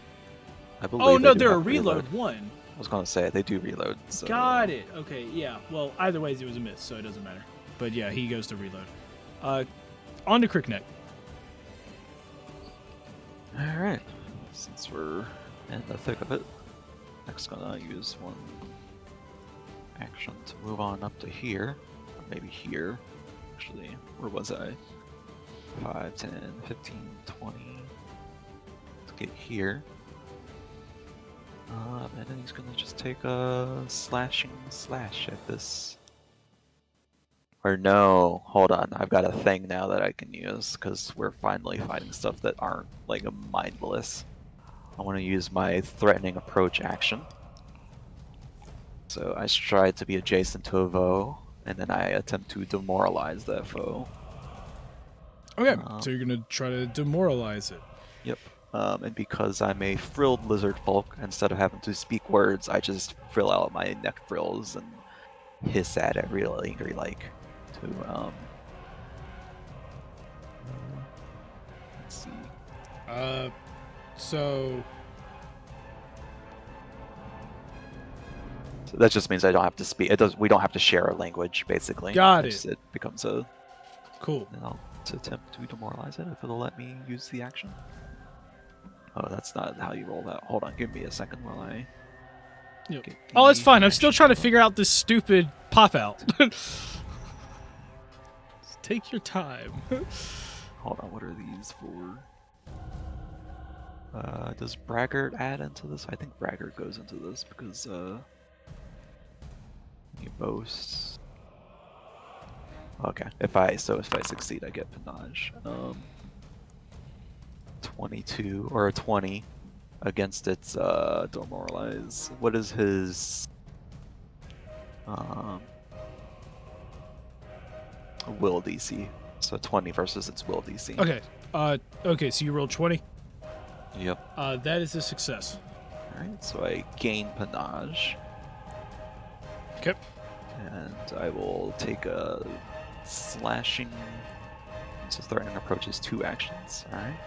I believe. Oh no, they do they're a have reload one. I was gonna say they do reload. So. Got it. Okay, yeah. Well, either way, it was a miss, so it doesn't matter. But yeah, he goes to reload. On to Crickneck. All right. Since we're in the thick of it, next gonna use one action to move on up to here, or maybe here. Actually, where was I? 5, 10, 15, 20. To get here. And then he's gonna just take a slashing slash at this. Or no, hold on. I've got a thing now that I can use because we're finally fighting stuff that aren't like a mindless. I want to use my threatening approach action. So I stride to be adjacent to a foe, and then I attempt to demoralize that foe. Okay, so you're gonna try to demoralize it. Yep. And because I'm a frilled lizard folk, instead of having to speak words, I just frill out my neck frills and hiss at it real angry like. To let's see. So That just means I don't have to speak. It does. We don't have to share a language, basically. Got it. It becomes a cool. And I'll attempt to demoralize it if it'll let me use the action. Oh, that's not how you roll that. Hold on, give me a second while I. Yep. Oh, it's fine. I'm still trying to figure out this stupid pop out. Take your time. Hold on, what are these for? Does Braggart add into this? I think Braggart goes into this because you boast. Okay, if I succeed, I get Panache. 22 or a 20 against its demoralize. What is his will DC? So 20 versus its will DC. Okay. Okay. So you rolled 20. Yep. That is a success. All right. So I gain Panache. Okay. And I will take a slashing. So threatening approach is 2 actions. All right.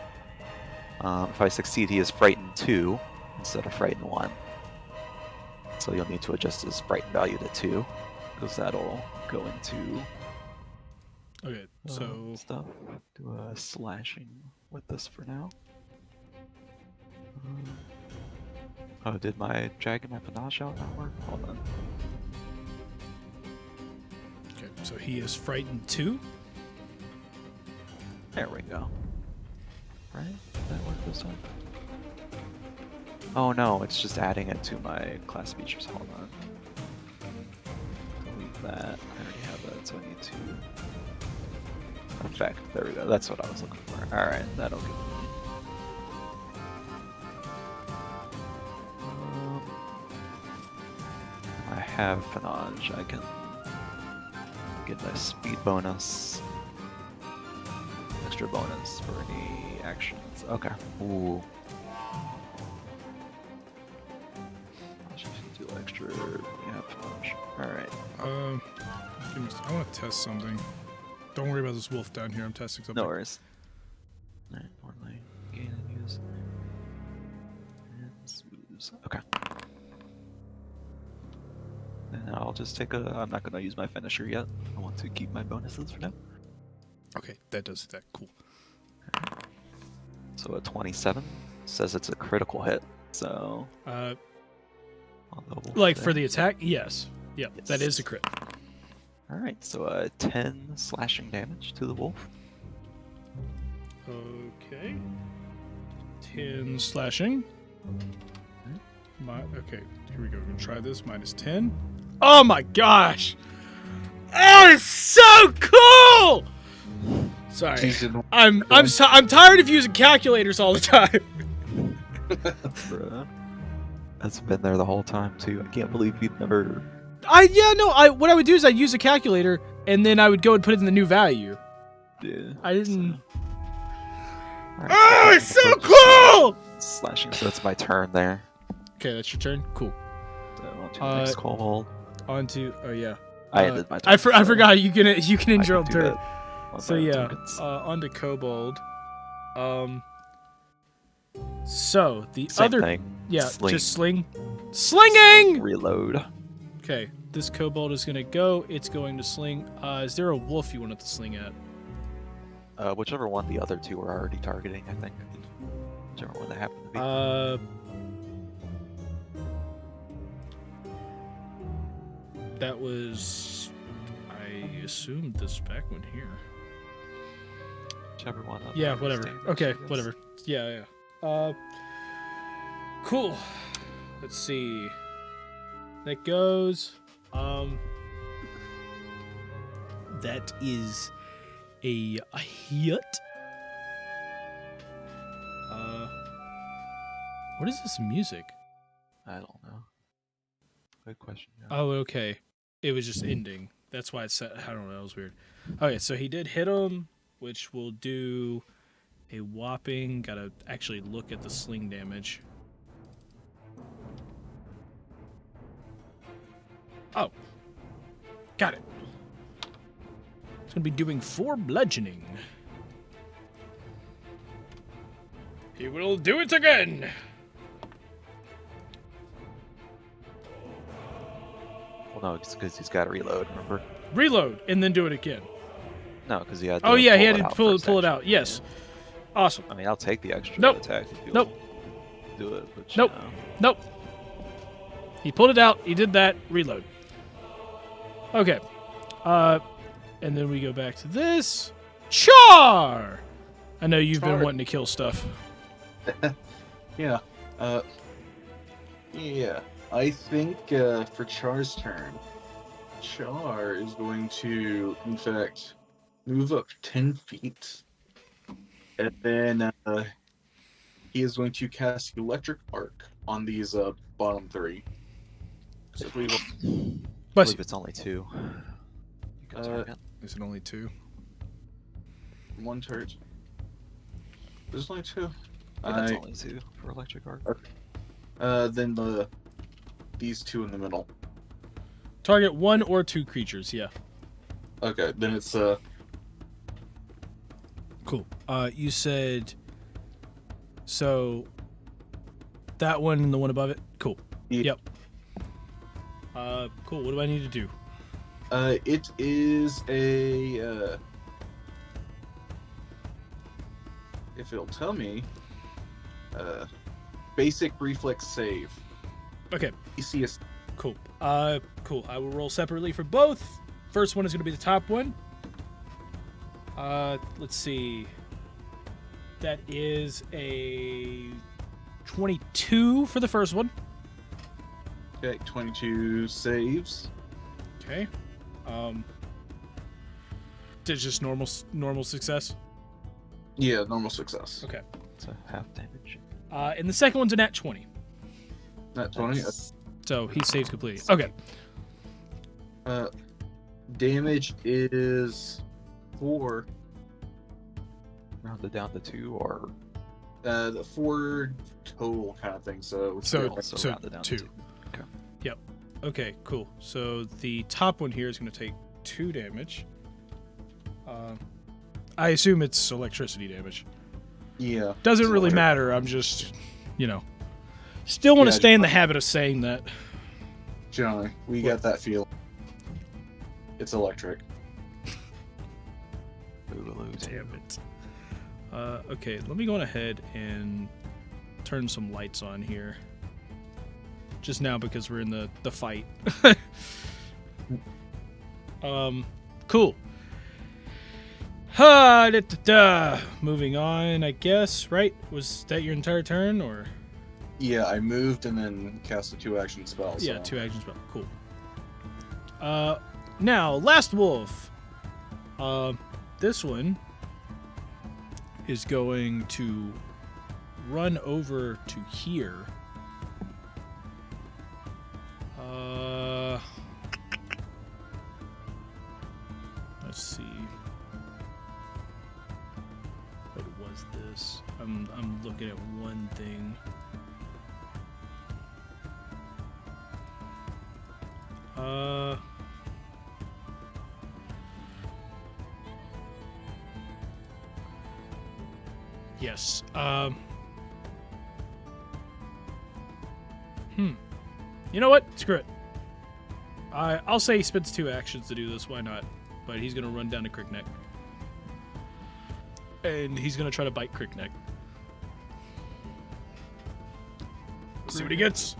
If I succeed, he is frightened 2 instead of frightened 1. So you'll need to adjust his frightened value to 2 because that'll go into. Okay. So stuff. Do a slashing with this for now. Oh, did my dragging my Panache out not work? Hold on. Okay. So he is frightened 2. There we go. Right? Did that work this time? Oh no, it's just adding it to my class features. Hold on. Delete that. I already have that, so I need to. Effect. There we go. That's what I was looking for. Alright, that'll give me. I have Panache. I can get my speed bonus. Extra bonus for any actions. Okay. Ooh. I'll just do extra. Yeah, Panache. Alright. I want to test something. Don't worry about this wolf down here. I'm testing something. No worries. Alright, normally gain and use. And use. Okay. And I'll just take a. I'm not going to use my finisher yet. I want to keep my bonuses for now. Okay, that does that. Cool. Right. So a 27 says it's a critical hit. So. Like for the attack? Yes. Yep, yes. That is a crit. Alright, so 10 slashing damage to the wolf. Okay. 10 slashing. Okay, here we go. We're gonna try this. -10. Oh my gosh! Oh, it's so cool! Sorry, I'm tired of using calculators all the time. That's been there the whole time too. I can't believe you've never. What I would do is I'd use a calculator and then I would go and put in the new value. Yeah. I didn't. Alright, Oh, it's so cool! Slashing, so that's my turn there. Okay, that's your turn. Cool. So on to the next kobold. On to yeah. I ended my turn. I forgot you can end your own do turn. that on So my own yeah, tokens. on to kobold. So the Same other thing. yeah, Sling. just slinging. Reload. Okay, this kobold is gonna go. It's going to sling. Is there a wolf you want it to sling at? Whichever one the other two were already targeting, I think. Whichever one they happen to be. That was. I assumed this back one here. Whichever one. Yeah, whatever. standard, Okay, I guess. whatever. Yeah. Cool. Let's see. That goes. That is a hit. What is this music? I don't know. Good question. Yeah. Oh, okay. It was just ending. That's why it said. I don't know. It was weird. Okay, so he did hit him, which will do a whopping. Gotta actually look at the sling damage. Oh. Got it. It's gonna be doing 4 bludgeoning. He will do it again. Well, no, it's because he's got to reload. Remember? Reload and then do it again. No, because he had. To Oh yeah, he pull had it to out pull first, it actually. out. Yes. Awesome. I mean, I'll take the extra Nope. attack if you'll Nope. do it. But, Nope. Nope. He pulled it out. He did that. Reload. Okay. And then we go back to this. Char! I know you've been Char. wanting to kill stuff. Yeah. Yeah. I think for Char's turn, Char is going to, in fact, move up 10 feet. And then he is going to cast Electric Arc on these bottom 3. So we will, I Bless believe you. it's only 2. You can Uh, target. Is it only 2? 1 turn. There's only 2. Yeah, that's only 2 for electric arc. Then these 2 in the middle. Target 1 or 2 creatures, yeah. Okay, then it's Cool. You said... So... That one and the one above it? Cool. Yeah. Yep. Cool. What do I need to do? it is a if it'll tell me basic reflex save. Okay. DC is Cool. Cool. I will roll separately for both. First one is going to be the top one. Let's see. That is a 22 for the first one. okay, 22 saves. Okay. Just normal success. Yeah, normal success. Okay. It's a half damage. And the second one's a nat 20. Not 20. That's So he saves completely. Okay. Damage is 4. rounded down to 2, or The 4 total kind of thing. So So- also rounded down 2. to 2. Okay. Okay, cool. So the top one here is going to take 2 damage. I assume it's electricity damage. yeah, Doesn't it's really electric. matter. I'm just, still want to Yeah, stay in the habit of saying that. Generally, we got that feel. It's electric. Boogaloo. Damn it. Okay, let me go on ahead and turn some lights on here. Just now because we're in the fight. Cool. Moving on, I guess, right? Was that your entire turn, or? Yeah, I moved and then cast a 2-action spell. Yeah, so. 2 action spell. Cool. Now, last wolf. This one is going to run over to here. Let's see. I'm looking at one thing. Yes. You know what? Screw it. I'll say he spends 2 actions to do this. Why not? But he's gonna run down to Crickneck. And he's gonna try to bite Crickneck. See what he gets.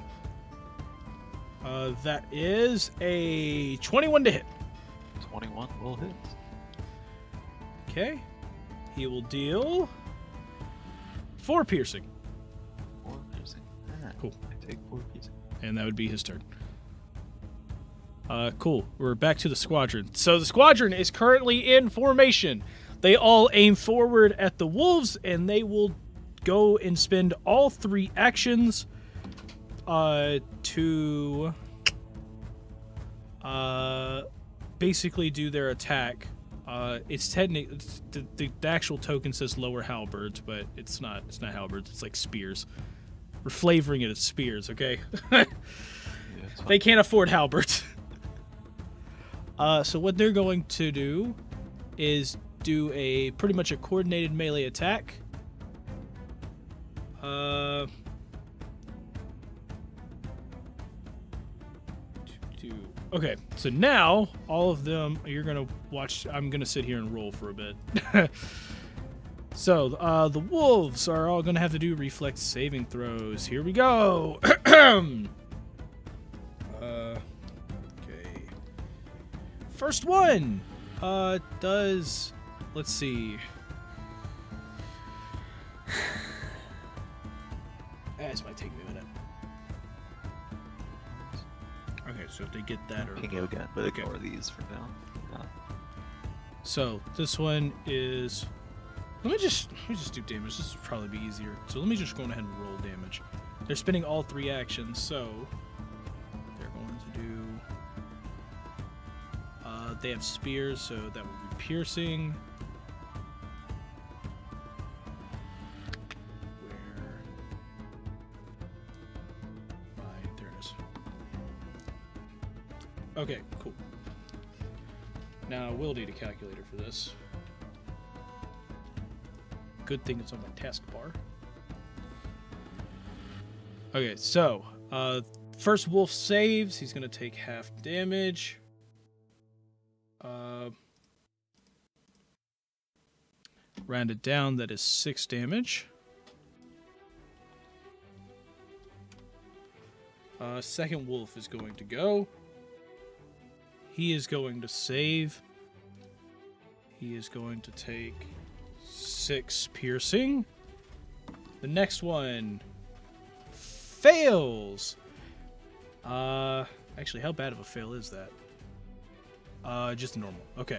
That is a 21 to hit. 21 will hit. Okay. He will deal 4 piercing. 4 piercing. Alright. Cool. I take 4 piercing. And that would be his turn. Cool. We're back to the squadron. So the squadron is currently in formation. They all aim forward at the wolves, and they will go and spend all 3 actions to basically do their attack. It's technically the actual token says lower halberds, but it's not halberds. It's like spears. We're flavoring it as spears, okay? They can't afford halberds. So what they're going to do is do a pretty much a coordinated melee attack. Okay, so now all of them, you're gonna watch. I'm gonna sit here and roll for a bit. So the wolves are all gonna have to do reflex saving throws. Here we go. Okay. First one does. Let's see. This might take me a minute. Okay, so if they get that or Ping you again, but Okay. ignore these for now. Yeah. So this one is. Let me just do damage. This would probably be easier. So let me just go ahead and roll damage. They're spending all 3 actions, so they're going to do. They have spears, so that would be piercing. There it is. Okay, cool. Now we'll need a calculator for this. Good thing it's on my taskbar. Okay, so first wolf saves. He's gonna take half damage. Rounded down, that is 6 damage. Second wolf is going to go. He is going to save. He is going to take 6 piercing. The next one fails. Actually, how bad of a fail is that? Just normal. Okay.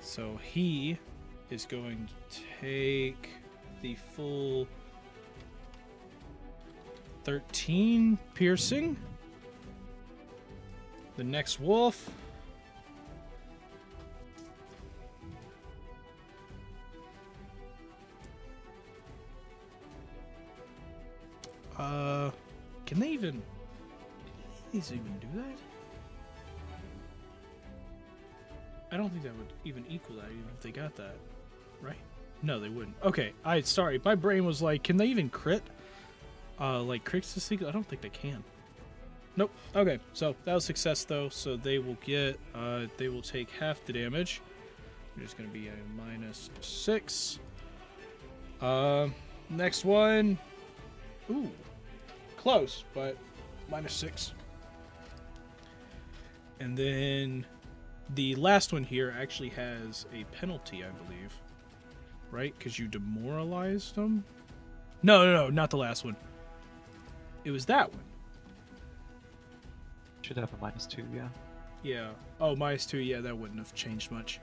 So he is going to take the full 13 piercing. The next wolf. Can they even do that? I don't think that would even equal that, even if they got that, right? No, they wouldn't. Okay, sorry, my brain was like, can they even crit? Like crits this thing? I don't think they can. Nope. Okay, so that was success though. So they will get, they will take half the damage. It's gonna be a -6. Next one. Ooh, close, but -6. And then the last one here actually has a penalty, I believe. Right? Because you demoralized them? No, not the last one. It was that one. Should have a -2, yeah. Yeah. Oh, -2. Yeah, that wouldn't have changed much.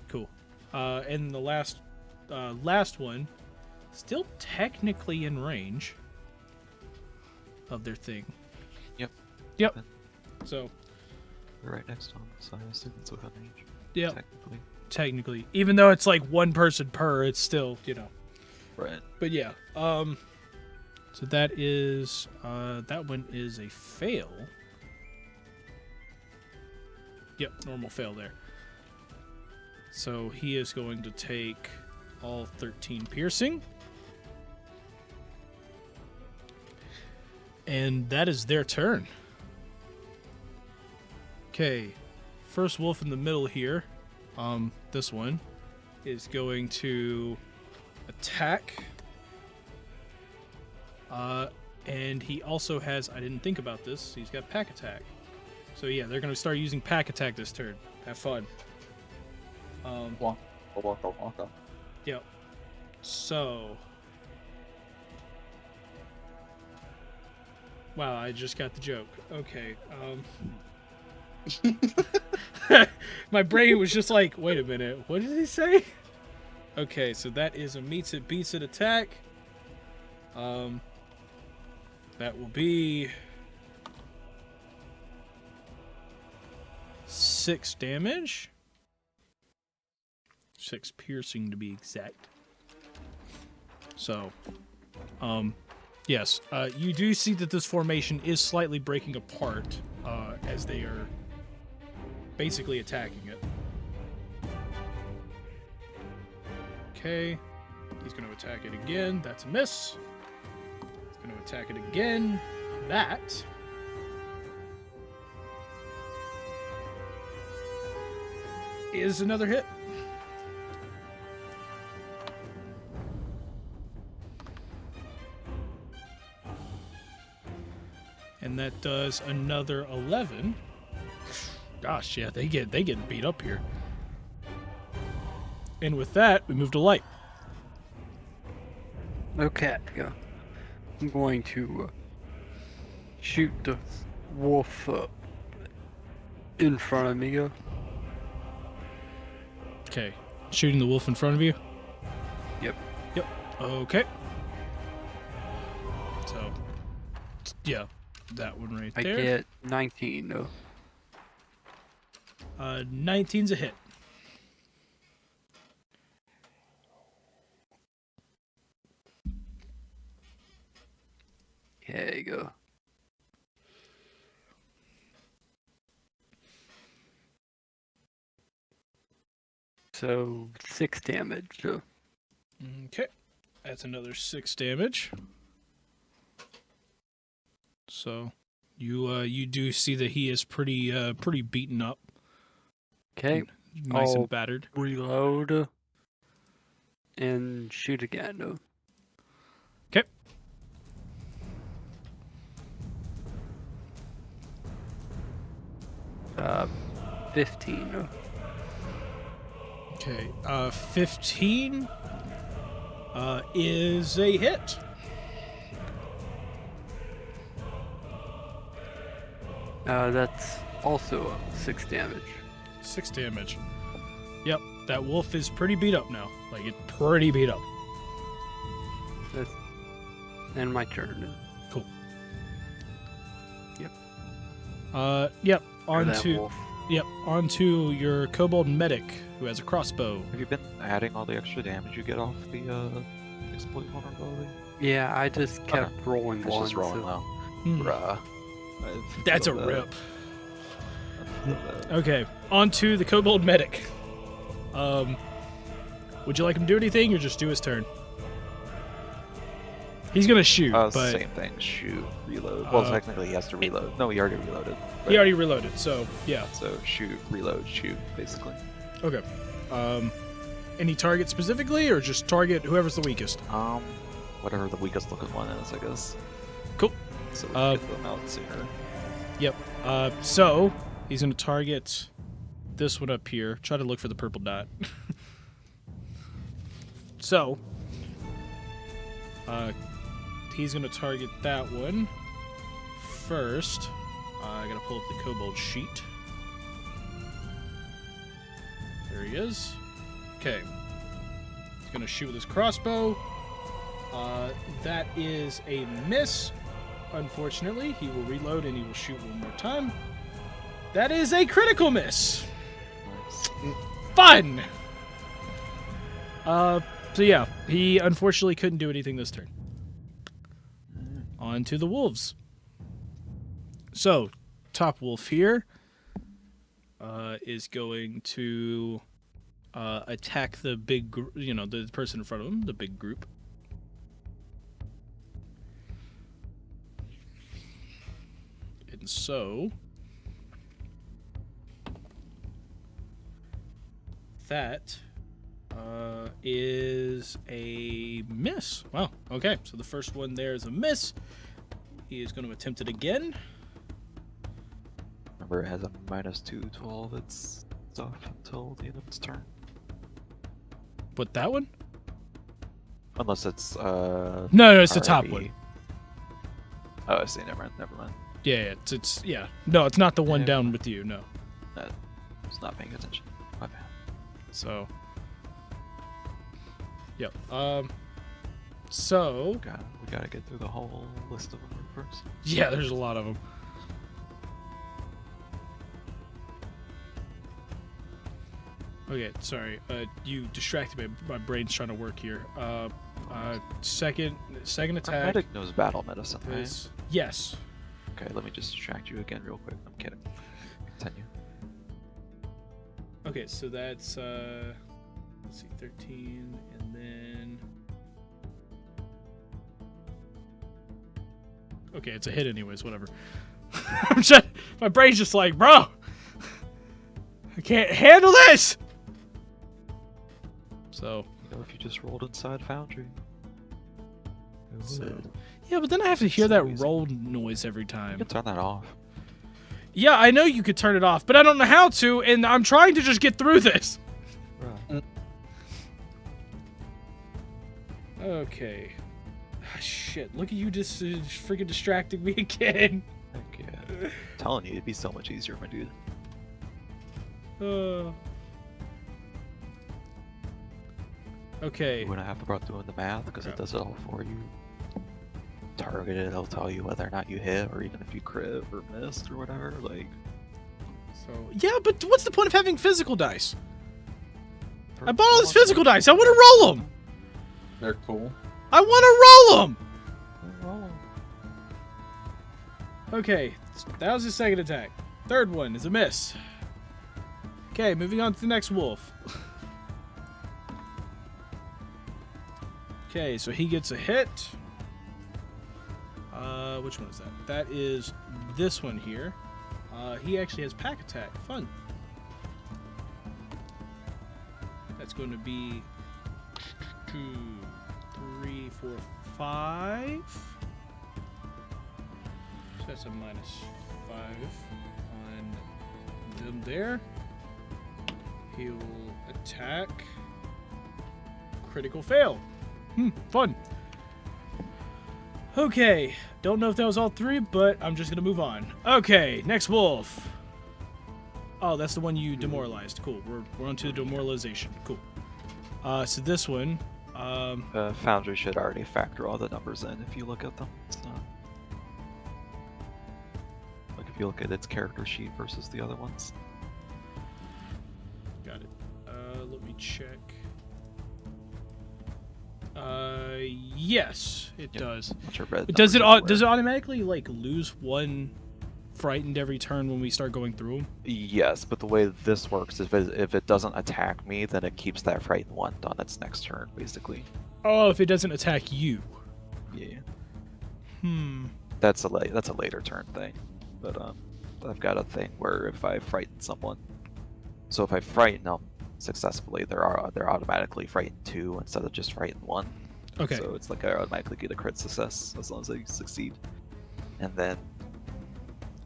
Cool. And the last one, still technically in range of their thing. Yep. Yep. So. We're right next to him, so I assume it's within range. Yep. Technically. Technically, even though it's like one person per, it's still, Right. But yeah. So that is that one is a fail. Yep, normal fail there. So he is going to take all 13 piercing. And that is their turn. Okay. First wolf in the middle here. This one is going to attack. And he also has, I didn't think about this, he's got pack attack. So yeah, they're going to start using pack attack this turn. Have fun. Waka. Yep. So. Wow, I just got the joke. Okay. My brain was just like, wait a minute, what did he say? Okay, so that is a meets it, beats it attack. That will be 6 damage. 6 piercing to be exact. So, yes, you do see that this formation is slightly breaking apart as they are basically attacking it. Okay, he's going to attack it again. That's a miss. He's going to attack it again. That is another hit. And that does another 11. Gosh, yeah, they get beat up here. And with that, we move to light. Okay, I'm going to shoot the wolf in front of me. Okay, shooting the wolf in front of you. Yep. Okay. So, yeah, that one right I there. get 19. 19's a hit. There you go. So 6 damage. Okay, that's another 6 damage. So, you do see that he is pretty beaten up, Okay, nice I'll and battered. reload and shoot again. Okay. Uh, 15. Okay, 15 is a hit. That's also 6 damage. 6 damage. Yep, that wolf is pretty beat up now. Like, it's pretty beat up. That's and my turn. Cool. Yep. Yep, Or that wolf. onto your kobold medic, who has a crossbow. Have you been adding all the extra damage you get off the exploit vulnerability? Yeah, I just kept rolling It's one. just rolling so- low. Hmm. Bruh. That's a Feel that. rip. Feel that. Okay, onto the kobold medic. Would you like him to do anything, or just do his turn? He's gonna shoot, but Same thing. Shoot, reload. Well, technically he has to reload. No, he already reloaded. he already reloaded, so yeah. So shoot, reload, shoot, basically. Okay. Any target specifically, or just target whoever's the weakest? Whatever the weakest looking one is, I guess. Cool. So we can get them out sooner. Yep. So he's gonna target this one up here. Try to look for the purple dot. So he's gonna target that one first. I gotta pull up the kobold sheet. There he is. Okay. He's gonna shoot with his crossbow. That is a miss. Unfortunately, he will reload and he will shoot one more time. That is a critical miss. Nice. fun! So yeah, he unfortunately couldn't do anything this turn. On to the wolves. So, top wolf here is going to attack the big, the person in front of him, the big group. And so that is a miss. Wow. Okay, so the first one there is a miss. He is going to attempt it again. Remember, it has a -2 to all of its stuff until the end of its turn. But that one? Unless it's No, it's the top already- one. Oh, I see. Never mind. Yeah, it's no, it's not the one Yeah. down with you. No. Just not paying attention. My bad. So. Yep. So. We gotta get through the whole list of them first. Yeah, there's a lot of them. Okay, sorry. You distracted me. My brain's trying to work here. Second attack Medic knows battle medicine, right? is yes. Okay, let me just distract you again real quick. I'm kidding. Continue. Okay, so that's let's see, 13, and then okay, it's a hit anyways. Whatever. My brain's just like, bro, I can't handle this. So. You know, if you just rolled inside Foundry. It So- would. Yeah, but then I have to hear So that easy. roll noise every You time. can turn that off. Yeah, I know you could turn it off, but I don't know how to, and I'm trying to just get through this. Right. Okay. Ah, shit, look at you just freaking distracting me again. Heck yeah. I'm telling you, it'd be so much easier, my dude. Okay. You wouldn't have to bother doing the math because Crap. it does it all for you. Target it, it'll tell you whether or not you hit, or even if you crit or missed or whatever. Like, So yeah, but what's the point of having physical dice? for I bought all these fun. physical dice. I want to roll them. They're cool. I want to roll them. Roll. Okay, that was his second attack. Third one is a miss. Okay, moving on to the next wolf. Okay, so he gets a hit. Which one is that? That is this one here. He actually has pack attack. Fun. That's going to be 2, 3, 4, 5. So that's a -5 on them there. He'll attack. Critical fail. Fun. Okay, don't know if that was all three, but I'm just gonna move on. Okay, next wolf. Oh, that's the one you demoralized. Cool. We're on to the demoralization. Cool. So this one, Foundry should already factor all the numbers in if you look at them. So, like if you look at its character sheet versus the other ones. got it. Let me check. Yes, it Yep. does. Which are red But does it numbers does it everywhere. automatically like lose one frightened every turn when we start going through them? Yes, but the way this works is if it doesn't attack me, then it keeps that frightened one on its next turn, basically. Oh, if it doesn't attack you. Yeah. That's That's a later turn thing. But I've got a thing where if I frighten someone, so if I frighten them successfully, they're automatically frightened 2 instead of just frightened 1. okay. So it's like I automatically get a crit success as long as they succeed. And then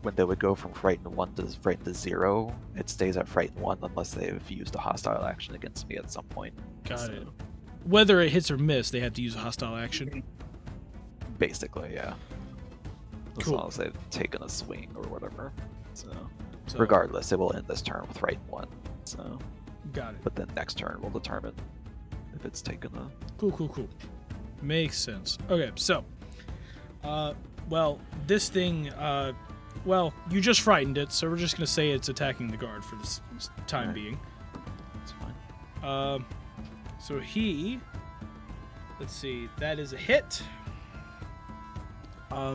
when they would go from frightened 1 to frightened 0, it stays at frightened 1 unless they've used a hostile action against me at some point. Got it. Whether it hits or miss, they have to use a hostile action. Basically, yeah. As Cool. long as they've taken a swing or whatever. So So, regardless, it will end this turn with frightened 1. So, got it. but then next turn will determine if it's taken a. Cool. Makes sense. Okay, so, well, this thing, well, you just frightened it, so we're just gonna say it's attacking the guard for this time Right. being. That's fine. So he, let's see, that is a hit.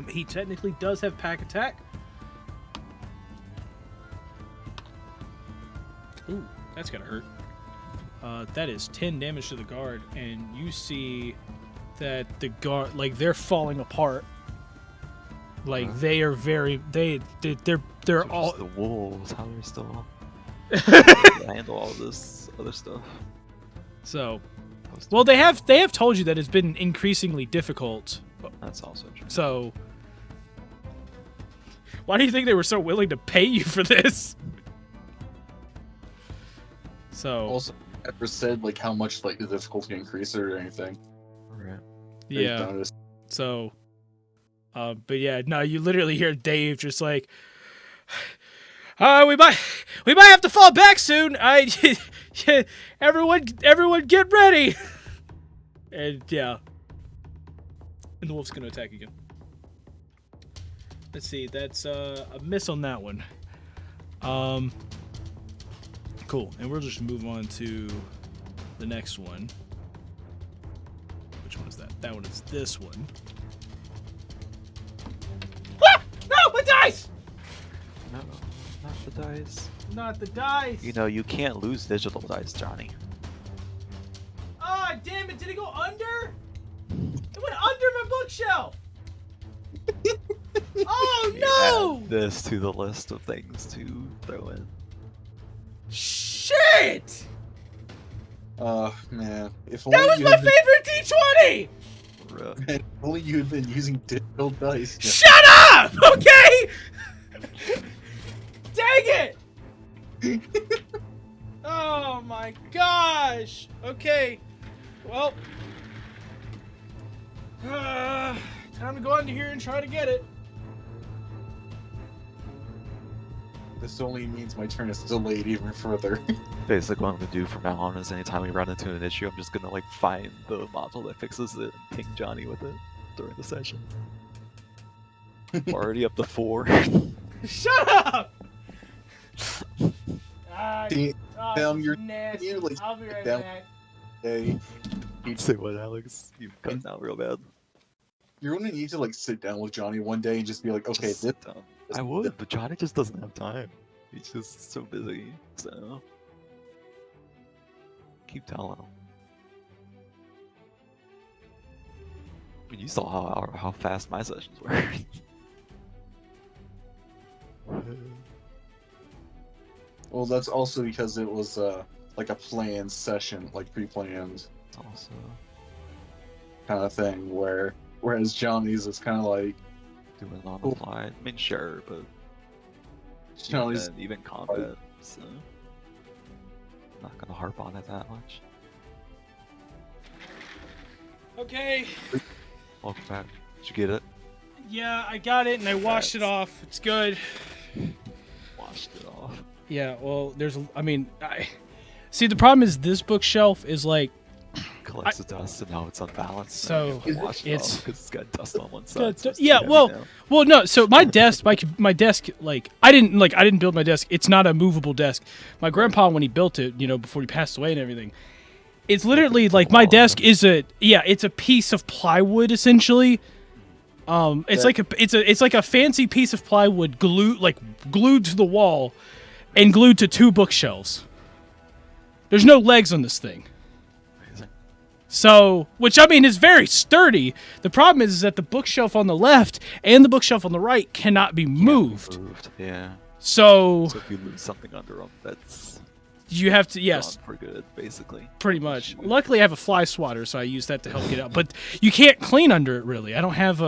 He technically does have pack attack. Ooh, that's gonna hurt. That is 10 damage to the guard, and you see that the guard, like, they're falling apart. Like, they are very, they're all the wolves. How are they still handle all this other stuff? So, well, they have told you that it's been increasingly difficult. That's also true. So, why do you think they were so willing to pay you for this? So, Also, never said like how much like the difficulty increased or anything. Right. yeah. So, but yeah, no, you literally hear Dave just like, we might have to fall back soon. Everyone get ready. And yeah, and the wolf's gonna attack again. Let's see, that's a miss on that one. Cool, and we'll just move on to the next one. Which one is that? That one is this one. Ah! No, my dice! No, not the dice. Not the dice. You know, you can't lose digital dice, Johnny. Ah, damn it! Did it go under? It went under my bookshelf. Oh no! Add this to the list of things to throw in. Shit! Man, if That was my favorite D20. Bruh. If only you had been using digital dice. Shut up! Okay. Dang it! Oh my gosh! Okay, well, time to go into here and try to get it. This only means my turn is delayed even further. Basically, what I'm gonna do from now on is anytime we run into an issue, I'm just gonna like find the module that fixes it and ping Johnny with it during the session. Already up to 4. Shut up! Damn, you're nasty. you, like, I'll be right down. back. Hey, Say what, Alex? You cutting out real bad. you're gonna need to like sit down with Johnny one day and just be like, okay, Just this. sit down. I would, but Johnny just doesn't have time. He's just so busy. So keep telling him. I mean, you saw how fast my sessions were. Well, that's also because it was like a planned session, like pre-planned It's also kind of thing. Whereas Johnny's is kind of like doing it on the fly. I mean, sure, but Johnny's. even combat, so not gonna harp on it that much. Okay. Welcome back. Did you get it? Yeah, I got it and I washed it off. It's good. Washed it off. Yeah, well, see, the problem is this bookshelf is like, Collects the dust and now it's unbalanced. So, because it's got dust on one side. so it's too yeah, heavy well, now. well, no. So my desk, my desk, like I didn't build my desk. It's not a movable desk. My grandpa, when he built it, before he passed away and everything, it's literally like my desk is it's a piece of plywood essentially. It's like a fancy piece of plywood glued to the wall, and glued to 2 bookshelves. There's no legs on this thing. So, which I mean is very sturdy. The problem is that the bookshelf on the left and the bookshelf on the right cannot be moved. Yeah. So if you lose something under them, that's you have to, gone yes, for good, basically. pretty much. Luckily, I have a fly swatter, so I use that to help get out. But you can't clean under it, really. I don't have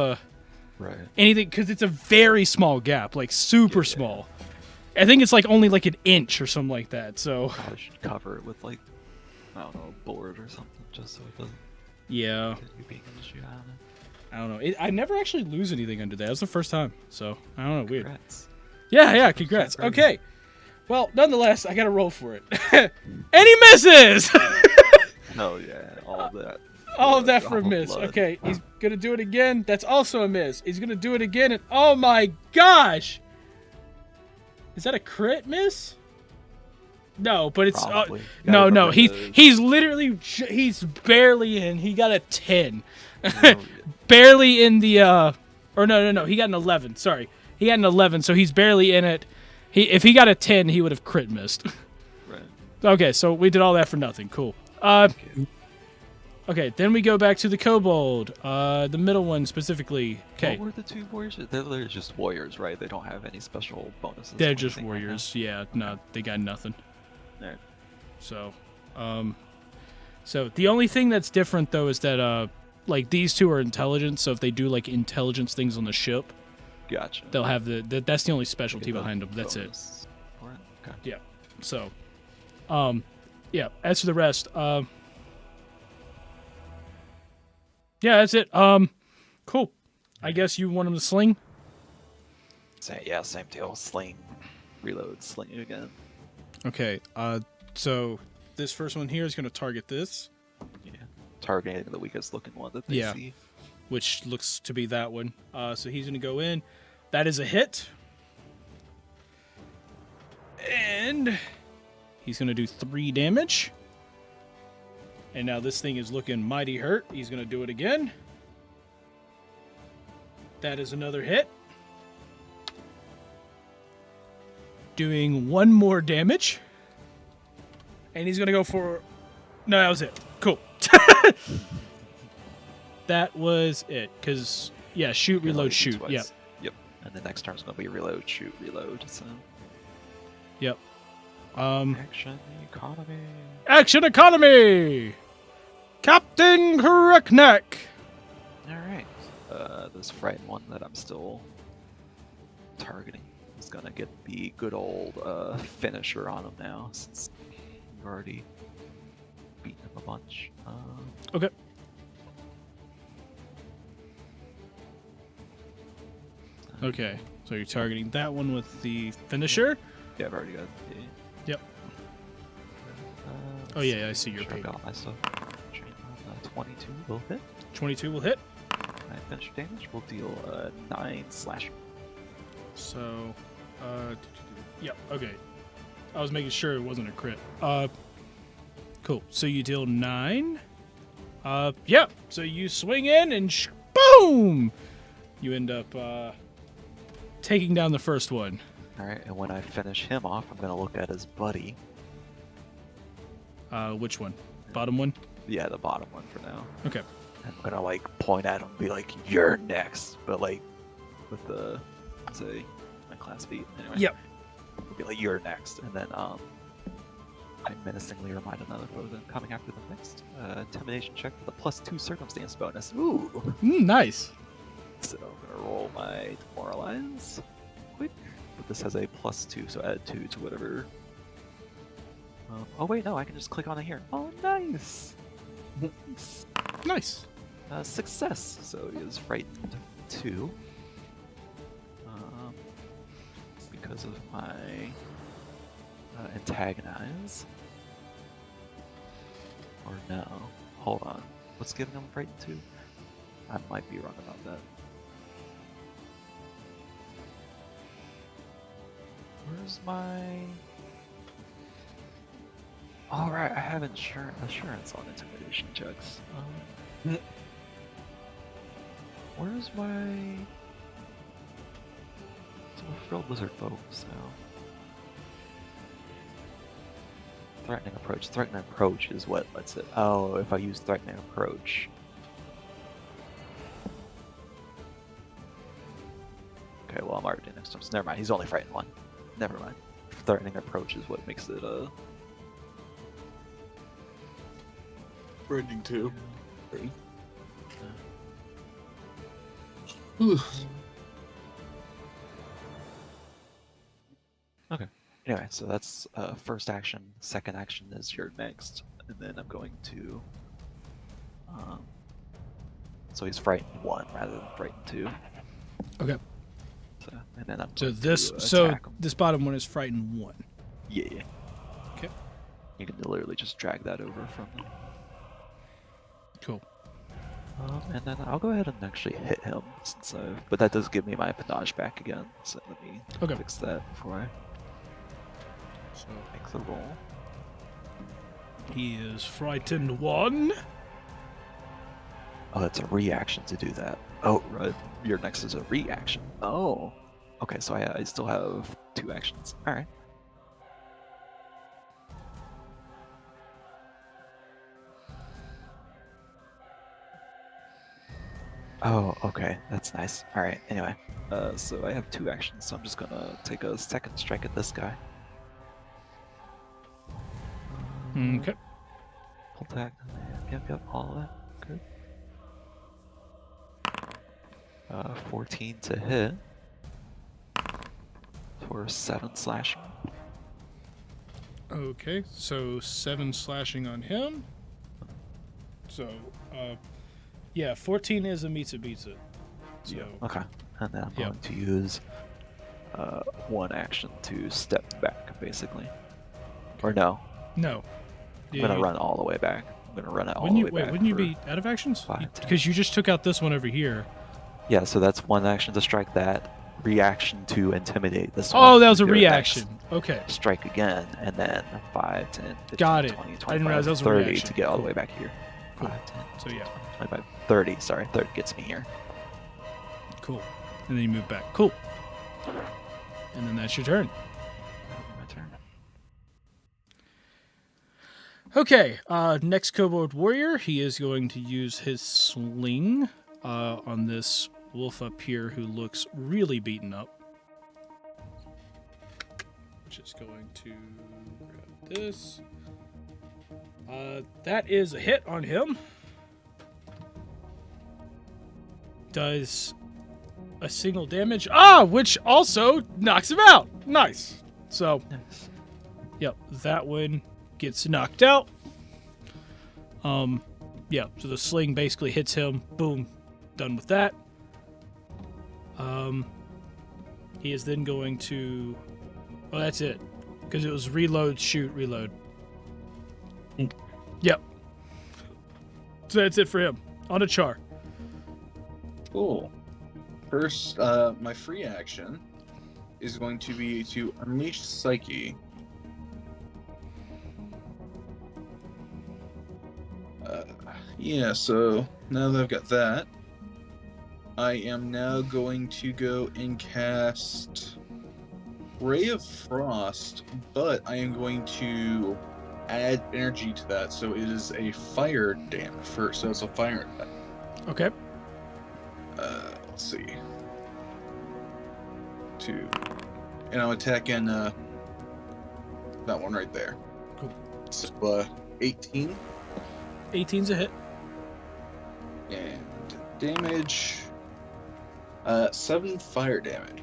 anything because it's a very small gap, like super small. I think it's like only like an inch or something like that. So I should cover it with like, I don't know, a board or something, just so it doesn't yeah, get you being an issue. I don't know. I never actually lose anything under that. That's the first time. So I don't know. Weird. Congrats. Yeah. Congrats. Okay. Well, nonetheless, I got to roll for it. And he misses. Oh yeah, all of that. All of that for a drop of miss. blood. Okay, he's gonna do it again. That's also a miss. He's gonna do it again, and oh my gosh! Is that a crit miss? No, but it's Probably. You gotta no. remember He's literally he's barely in. He got a 10, the- barely in the or no. He got an 11. Sorry, he got an 11. So he's barely in it. If he got a 10, he would have crit missed. Right. Okay, so we did all that for nothing. Cool. Okay, then we go back to the kobold. The middle one specifically. Okay. What were the 2 warriors? They're just warriors, right? They don't have any special bonuses. They're or just anything right now? warriors. Yeah, no, they got nothing. Alright. So, so the only thing that's different though is that like these 2 are intelligence. So if they do like intelligence things on the ship, Gotcha. they'll have that's the only Get specialty the behind them. That's it. bonus for it. Okay. Yeah. So, yeah. As for the rest, yeah, that's it. Cool. I guess you want him to sling. Same deal. Sling, reload, sling again. Okay. So this first one here is going to target this, Yeah. Targeting the weakest looking one that they Yeah. see. which looks to be that one. So he's going to go in. That is a hit. And he's going to do 3 damage. And now this thing is looking mighty hurt. He's going to do it again. That is another hit. Doing 1 more damage. And he's going to go for... No, that was it. Cool. That was it. Because, yeah, shoot, reload, shoot. twice. Yep. Yep. And the next turn's gonna be reload, shoot, reload. So Yep. action economy. Action economy! Captain Crackneck! Alright. This frightened one that I'm still targeting is gonna get the good old finisher on him now, since you've already beaten him a bunch. Okay. Okay, so you're targeting that one with the finisher? Yeah, I've already got the... Yep. Uh, Oh, yeah, I see your sure I page. got my stuff. 22 will hit. 22 will hit. My finisher damage will deal 9 slash. So, yep, okay. I was making sure it wasn't a crit. Cool. So you deal 9. Yeah. So you swing in and boom! You end up, taking down the first one. Alright, and when I finish him off, I'm gonna look at his buddy. Which one? Bottom one? Yeah, the bottom one for now. Okay. I'm gonna like point at him and be like, "You're next," but like with the say my class feat. Anyway. Yep. I'll be like, "You're next," and then I menacingly remind another foe that I'm coming after them next. Intimidation check with a +2 circumstance bonus. Ooh. Nice. So I'm gonna roll my demoralize quick. But this has a +2, so add 2 to whatever. Oh wait, no, I can just click on it here. Oh, nice. Nice. Nice. Success. So he is frightened 2. Because of my antagonize. Or no. Hold on. What's giving him frightened 2? I might be wrong about that. Where's my... Alright, I have assurance on intimidation checks. Where's my... So we're filled lizard folks now. Threatening approach. Threatening approach is what lets it... Oh, if I use threatening approach... Okay, well I'm already next to him, so never mind, he's only frightened 1. Never mind. Threatening approach is what makes it, Branding 2. Okay. Anyway, so that's first action. Second action is your next, and then I'm going to. So he's frightened 1 rather than frightened 2. Okay. So, and then I'm So going this to so attack him. this bottom one is frightened 1. Yeah. Okay. You can literally just drag that over from them. Cool. And then I'll go ahead and actually hit him, since but that does give me my panache back again. So let me Okay. fix that before I. So Make the roll. he is frightened 1. Oh, that's a reaction to do that. Oh, right. Your next is a reaction. Oh. Okay, so I still have 2 actions. Alright. Oh, okay. That's nice. Alright, anyway. So I have 2 actions, so I'm just gonna take a second strike at this guy. Okay. Pull tag. Yep, all of that. Good. 14 to hit. For 7 slashing. Okay, so 7 slashing on him. So, yeah, 14 is a meets it. So, Yeah. Okay. And then I'm Yep. going to use 1 action to step back, basically. Or no, no. I'm gonna run all the way back. I'm gonna run it all Wouldn't the you way wait? back. Wouldn't you for be out of actions? 5, 10. Because you just took out this one over here. Yeah, so that's 1 action to strike that. Reaction to intimidate this one. Oh, that was a with your reaction. next Okay, Strike again, and then 5, 10, 15, Got it. 20, I didn't 25, realize that was a 30 reaction. to get all the Cool. way back here. Cool. 5, 10, So yeah, 25, 30. Sorry, 30 gets me here. cool. And then you move back. Cool. And then that's your turn. My turn. Okay, next Kobold Warrior. He is going to use his sling on this wolf up here who looks really beaten up. Just going to grab this. That is a hit on him. Does a single damage. Which also knocks him out. Nice. So, Nice. yep, that one gets knocked out. Yeah, so the sling basically hits him. Boom. Done with that. He is then going to... Oh, that's it. Because it was reload, shoot, reload. Yep. So that's it for him. On to Char. Cool. First, my free action is going to be to Unleash Psyche. Yeah, so now that I've got that, I am now going to go and cast Ray of Frost, but I am going to add energy to that, so it is a fire damage first. So it's a fire attack. Okay. Let's see. 2. And I'm attacking that one right there. Cool. So 18. 18's a hit. And damage 7 fire damage.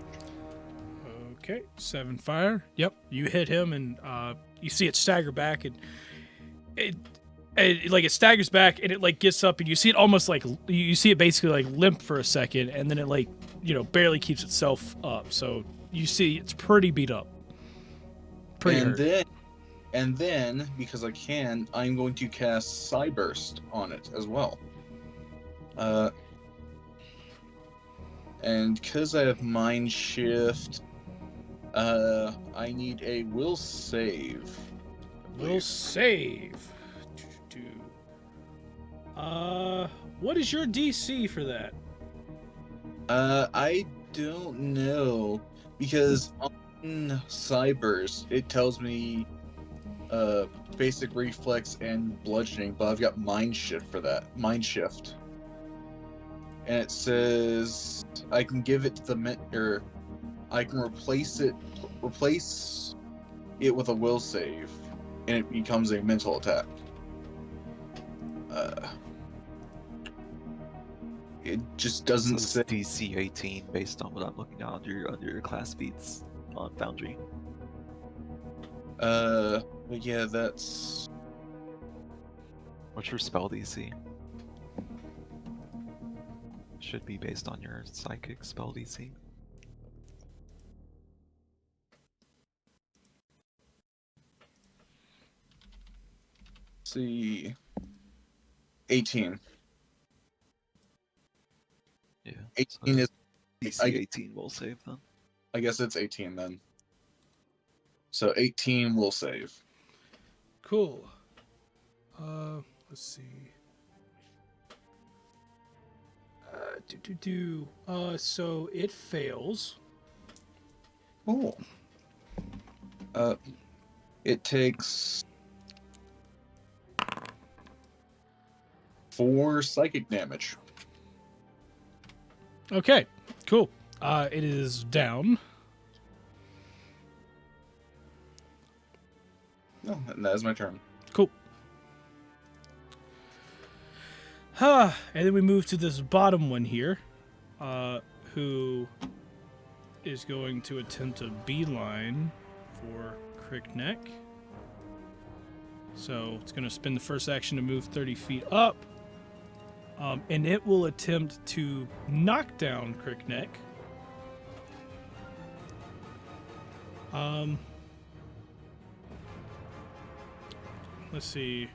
Okay. 7 fire. Yep. You hit him and you see it stagger back and it staggers back and it like gets up and you see it almost like you see it basically like limp for a second and then it like barely keeps itself up. So you see it's pretty beat up. Pretty hurt. And then because I can, I'm going to cast Psyburst on it as well. And because I have Mind Shift, I need a will save. Will save. What is your DC for that? I don't know, because on Cyber's it tells me basic reflex and bludgeoning, but I've got Mind Shift for that. Mind Shift. And it says I can give it to or I can replace it with a will save, and it becomes a mental attack. It just doesn't So say. it's DC 18 based on what I'm looking at under your class feats on Foundry. But yeah, that's. What's your spell DC? Should be based on your psychic spell DC. See. 18. Yeah. 18 is. DC 18 will save then. I guess it's 18 then. So 18 will save. Cool. Let's see. So it fails. Cool. It takes 4 psychic damage. Okay, cool. It is down. No, and that is my turn. Cool. And then we move to this bottom one here, who is going to attempt a beeline for Crickneck. So it's going to spend the first action to move 30 feet up. And it will attempt to knock down Crickneck. Let's see.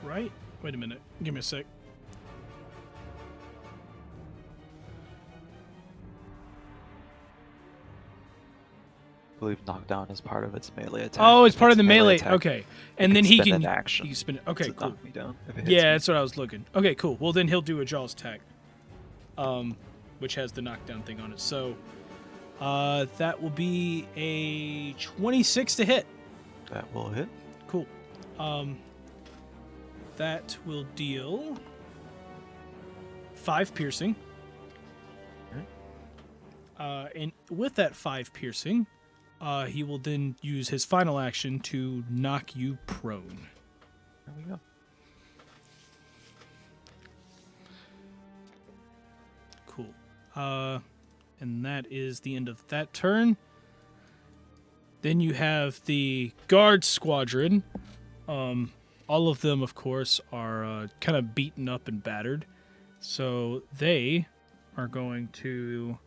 Right? Wait a minute. Give me a sec. I believe knockdown is part of its melee attack. Oh, it's If part of the melee. attack, Okay. it And then he spend can an action he can spin it. Okay, to cool. knock me down if it hits Yeah, me. that's what I was looking. Okay, cool. Well, then he'll do a Jaws attack, which has the knockdown thing on it. So that will be a 26 to hit. That will hit. Cool. That will deal 5 piercing. And with that 5 piercing, he will then use his final action to knock you prone. There we go. Cool. And that is the end of that turn. Then you have the guard squadron. All of them, of course, are kind of beaten up and battered. So they are going to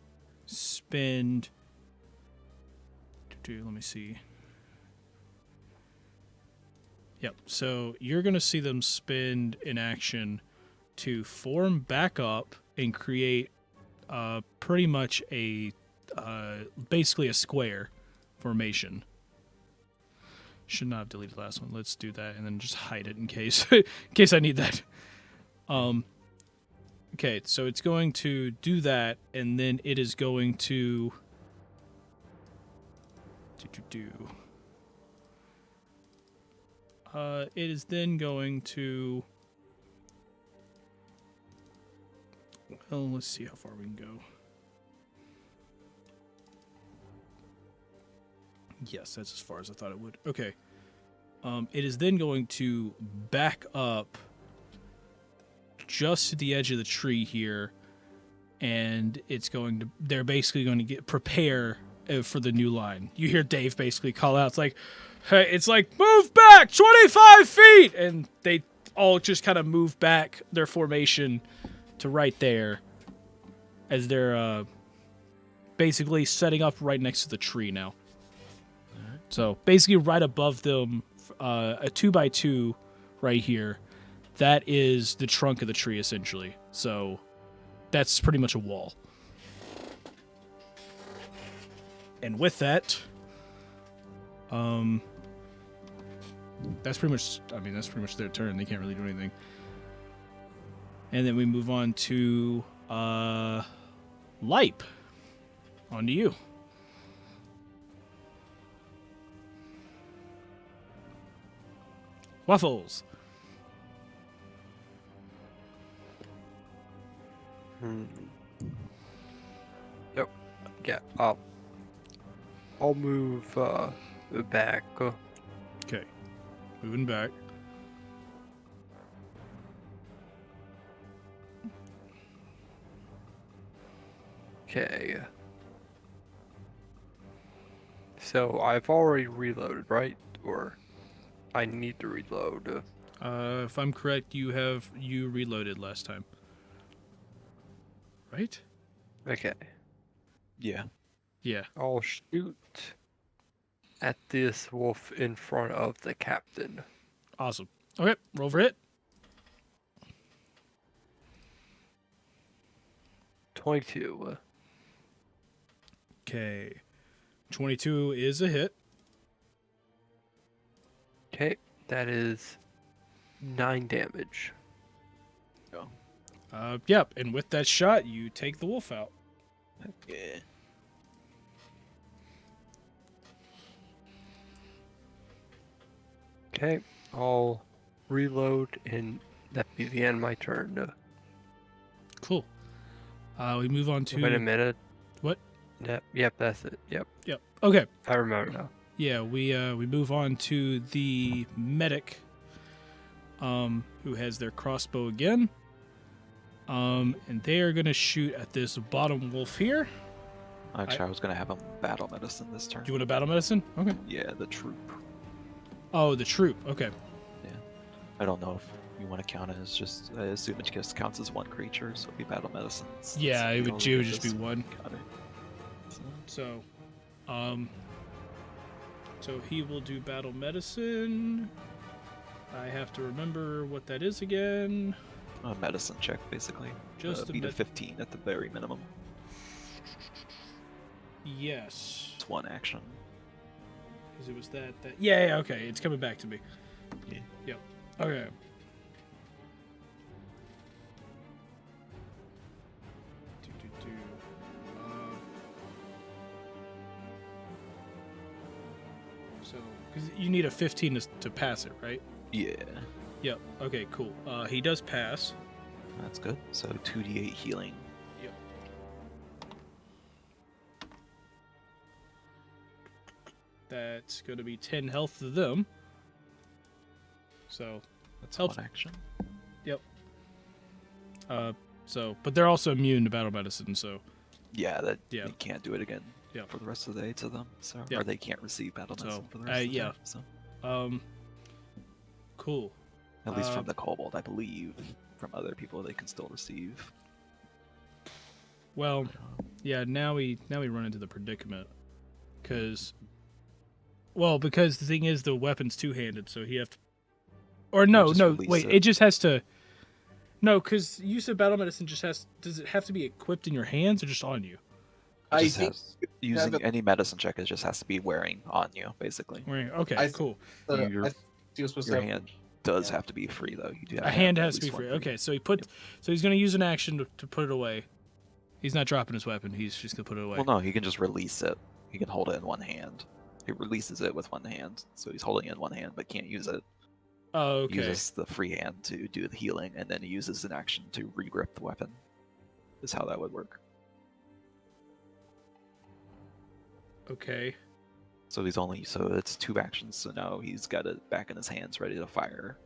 spend... Let me see. Yep, so you're going to see them spend an action to form back up and create pretty much basically a square formation. Should not have deleted the last one. Let's do that and then just hide it in case I need that. Okay, so it's going to do that, and then it is going to it is then going to... Well, let's see how far we can go. Yes, that's as far as I thought it would. Okay. It is then going to back up just to the edge of the tree here, and it's going to... They're basically going to prepare for the new line. You hear Dave basically call out, it's like, move back 25 feet! And they all just kind of move back their formation to right there as they're basically setting up right next to the tree now. So basically right above them, a 2x2 right here, that is the trunk of the tree essentially. So that's pretty much a wall. And with that, that's pretty much their turn. They can't really do anything. And then we move on to Lipe. On to you. Waffles. Yep. Yeah. I'll move back. Okay. Moving back. Okay. So I've already reloaded, right? Or I need to reload. If I'm correct, you reloaded last time. Right? Okay. Yeah. Yeah. I'll shoot at this wolf in front of the captain. Awesome. Okay, roll for hit. 22. Okay. 22 is a hit. Okay, that is 9 damage. Yep, and with that shot, you take the wolf out. Yeah. Okay, I'll reload and that be the end of my turn. Cool. We move on to... Wait a minute. What? Yep, that's it. Yep, Okay. I remember now. Yeah, we move on to the medic, who has their crossbow again. And they are going to shoot at this bottom wolf here. Actually, I was gonna have him battle medicine this turn. Do you want a battle medicine? Okay. Yeah, the troop. Oh, the troop. Okay. I don't know if you want to count it as just. I assume it just counts as one creature, so it'd be battle medicine. Yeah, it would only just be this one. counter. So, so he will do battle medicine. I have to remember what that is again. A medicine check, basically. Just a beat a 15 at the very minimum. Yes. It's one action. Because it was that. Yeah, okay. It's coming back to me. Yeah. Yep. Okay. So, because you need a 15 to pass it, right? Yeah, Yep. Okay, cool. He does pass. that's good. So 2d8 healing. Yep. That's going to be 10 health to them. So, That's Helps. one action. but they're also immune to battle medicine, so Yeah, that Yeah. they can't do it again Yeah. for the rest of the day to them. So Yeah. or they can't receive battle So, medicine for the rest of the yeah. day. So cool. at least Uh, from the kobold, I believe. From other people, they can still receive. Well, yeah, now we run into the predicament. Because the thing is the weapon's two-handed, so he have to... Or no, just no, release wait, it. it just has to... No, because use of battle medicine just has... Does it have to be equipped in your hands or just on you? It I just think has- using have a- any medicine check, it just has to be wearing on you, basically. Okay, I- cool. Your- I think you're supposed Your to have hand does Yeah. have to be free, though. You do have A to hand have has at to be least one free. Okay, so so he's going to use an action to put it away. He's not dropping his weapon. He's just going to put it away. Well, no, he can just release it. He can hold it in one hand. He releases it with one hand, so he's holding it in one hand but can't use it. Oh, He okay. uses the free hand to do the healing, and then he uses an action to re-grip the weapon. Is how that would work. Okay. So it's two actions. So now he's got it back in his hands, ready to fire.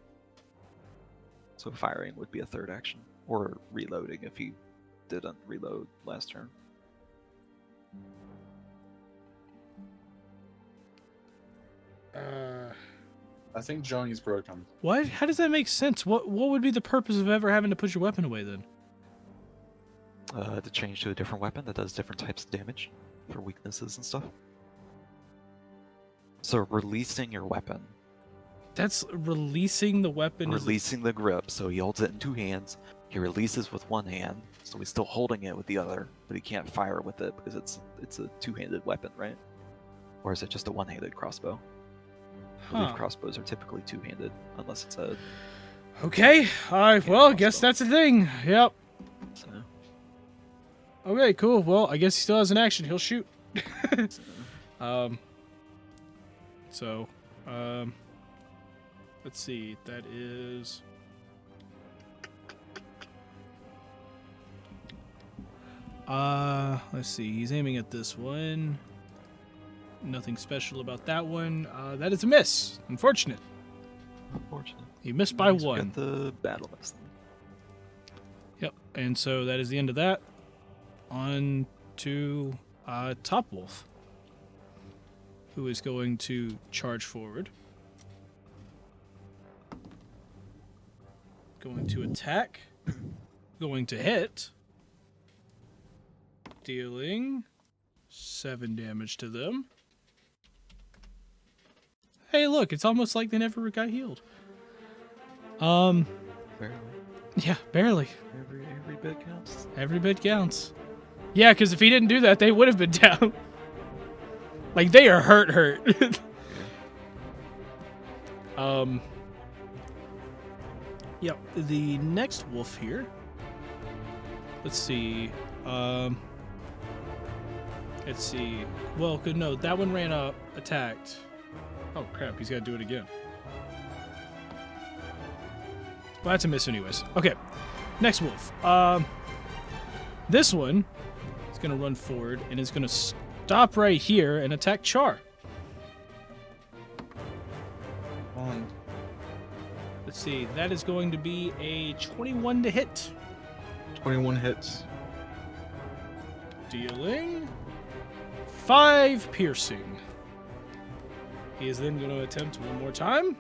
So firing would be a third action, or reloading if he didn't reload last turn. I think Johnny's broken. What? How does that make sense? What would be the purpose of ever having to put your weapon away then? To change to a different weapon that does different types of damage for weaknesses and stuff. So releasing your weapon, That's releasing the weapon. releasing the grip. So he holds it in two hands. He releases with one hand, so he's still holding it with the other, but he can't fire with it because it's a two-handed weapon, right? Or is it just a one-handed crossbow? I believe Huh. crossbows are typically two-handed, unless it's a. Okay. Well, I guess crossbow. that's a thing. Yep. So, Okay, cool. Well, I guess he still has an action. He'll shoot. Let's see. That is... let's see. He's aiming at this one. Nothing special about that one. That is a miss. Unfortunate. unfortunate. He missed by Nice, we one. got the battle medicine. Yep. And so that is the end of that. On to Top Wolf, who is going to charge forward. Going to attack. Going to hit. Dealing 7 damage to them. Hey, look, it's almost like they never got healed. Barely. Yeah, barely. Every bit counts. Every bit counts. Yeah, because if he didn't do that, they would have been down. Like they are hurt. Yep. The next wolf here. Let's see. Let's see. Well, good. No, that one ran up, attacked. Oh crap! He's got to do it again. Well, that's a miss, anyways. Okay. Next wolf. This one is gonna run forward and is gonna stop right here and attack Char. On. Let's see. That is going to be a 21 to hit. 21 hits. Dealing 5 piercing. He is then going to attempt one more time.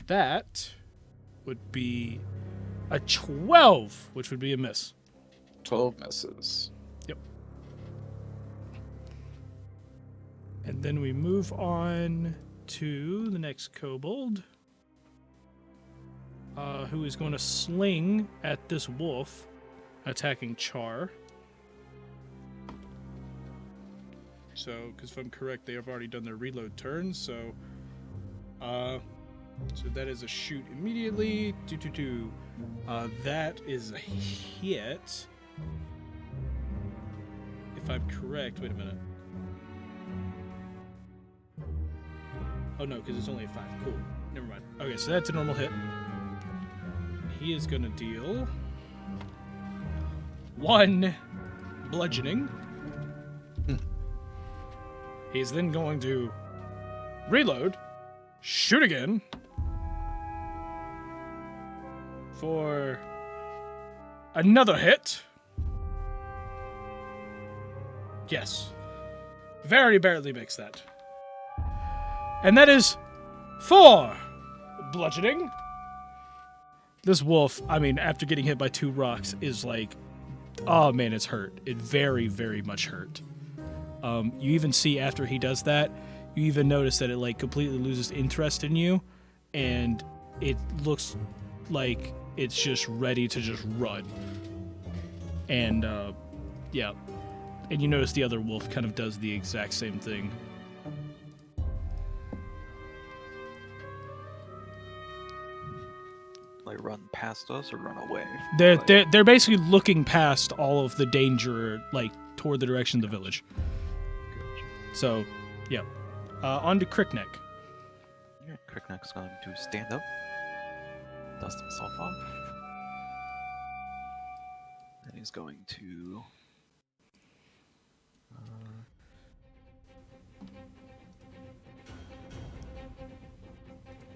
That would be a 12, which would be a miss. 12 misses. Yep. And then we move on to the next kobold, who is going to sling at this wolf, attacking Char. So, because if I'm correct, they have already done their reload turn, so that is a shoot immediately. That is a hit. If I'm correct, wait a minute. Oh no, because it's only a 5. Cool. Never mind. Okay, so that's a normal hit. He is going to deal 1 bludgeoning. He's then going to reload, shoot again for another hit. Yes. Very barely makes that. And that is 4 bludgeoning. This wolf, I mean, after getting hit by 2 rocks, is like, oh man, it's hurt. It very, very much hurt. You even see after he does that, you even notice that it like completely loses interest in you, and it looks like it's just ready to just run. And yeah, and you notice the other wolf kind of does the exact same thing. Like run past us or run away? They're basically looking past all of the danger, like toward the direction of the village. So, yeah. On to Crickneck. Yeah, Crickneck's going to stand up, dust himself off, and he's going to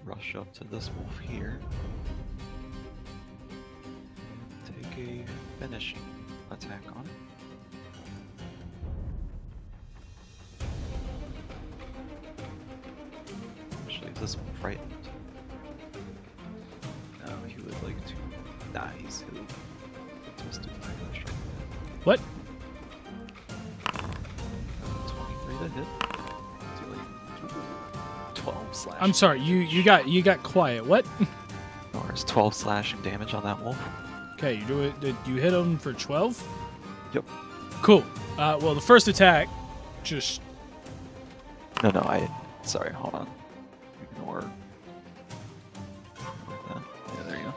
rush up to this wolf here, take a finishing attack on it. Leaves this one frightened. No, he would like to die, so just do my strike. What? 23 to hit. Dealing 12 slashing. I'm sorry, you got quiet. What? No, there's 12 slashing damage on that wolf. Okay, you do it. Did you hit him for 12? Yep. Cool. Well, the first attack, just No, sorry, hold on. Ignore. Like that. Yeah, there you go.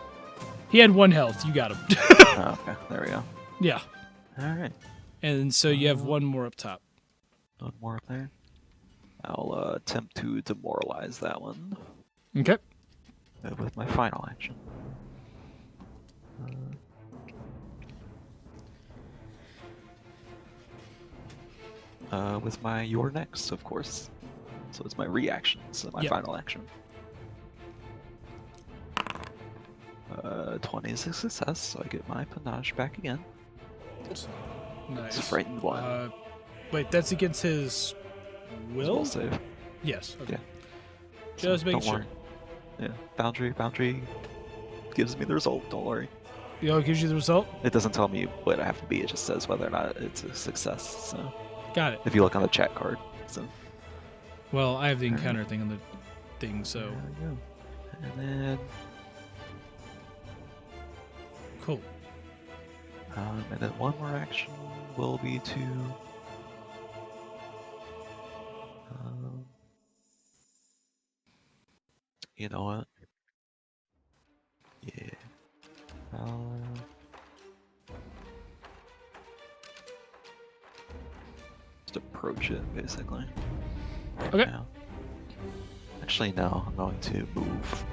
he had 1 health. You got him. Oh, okay, there we go. Yeah. Alright. And so you have 1 more up top. One more up there. I'll attempt to demoralize that one Okay. with my final action. With my You're Next, of course. So it's my reaction, so my Yep. final action. 20 is a success, so I get my panache back again. Nice. It's a frightened one. Wait, that's against his will? Will save. Yes. Okay. Yeah. Just making don't sure. worry. Yeah, boundary gives me the result, don't worry. You know, it gives you the result? It doesn't tell me what I have to be, it just says whether or not it's a success, so. Got it. If you look on the chat card, so. Well, I have the encounter thing on the thing, so There we go. And then cool. And then one more action will be to. You know what? Yeah. Just approach it, basically. Okay. Now. Actually, no. I'm going to move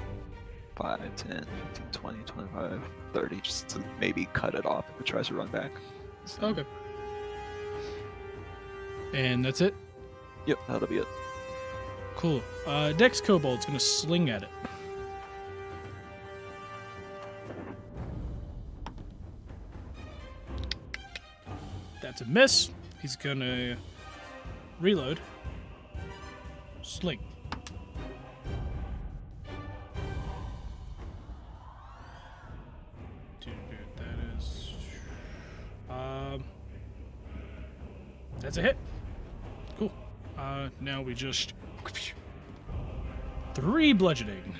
5, 10, 15, 20, 25, 30, just to maybe cut it off if it tries to run back. So, Okay. And that's it? Yep, that'll be it. Cool. Dex Kobold's gonna sling at it. That's a miss. He's gonna reload. Sling. That is. That's a hit. Cool. Now we just 3 bludgeoning.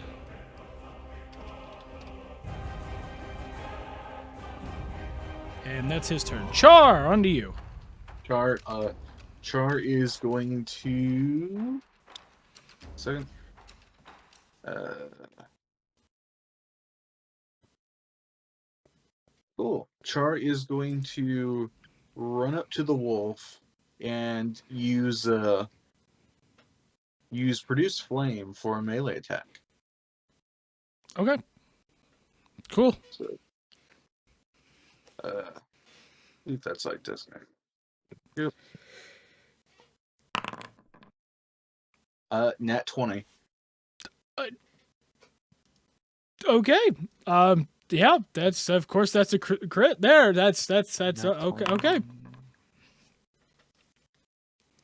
And that's his turn. Char, onto you. Char is going to. Second. Cool. Char is going to run up to the wolf and use produce flame for a melee attack. Okay. Cool. So, if that's like this. Yep. Nat 20. Okay. Yeah, that's of course that's a crit there. That's okay. Okay.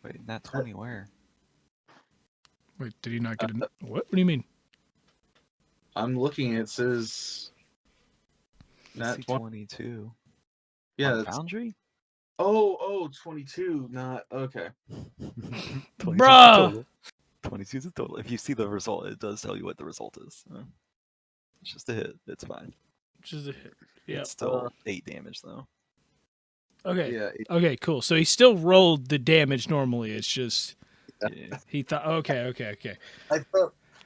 Wait, nat 20 where? Wait, did he not get it? What do you mean? I'm looking. It says Nat nat 22. Yeah. On Foundry? 22. Not okay. 22 Bruh! total. 22 is the total. If you see the result, it does tell you what the result is. It's just a hit. It's fine. Just a hit. Yeah. It's still 8 damage though. Okay. Yeah. Okay. Cool. So he still rolled the damage normally. It's just Yeah. he thought. Okay.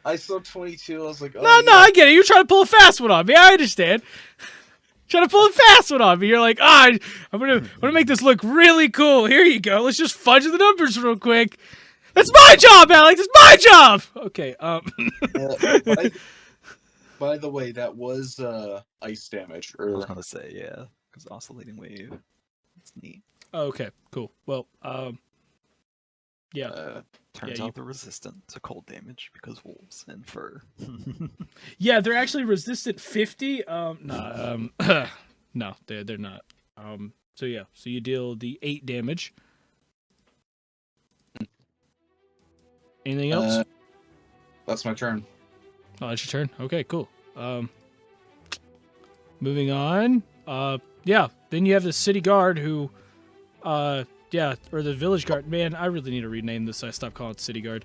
I saw 22. I was like, oh, No, I get it. You're trying to pull a fast one on me. I understand. Trying to pull a fast one on me. You're like, I'm gonna make this look really cool. Here you go. Let's just fudge the numbers real quick. That's my job, Alex. It's my job. Okay. By the way, that was ice damage. I was gonna say, yeah, because oscillating wave. It's neat. Okay. Cool. Well. Yeah. Turns out they're resistant to cold damage because wolves and fur. Yeah, they're actually resistant 50. No, no, they're not. So yeah, so you deal the 8 damage. Anything else? That's my turn. Oh, that's your turn. Okay, cool. Moving on. Yeah. Then you have the city guard who, yeah, or the village guard. Man, I really need to rename this. So I stopped calling it city guard.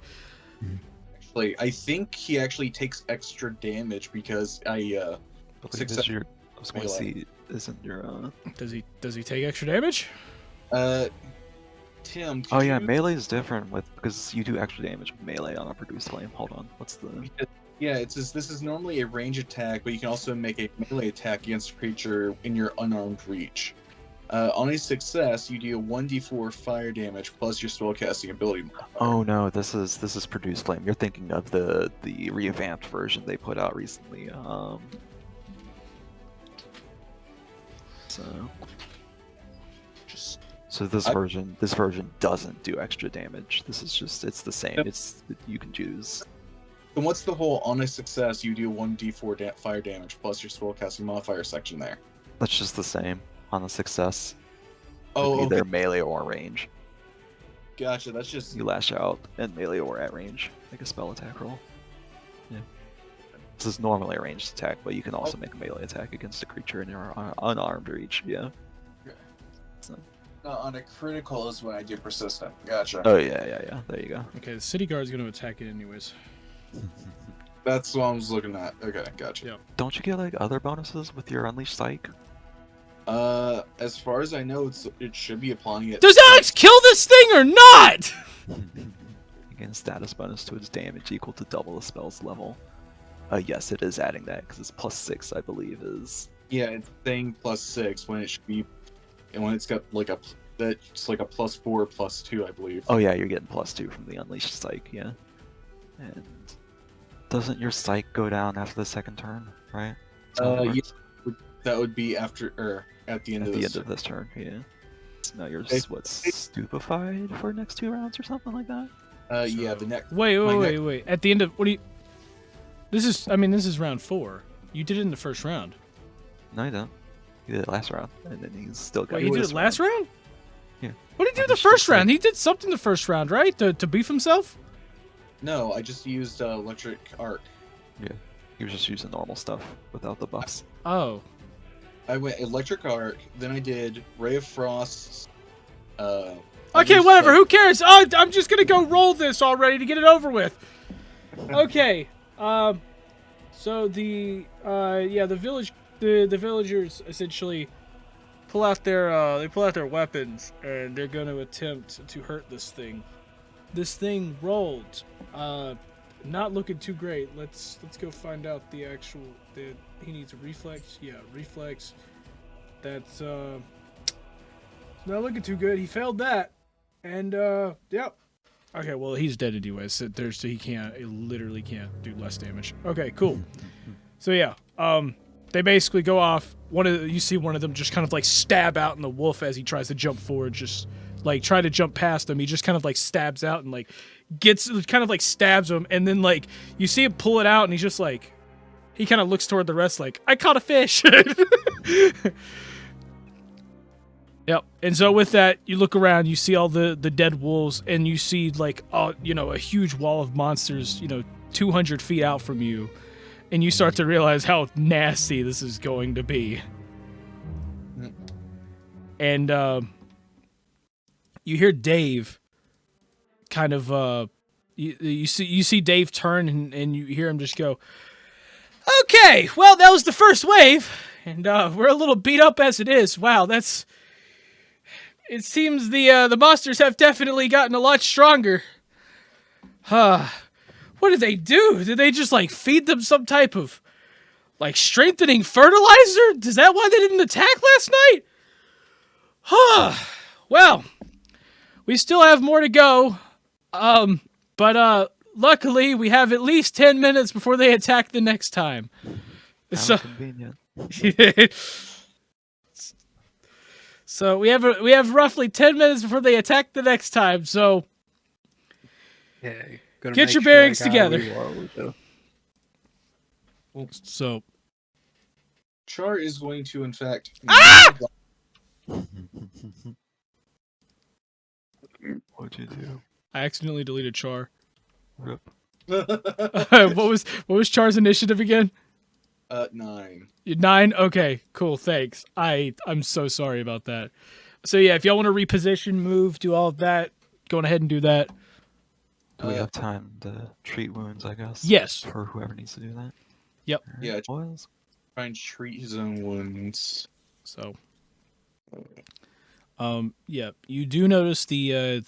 Actually, I think he actually takes extra damage because I Success. I was going to see, isn't your Does he take extra damage? Tim. Oh yeah, melee is different because you do extra damage with melee on a produce flame. Hold on, what's the? Yeah, it says this is normally a range attack, but you can also make a melee attack against a creature in your unarmed reach. On a success, you deal 1d4 fire damage plus your spellcasting ability modifier. Oh no, this is produce flame. You're thinking of the revamped version they put out recently. So this version doesn't do extra damage. This is just it's the same. It's you can choose. And what's the whole on a success you do 1d4 fire damage plus your spellcasting modifier section there? That's just the same on a success. Oh, either okay. melee or range. Gotcha. That's just You lash out and melee or at range, make a spell attack roll. Yeah. This is normally a ranged attack, but you can also make a melee attack against a creature in your unarmed reach. Yeah. Okay. So. No, on a critical is when I do persistent. Gotcha. Oh yeah. There you go. Okay, the city guard's going to attack it anyways. That's what I was looking at. Okay, gotcha. Yeah. Don't you get like other bonuses with your unleashed psych? As far as I know, it should be applying it. Does Alex kill this thing or not? Again, status bonus to its damage equal to double the spell's level. Yes, it is adding that because it's +6, I believe, is. Yeah, it's saying +6 when it should be, and when it's got like that's like a +4, +2, I believe. Oh yeah, you're getting +2 from the unleashed psych, yeah. And doesn't your psych go down after the second turn, right? Yeah, that would be after or at the end At of the this. end of this turn, yeah. So now you're Okay. stupefied for next 2 rounds or something like that. Yeah, the next. Wait. At the end of what do you? This is round 4. You did it in the first round. No, you don't. He did it last round, and then he's still got. Wait, he did it last round? Yeah. What did he do the first round? He did something the first round, right? To beef himself? No, I just used electric arc. Yeah, he was just using normal stuff without the buffs. Oh. I went electric arc, then I did ray of frost. Okay, whatever. Who cares? Oh, I'm just gonna go roll this already to get it over with. Okay. So the villagers essentially pull out their weapons and they're going to attempt to hurt this thing. This thing rolled, not looking too great. Let's go find out the actual. He needs a reflex. Yeah, reflex. That's not looking too good. He failed that, and yep. Okay, well he's dead anyway, so he literally can't do less damage. Okay, cool. So yeah, they basically go off. You see one of them just kind of like stab out in the wolf as he tries to jump forward, just like try to jump past him. He just kind of like stabs out and like stabs him, and then like you see him pull it out, and he's just like, he kind of looks toward the rest like, I caught a fish. Yep. And so with that, you look around, you see all the dead wolves, and you see like a huge wall of monsters, 200 feet out from you, and you start to realize how nasty this is going to be. And you hear Dave kind of you see Dave turn, and you hear him just go, okay, well, that was the first wave, and we're a little beat up as it is. Wow, it seems the monsters have definitely gotten a lot stronger. What did they do? Did they just like feed them some type of like strengthening fertilizer? Is that why they didn't attack last night? Well, we still have more to go. But luckily we have at least 10 minutes before they attack the next time. How convenient. So we have roughly 10 minutes before they attack the next time. So Yeah, get your bearings together. So Char is going to, in fact. What'd you do? I accidentally deleted Char. Rip. What was Char's initiative again? 9. 9? Okay, cool, thanks. I'm so sorry about that. So yeah, if y'all want to reposition, move, do all of that, go on ahead and do that. Do we have time to treat wounds, I guess? Yes. For whoever needs to do that? Yep. All right, Yeah, boys. try and treat his own wounds. So yeah, you do notice the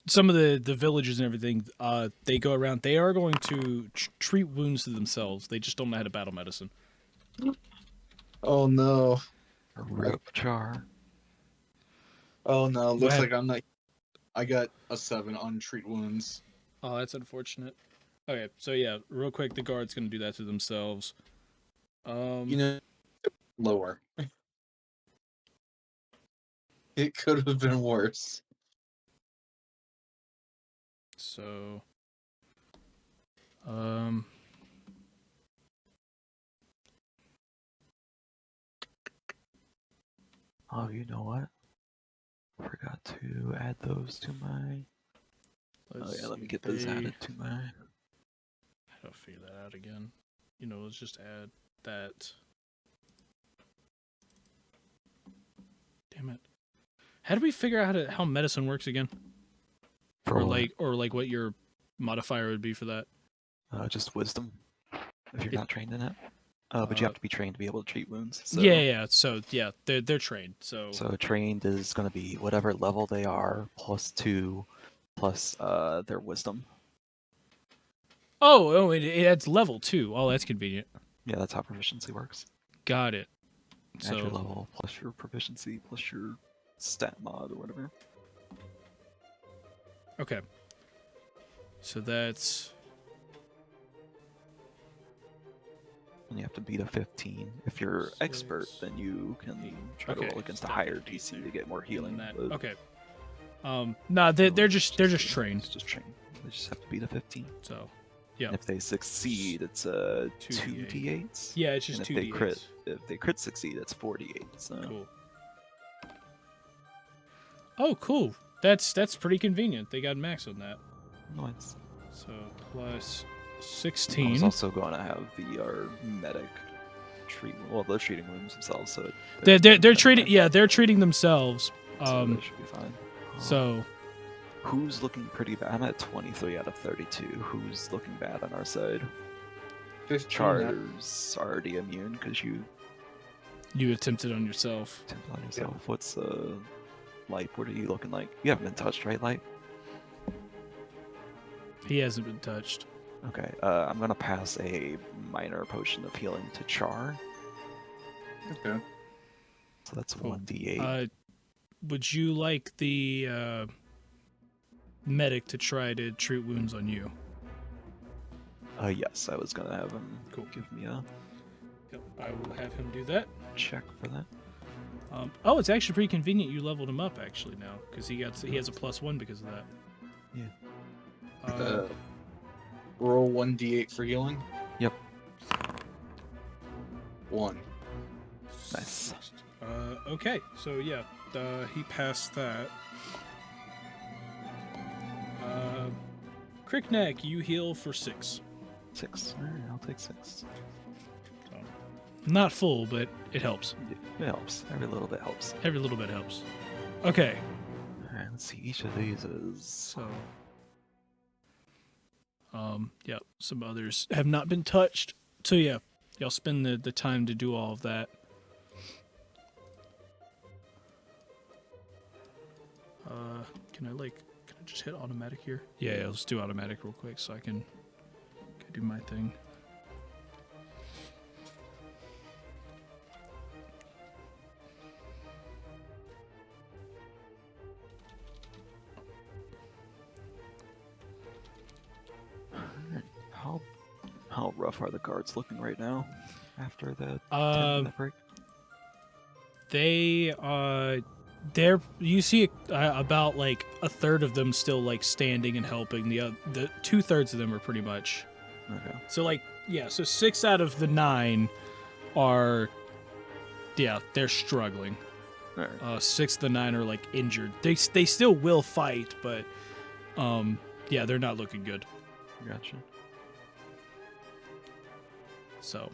some of the villagers and everything, they go around, they are going to treat wounds to themselves. They just don't know how to battle medicine. Oh no. Rip Char. Oh no, looks ahead. like I'm not. I got a 7 on treat wounds. Oh, that's unfortunate. Okay, so yeah, real quick, the guard's gonna do that to themselves. Lower. It could have been worse. So Oh, you know what? Forgot to add those to my. Let me get those added to my. How do I figure that out again? Let's just add that. Damn it! How do we figure out how medicine works again? Or like what your modifier would be for that? Just wisdom. If you're not trained in it. But you have to be trained to be able to treat wounds. So, Yeah. So yeah, they're trained. So trained is going to be whatever level they are +2, plus their wisdom. oh, it adds level too. Oh, that's convenient. Yeah, that's how proficiency works. Got it. Add your So level plus your proficiency plus your stat mod or whatever. okay. So that's And you have to beat a 15. If you're expert, 6, then you can 8. try to Okay, roll against a so higher that DC DC to get more healing. that. but Okay. Nah, they're really just it's trained. It's just trained. They just have to beat a 15. So yeah. And if they succeed, it's 2d8s. Yeah, it's just And if 2 they crit, D8s. if they crit succeed, it's 4d8. So Cool. Oh, cool. That's pretty convenient. They got max on that. nice. So plus I was 16. also going to have our medic treat. Well, they're treating wounds themselves, so They're treating. Yeah, they're treating themselves. So they should be fine. So Who's looking pretty bad? I'm at 23 out of 32. Who's looking bad on our side? 15. Char's already immune because you you attempted on yourself. attempted on yourself. What's Light? What are you looking like? You haven't been touched, right, Light? He hasn't been touched. Okay. I'm gonna pass a minor potion of healing to Char. Okay. So that's Cool. 1d8. Would you like the medic to try to treat wounds on you? Yes, I was gonna have him Cool. give me a Yep, I will have him do that. check for that. Oh, it's actually pretty convenient. You leveled him up actually now because he has a +1 because of that. Yeah. Roll 1d8 for healing. Yep. 1. Nice. Okay, so yeah, he passed that. Crickneck, you heal for 6. 6. Alright, I'll take 6. Not full, but it helps. It helps. Every little bit helps. Every little bit helps. Okay, Alright, let's see. Each of these is so yeah, some others have not been touched. So yeah, y'all spend the time to do all of that. Can I just hit automatic here? Yeah, let's do automatic real quick so I can do my thing. how rough are the guards looking right now after the 10-minute break? They're you see about like a third of them still like standing and helping. The 2/3 of them are pretty much. Okay. So like yeah, so 6 out of the 9 are they're struggling. Alright. 6 of the 9 are like injured. They still will fight, but yeah, they're not looking good. Gotcha. So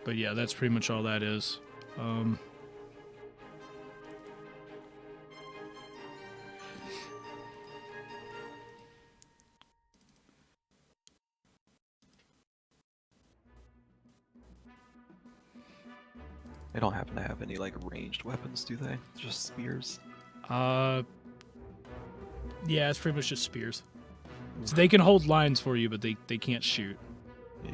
but yeah, that's pretty much all that is. They don't happen to have any like ranged weapons, do they? Just spears. Yeah, it's pretty much just spears. So they can hold lines for you, but they can't shoot. Yeah.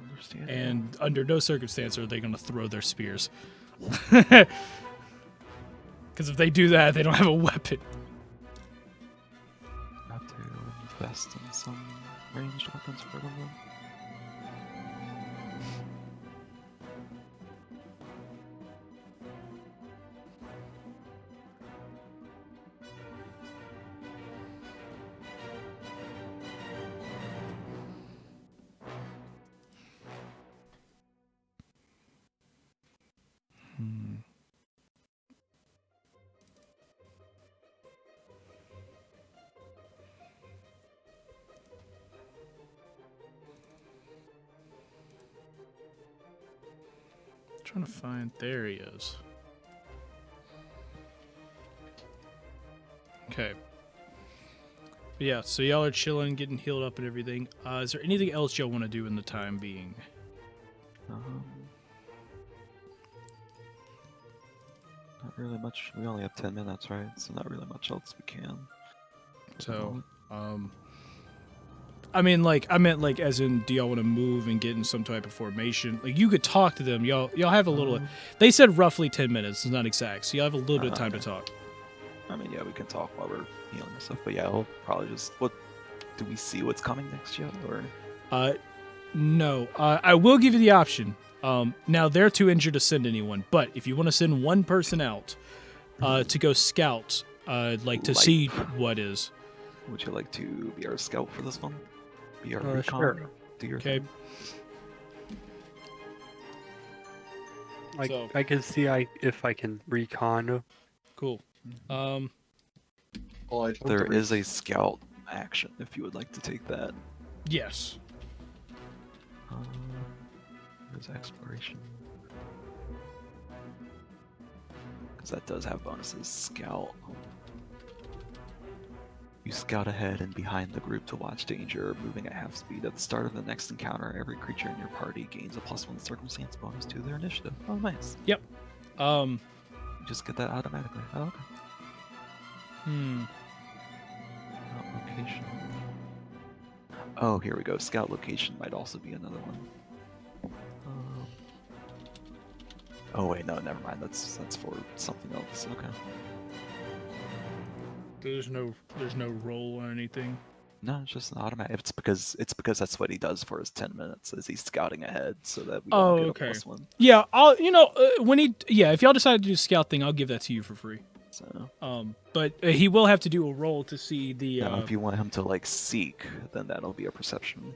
Understand. And under no circumstance are they going to throw their spears. Because if they do that, they don't have a weapon. Not to invest in some ranged weapons for them. Trying to find. There he is. Okay. Yeah, so y'all are chilling, getting healed up and everything. Is there anything else y'all want to do in the time being? Not really much. We only have 10 minutes, right? So not really much else we can. So, I mean, like, I meant, like, as in, do y'all want to move and get in some type of formation? Like, you could talk to them. Y'all have a little. They said roughly 10 minutes. It's not exact, so y'all have a little bit of time to talk. I mean, yeah, we can talk while we're healing and stuff. But yeah, we'll probably just. What do we see? What's coming next yet? Or No. I will give you the option. Now they're too injured to send anyone, but if you want to send one person out, to go scout, like to see what is. Would you like to be our scout for this one? Be our recon? Sure. Do your Okay. thing? I can see if I can recon. Cool. Oh, There is a scout action if you would like to take that. Yes. There's exploration. Because that does have bonuses. Scout. You scout ahead and behind the group to watch danger, moving at half speed. At the start of the next encounter, every creature in your party gains a +1 circumstance bonus to their initiative. Oh, nice. Yep. You just get that automatically. Oh, okay. Scout location. Oh, here we go. Scout location might also be another one. Oh wait, no, never mind. That's for something else. Okay. There's no roll or anything. No, it's just an automatic. It's because that's what he does for his 10 minutes. Is he's scouting ahead so that we Oh, don't get okay. a +1. Yeah, if y'all decide to do the scout thing, I'll give that to you for free. So. But he will have to do a roll to see the. Now, if you want him to like seek, then that'll be a perception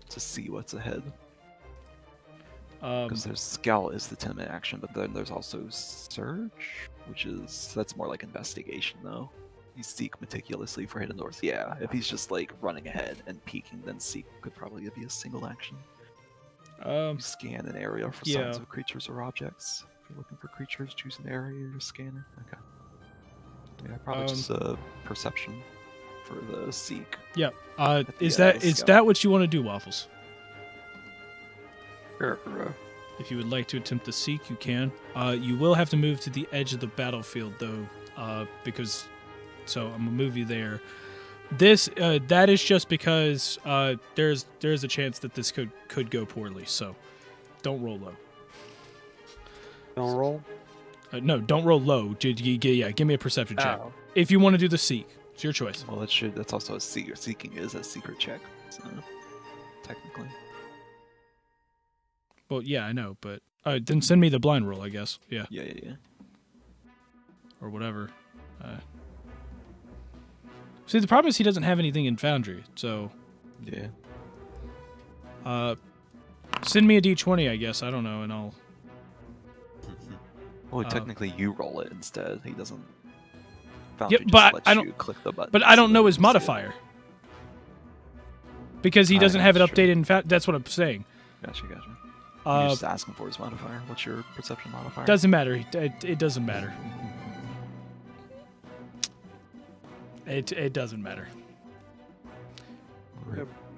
to see what's ahead. Because there's scout is the 10-minute action, but then there's also search, that's more like investigation though. You seek meticulously for hidden doors. Yeah, if he's just like running ahead and peeking, then seek could probably be a single action. You scan an area for signs of creatures or objects. If you're looking for creatures, choose an area you're scanning. Okay. Yeah, probably just a perception for the seek. Yeah. Is that what you want to do, Waffles? Sure. If you would like to attempt to seek, you can. You will have to move to the edge of the battlefield, though, because. So I'm gonna move you there. That is just because there's a chance that this could go poorly. So don't roll low. Don't roll. No, don't roll low. Give me a perception check. Oh. If you want to do the seek, it's your choice. Well, that's also a seek. Seeking is a secret check, so technically. Well, yeah, I know, but then send me the blind roll, I guess. Yeah. Yeah. Or whatever. See, the problem is he doesn't have anything in Foundry, so. Yeah. Send me a D20, I guess. I don't know, and I'll. Well, technically, you roll it instead. He doesn't. Yeah, Foundry but just lets I don't. you click the button But I don't so know that his you see it. modifier because he doesn't have it That's true. updated in Foundry. That's what I'm saying. Gotcha. You're just asking for his modifier. What's your perception modifier? Doesn't matter. It doesn't matter. It doesn't matter.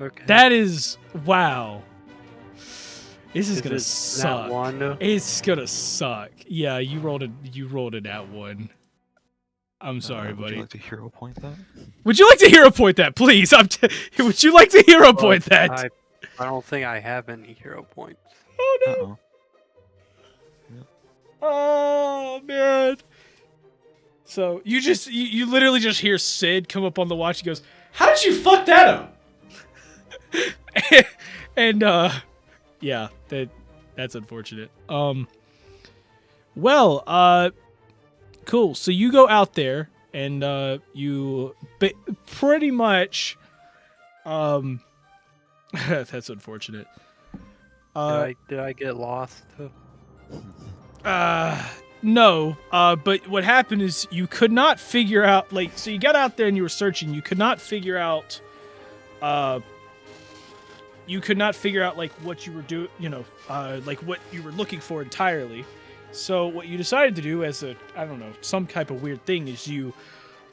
Okay. That is wow. This is gonna it suck. Nat 1? It's gonna suck. Yeah, you rolled it at 1. I'm sorry, Would buddy. you like to hero point that? Would you like to hero point that, please? Would you like to hero point that? I don't think I have any hero points. Oh no! Uh-oh. Oh man! So you literally just hear Sid come up on the watch. He goes, "How did you fuck that up?" and yeah, that's unfortunate. Well, cool. So you go out there and you pretty much that's unfortunate. Did I get lost? No. But what happened is you could not figure out, like, so you got out there and you were searching. You could not figure out, like, what you were doing, like, what you were looking for entirely. So what you decided to do as some type of weird thing is you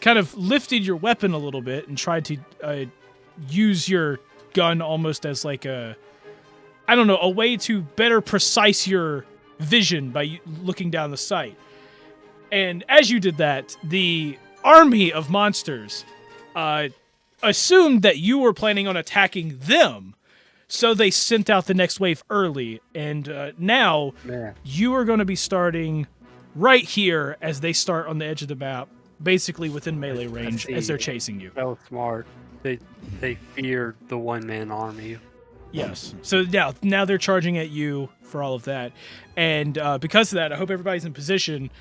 kind of lifted your weapon a little bit and tried to use your gun almost as like a way to better precise your vision by looking down the sight. And as you did that, the army of monsters assumed that you were planning on attacking them, so they sent out the next wave early. And now you are going to be starting right here as they start on the edge of the map, basically within melee range as they're chasing you. So smart. They feared the one-man army. Yes. So now they're charging at you for all of that. And because of that, I hope everybody's in position,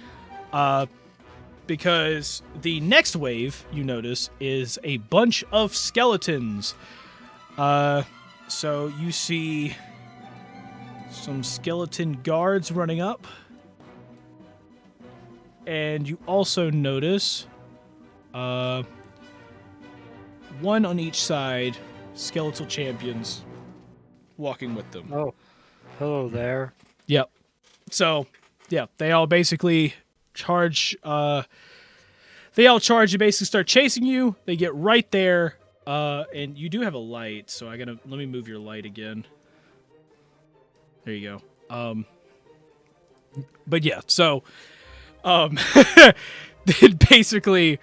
because the next wave, you notice, is a bunch of skeletons. So you see some skeleton guards running up. And you also notice one on each side, skeletal champions walking with them. Oh, hello there. Yep. So, yeah, they all basically charge. They all charge. You basically start chasing you. They get right there, and you do have a light. So let me move your light again. There you go. But yeah, so, basically,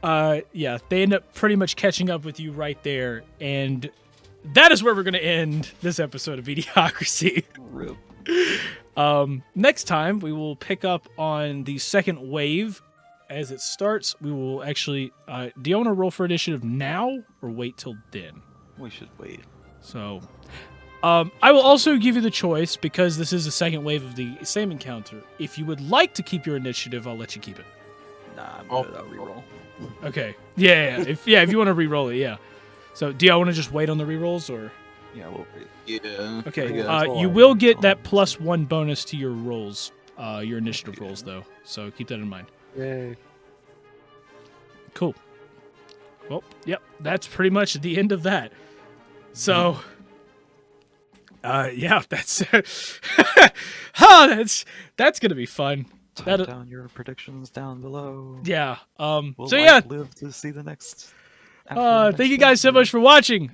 they end up pretty much catching up with you right there, and that is where we're going to end this episode of eDIOCRACY. Rip. Next time, we will pick up on the second wave. As it starts, we will actually... do you want to roll for initiative now, or wait till then? We should wait. So, I will also give you the choice, because this is the second wave of the same encounter. If you would like to keep your initiative, I'll let you keep it. Nah, I'm good. I'll reroll. Okay. Yeah. If you want to re-roll it, yeah. So, do y'all want to just wait on the re-rolls, or... Yeah, we'll wait. Yeah. Okay, you will get that +1 bonus to your rolls, your initiative rolls, though. So keep that in mind. Yay. Cool. Well, yep, that's pretty much the end of that. So, yeah, that's that's gonna be fun. Type down your predictions down below. Yeah. Will So yeah, live to see the next. thank you guys so much for watching.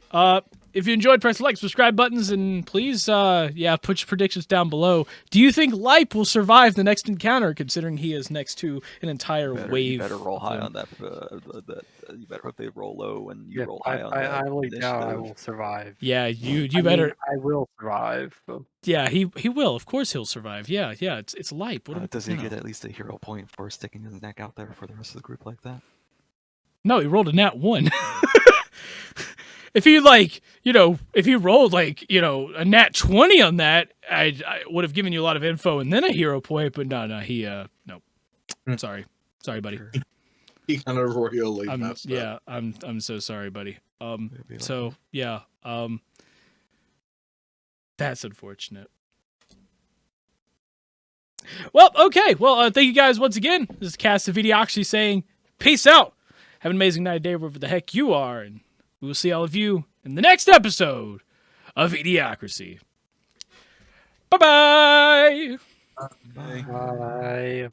If you enjoyed, press the like, subscribe buttons, and please, put your predictions down below. Do you think Lipe will survive the next encounter, considering he is next to an entire wave? You better roll high on that. You better hope they roll low, and you roll high on that. I highly doubt I initiative. will survive. Yeah, you better. I will survive. But... Yeah, he will. Of course, he'll survive. Yeah. It's Lipe. Does he get at least a hero point for sticking his neck out there for the rest of the group like that? No, he rolled a nat 1. If he if he rolled a nat 20 on that, I would have given you a lot of info and then a hero point. But no, he no. Sorry, buddy. He kind of royally messed up. I'm so sorry, buddy. So yeah, that's unfortunate. Well, okay. Well, thank you guys once again. This is Cast of eDIOCRACY saying peace out. Have an amazing night, day, wherever the heck you are, and we will see all of you in the next episode of eDIOCRACY. Bye-bye! Bye. Bye.